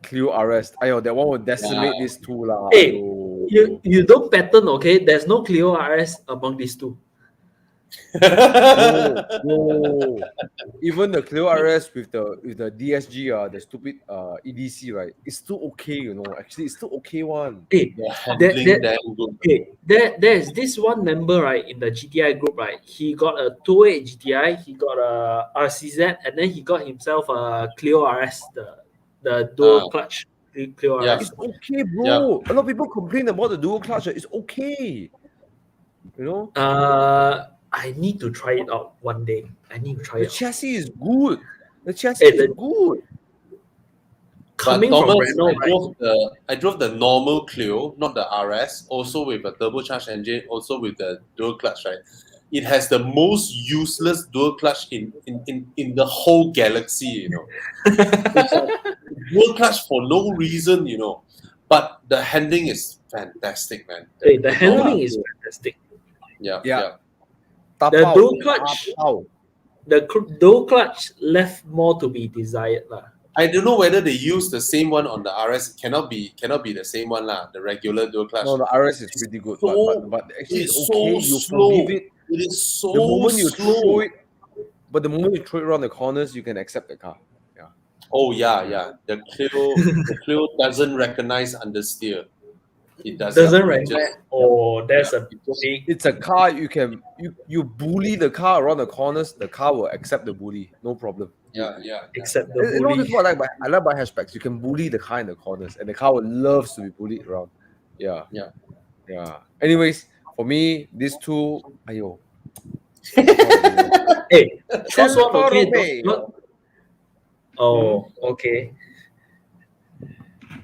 Clio RS. Ayo, that one will decimate these two lah. Hey, Ayo. you don't pattern, okay? There's no Clio RS among these two. No. Even the Clio RS with the DSG, the stupid EDC, right? It's still okay, you know. Actually, it's still okay one. Hey, The handling damn good. okay, there's this one member, right, in the GTI group, right? He got a 208 GTI, he got a RCZ, and then he got himself a Clio RS, the dual clutch Clio Yeah. RS. It's okay, bro. A lot of people complain about the dual clutch. It's okay. You know? I need to try it out one day. I need to try The it out. chassis is good. The chassis Hey, is good. Coming But from Thomas, Renault, right? I drove the normal Clio, not the RS, also with a turbocharged engine, also with the dual clutch, right? It has the most useless dual clutch in the whole galaxy, you know. It's a dual clutch for no reason, you know. But the handling is fantastic, man. Hey, the handling normal is Clio. fantastic. Yeah. The dual clutch, the dual clutch left more to be desired, lah. I don't know whether they use the same one on the RS. It cannot be the same one, lah. The regular dual clutch. No, the RS is pretty good, but actually it's okay. so You slow. forgive it. It is so The moment you slow. throw it, but the moment you throw it around the corners, you can accept the car. Yeah. Oh yeah. The Clio doesn't recognize understeer. It Doesn't rank. just- Oh, that's a it just- big. It's a car you bully the car around the corners, the car will accept the bully, no problem. Yeah. Except the You know, this bully. is what I like by hatchbacks. You can bully the car in the corners, and the car will loves to be bullied around. Yeah. Anyways, for me, these two, ayo. Hey, choose one, Alfa okay? Romeo. Oh, okay.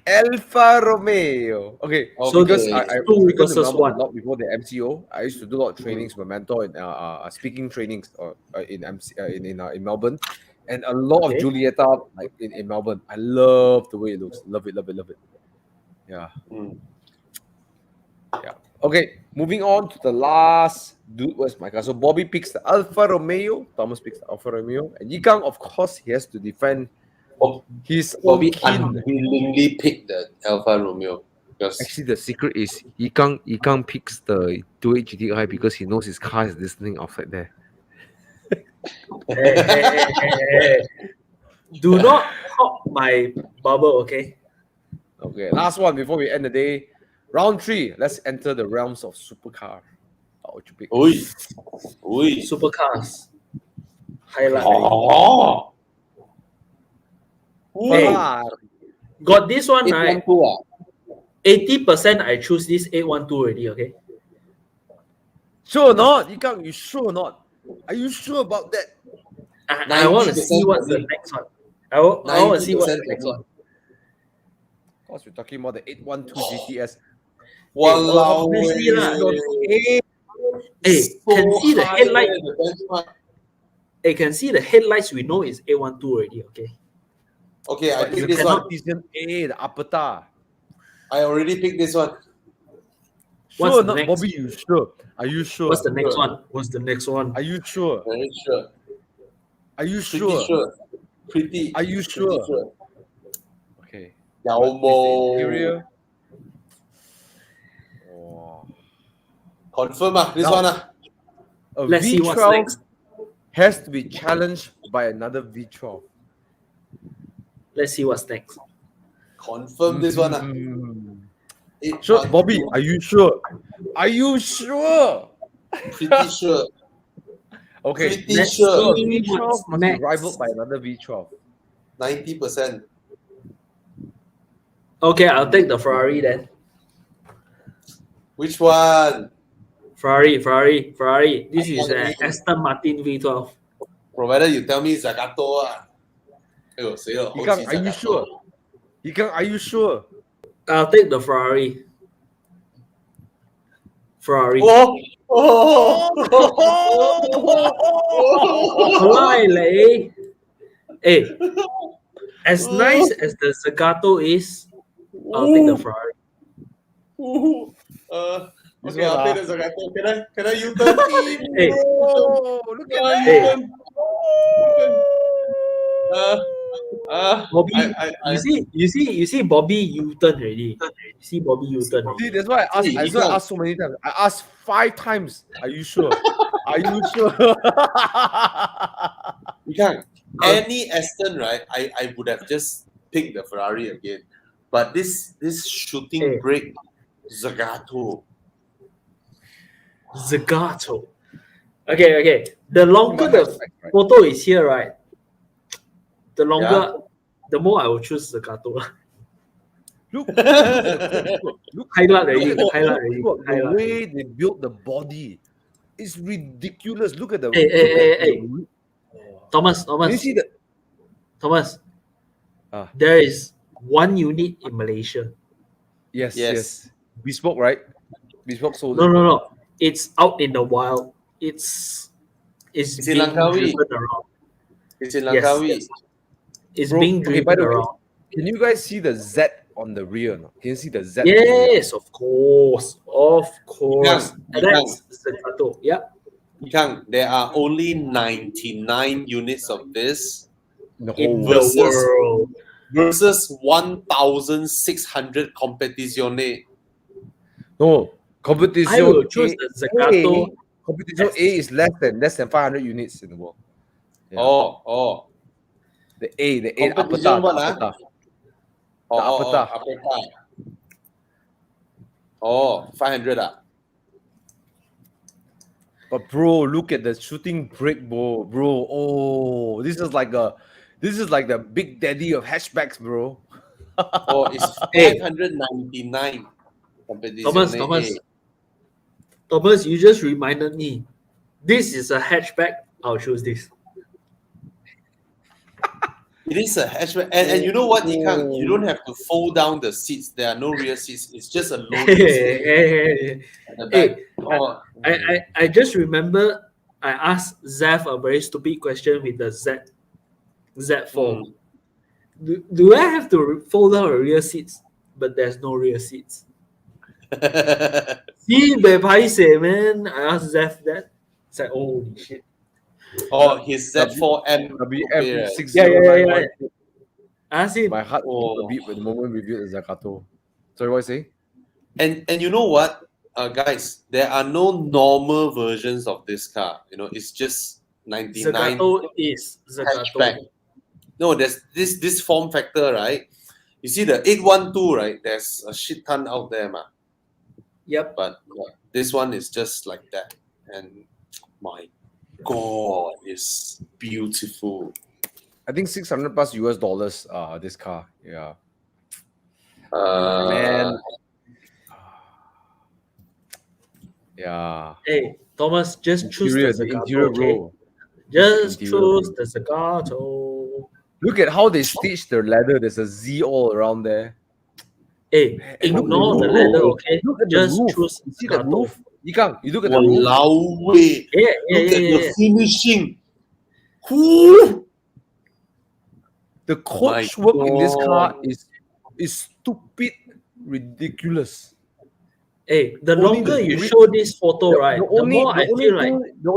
Alfa Romeo. Okay, So because Okay. I two was versus versus one. a lot before the MCO. I used to do a lot of trainings with my mentor in speaking trainings in Melbourne, and a lot Okay. of Julieta like in Melbourne. I love the way it looks. Love it. Yeah. Mm. Yeah. Okay, moving on to the last dude. Where's my car? So Bobby picks the Alfa Romeo. Thomas picks the Alfa Romeo, and Yikang, of course, he has to defend his Bobby own kin. unwillingly picked the Alfa Romeo because Actually, the secret is Yikang picks the 28 GTI because he knows his car is listening outside there. Hey. Do not hop my bubble, okay? Okay, last one before we end the day. Round 3. Let's enter the realms of supercar. What would you pick? Oi. Supercars. Highlight. Oh. Hey. Ferrari. Got this one, right? 812 80% I choose this 812 already, okay? Sure or not? Yikang, you sure or not? Are you sure about that? I want to see what's the next one. I want to see what's the 90% next one. Of course, we're talking about the 812 GTS. Walao. obviously lah. Hey, Hey, can see the headlight. The benchmark. Hey, can see the headlights. We know is 812 already, okay? Okay, I but picked you this cannot one. Vision A, the Apata. I already picked this one. What's Sure or the not, next? Bobby? You sure? Are you sure? What's the next Sure. one? What's the next one? Are you sure? Very sure. Are you Pretty sure? sure. Pretty. Are you pretty sure? Okay. Yao But is the Mo. interior? Oh. Confirm this Now- one. A Let's see what's V12 next. has to be challenged by another V12. Let's see what's next. Confirm this one. Mm. Sure, Bobby, are you sure? Are you sure? Pretty sure. Okay. Pretty Let's sure. see V12 what's must be next. rivaled by another V12. 90%. Okay, I'll take the Ferrari then. Which one? Ferrari. This is Ferrari. Aston Martin V12. Provided you tell me Zagato. Yikang, are you sure? Yikang, are you sure? I'll take the Ferrari. Fly, leh. Hey, as nice as the Zagato is, I'll take the Ferrari. This Okay, one, I'll pay the Zagato. Can I U-turn? Hey. Oh, look at that. Hey. U-turn. Bobby, I you see Bobby U-turn already. You see Bobby U-turn already. See, that's why I asked. See, That's you why I can't. asked so many times. I asked 5 times. Are you sure? Are you sure? You can't. Any Aston, right? I would have just picked the Ferrari again. But this shooting Hey. brake Zagato. Zagato. Okay. The longer the Hatchback, right? photo is here, right? The longer, Yeah. the more I will choose Zagato. Look at the coachwork. Look Highlight at already. the Highlight already. coachwork. The Highlight. way they built the body. It's ridiculous. Look at the. Hey, look at hey. the- Thomas. Can you see the? Thomas. Ah. There is one unit in Malaysia. Yes. Bespoke, right? Bespoke sold. No. It's out in the wild. It's It's in being Langkawi. driven around. It's in Yes. Langkawi. It's Bro, being okay, driven by the way, around. Can you guys see the Z on the rear? No? Can you see the Z? On the rear? Yes, of course. You That's Zagato. Yeah. Kang, there are only 99 units of this In the In whole the world. world. versus 1,600 competizione. No, competition. I will choose the Zagato. Competition A is less than 500 units in the world. Yeah. Oh. The A, the Competition what, Apata. Apata. Oh, 500 ah. But bro, look at the shooting brake, bro. Oh, this is like the big daddy of hatchbacks, bro. Oh, it's Hey. 599 competizione. Thomas, you just reminded me. This is a hatchback. I'll choose this. It is a hatchback, and you know what, you don't have to fold down the seats. There are no rear seats. It's just a loading seat Hey, at the back. Oh, I just remember I asked Zaf a very stupid question with the Z4. Do I have to fold down the rear seats? But there's no rear seats. See, paise, man. I asked Zaf that. It's like, holy shit. Oh, his Z4M. WM Yeah. I asked him. My heart beat the moment we built the Zagato. Sorry, what you say? And you know what, guys? There are no normal versions of this car. You know, it's just 99 Zagato is Zagato. hatchback. No, there's this form factor, right? You see the 812, right? There's a shit ton out there, man. Yep. But this one is just like that, and my God, it's beautiful. I think $600 plus US. This car, yeah. Man, Yeah. Hey, Thomas, just choose Interior, the the Zagato, interior, okay? bro. Just Interior, choose bro. the Zagato. Look at how they stitched their leather. There's a Z all around there. Hey, And look at ignore the roof. leather, okay? Look at Just the roof. choose You see that Zagato. roof? You look at the roof. walao wei. Yeah. Look at the finishing. Whoo! The coach work in this car God. is stupid, ridiculous. Hey, the Only longer the you re- show this photo, right, the more I feel like the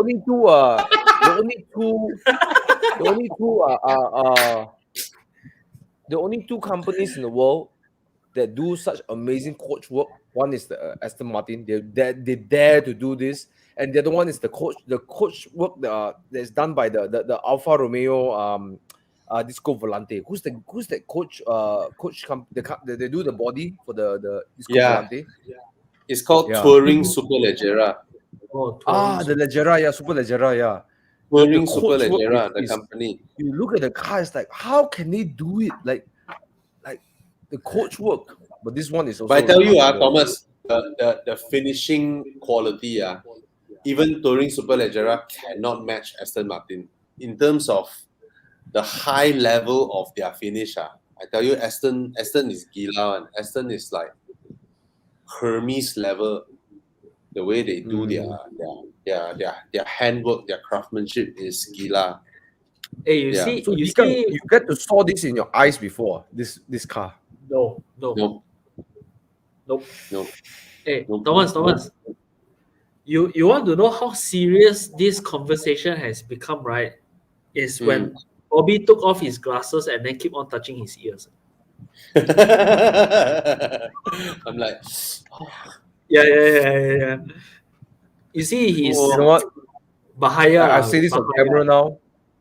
only two companies in the world that do such amazing coach work. One is the Aston Martin. They dare to do this, and the other one is the coach work that's done by the Alfa Romeo Disco Volante. Who's the coach? They do the body for the Disco Yeah. Volante. It's called Yeah. Touring Superleggera. The Leggera, yeah, Super Leggera, yeah. Touring the coach work Superleggera, the is- company. You look at the car, it's like, how can they do it? Like the coach work. But this one is also. But I tell you, remarkable. Thomas, the finishing quality, even Touring Superleggera cannot match Aston Martin in terms of the high level of their finish. I tell you, Aston is gila, and Aston is like Hermes level. The way they do their handwork, their craftsmanship is gila. Hey, you Yeah. see, So you you, can, see, you get to saw this in your eyes before this car. no, No, Nope. Nope. Hey, Nope. Thomas. You want to know how serious this conversation has become, right? Is when Bobby took off his glasses and then keep on touching his ears. I'm like, Yeah. You see, he's You know what? Bahaya. I say this on Bahaya. camera now.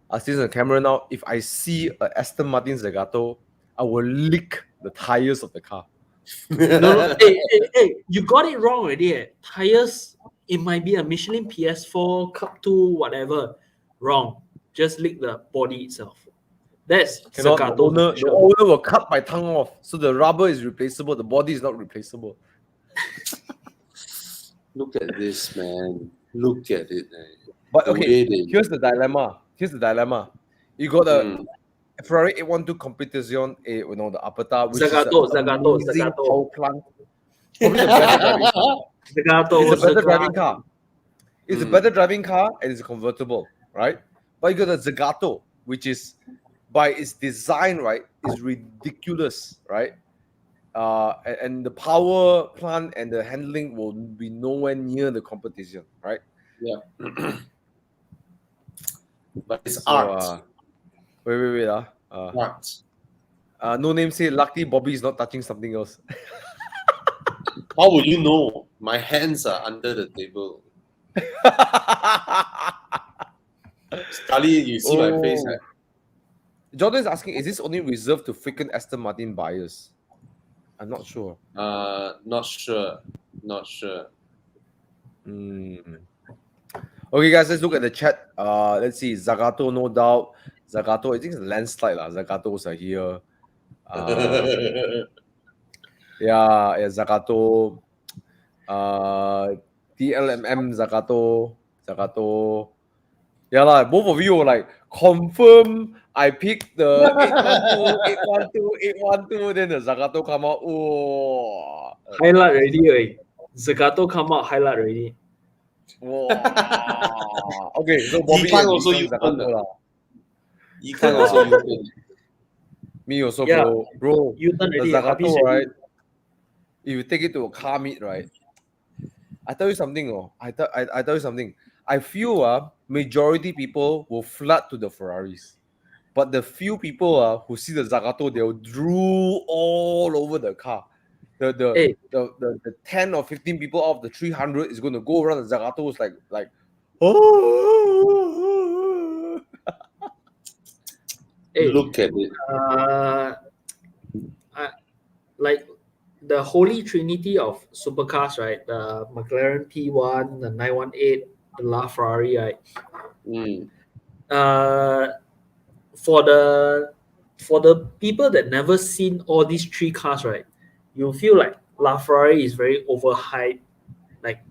I say this on camera now. If I see a Aston Martin Zagato, I will lick the tires of the car. No. Hey, you got it wrong already. Tires, it might be a Michelin PS4, Cup 2, whatever. Wrong. Just lick the body itself. That's Cannot, the Zagato. owner will cut my tongue off. So the rubber is replaceable. The body is not replaceable. look at this, man. Look at it. But The okay, way they- here's the dilemma. You got a Ferrari A12 Competition, the Apata, which Zagato. is an amazing power plant. Probably the better driving car. Zagato It's was a better the driving car. It's a better driving car and it's a convertible, right? But you got a Zagato, which is by its design, right, is ridiculous, right? And the power plant and the handling will be nowhere near the competition, right? Yeah. But it's So, art. wait. Art. No name say luckily Bobby is not touching something else. How would you know? My hands are under the table. Scully, you see my face. Oh. Jordan is asking, is this only reserved to freaking Aston Martin buyers? I'm not sure. Not sure. Okay, guys, let's look at the chat. Let's see. Zagato, no doubt. Zagato, I think it's a landslide. Zagatos are here. Yeah, Zagato. TLMM, Zagato. Yeah, both of you were like, confirm I picked the 812, then the Zagato come out. Oh. highlight already. Zagato come out, highlight already. Wow. Okay, so Bobby Yikan and also Yikan U-turn Zagato lah. You can also use it. Me also, Yeah. bro. You done The already. Zagato, right? If you take it to a car meet, right? I tell you something. I tell you something. I feel majority people will flood to the Ferraris, but the few people who see the Zagato, they'll drool all over the car. The 10 or 15 people out of the 300 is going to go around the Zagato like oh. Hey, Look at it. like the holy trinity of supercars, right? The McLaren P1, the 918, the LaFerrari, right? For the people that never seen all these three cars, right? You feel like LaFerrari is very overhyped. Like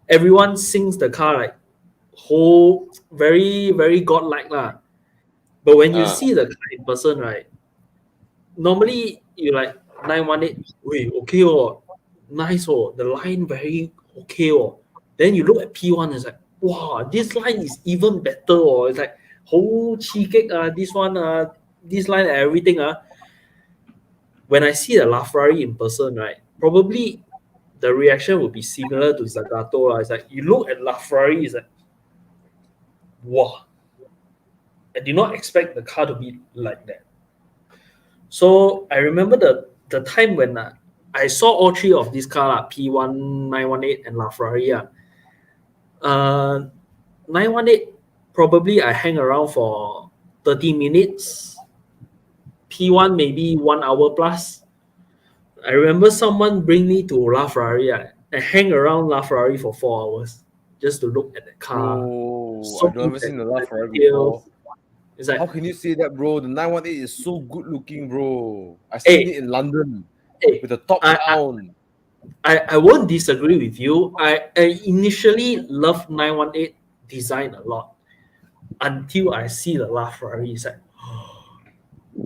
everyone sings the car like whole very, very godlike lah. But when you see the car in person, right? Normally you like 918, wait, okay, nice, the line very okay, Then you look at P1, it's like, wow, this line is even better, It's like whole cheesecake, this one, this line and everything, When I see the LaFerrari in person, right, probably the reaction would be similar to Zagato. It's like you look at LaFerrari, it's like, wow. I did not expect the car to be like that. So I remember the time when I saw all three of these cars, P1, 918, and LaFerrari. 918, probably I hang around for 30 minutes. P1, maybe 1 hour plus. I remember someone bring me to LaFerrari. I hang around LaFerrari for 4 hours just to look at the car. I've never seen the LaFerrari before. It's like, how can you say that, bro? The 918 is so good looking, bro. I seen it in London with the top down. I won't disagree with you. I initially loved 918 design a lot until I see the LaFerrari. It's like,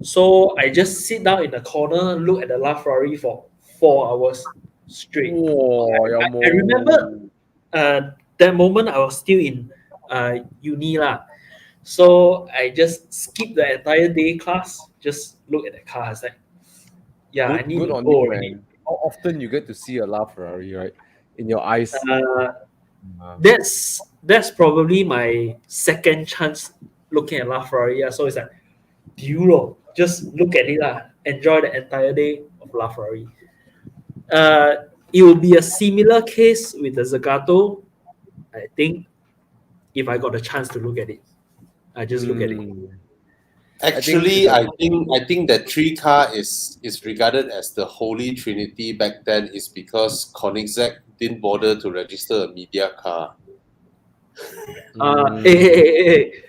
so I just sit down in the corner, look at the LaFerrari for 4 hours straight. I remember that moment I was still in uni lah. So I just skipped the entire day class, just look at the car. It's like, yeah, I need to go already. how often you get to see a LaFerrari, right? In your eyes. That's probably my second chance looking at LaFerrari. So it's like, just look at it, enjoy the entire day of LaFerrari. It will be a similar case with the Zagato. I think if I got a chance to look at it, I just look at it. Actually, I think that 3 car is regarded as the holy trinity back then is because Koenigsegg didn't bother to register a media car. Hey.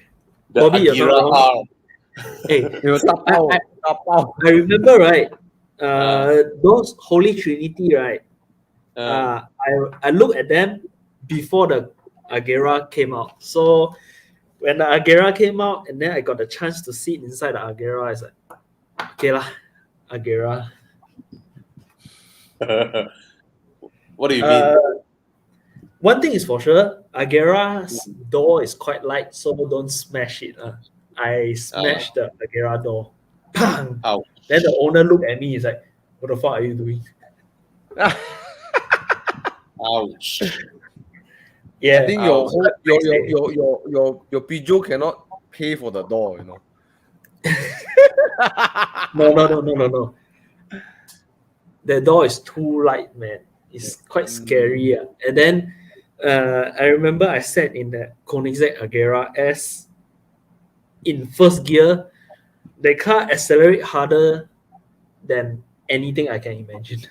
The Bobby, you're Akira not wrong. R. Hey, It was I remember, right? Those holy trinity, right? I looked at them before the Agera came out. So when the Agera came out, and then I got the chance to sit inside the Agera, I was like, okay lah, Agera. What do you mean? One thing is for sure, Agera's door is quite light, so don't smash it. I smashed the Agera door. Bang! Ouch. Then the owner looked at me, he's like, what the fuck are you doing? Ouch. Yeah. I think your Peugeot cannot pay for the door, you know. No. The door is too light, man. It's quite scary. And then I remember I sat in the Koenigsegg Agera S in first gear. The car accelerate harder than anything I can imagine.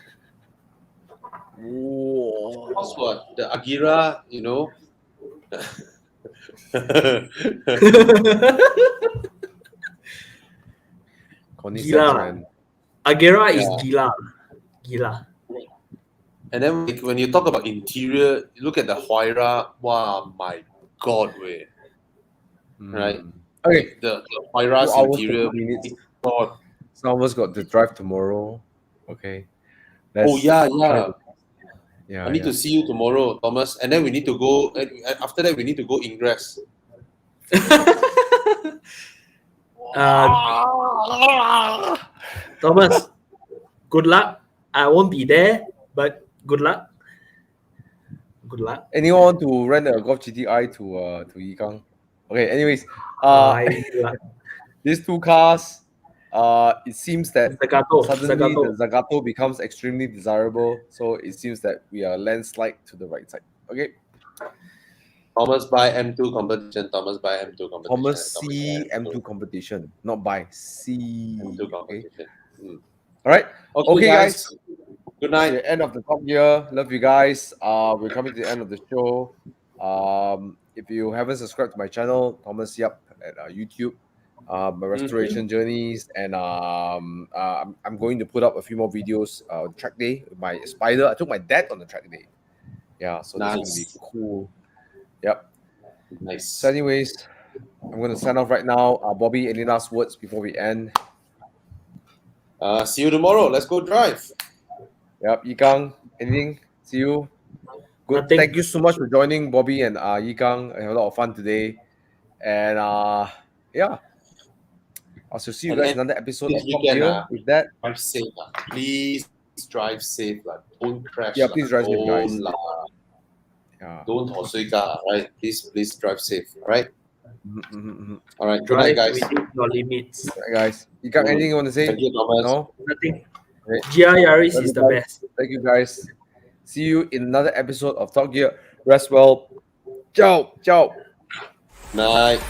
That's what the Agera, you know. Gila. Agera is gila. And then when you talk about interior, you look at the Huayra. Wow, my God, way. Right? Okay. The Huayra's 2 hours, interior. 30 minutes. God. Some of us got to drive tomorrow. Okay. Oh, yeah. Yeah. I need to see you tomorrow, Thomas. And then we need to go. And after that, we need to go ingress. Thomas, good luck. I won't be there, but good luck. Good luck. Anyone want to rent a Golf GTI to Yikang? Okay, anyways, these 2 cars, it seems that suddenly the Zagato becomes extremely desirable. So it seems that we are landslide to the right side. Okay. Thomas by M2 competition. Thomas by M2 competition. Thomas C M2 competition, not by C. M2 Okay. competition. All right. Okay, guys. Good night. The end of the Top Gear. Love you guys. We're coming to the end of the show. If you haven't subscribed to my channel, Thomas Yap at YouTube, my restoration journeys, and I'm going to put up a few more videos on track day with my Spider. I took my dad on the track day. Yeah, so that's gonna be cool. Yep. Nice. So, anyways, I'm gonna sign off right now. Bobby, any last words before we end? See you tomorrow. Let's go drive. Yep, Yikang, anything? See you. Good. Nothing. Thank you so much for joining, Bobby and Yikang. I had a lot of fun today. And yeah. I'll see you guys in another episode of Top Gear. With that, drive safe. Please drive safe. Don't crash. Yeah, please drive safe, guys. Yeah. Don't right? Please drive safe. All right. All right. Good Drive night, guys. within your limits. All right, guys. You got anything you want to say? Thank you, Thomas. No? Nothing. Okay. Yaris is the best. Thank you, guys. See you in another episode of Top Gear. Rest well. Ciao. Night.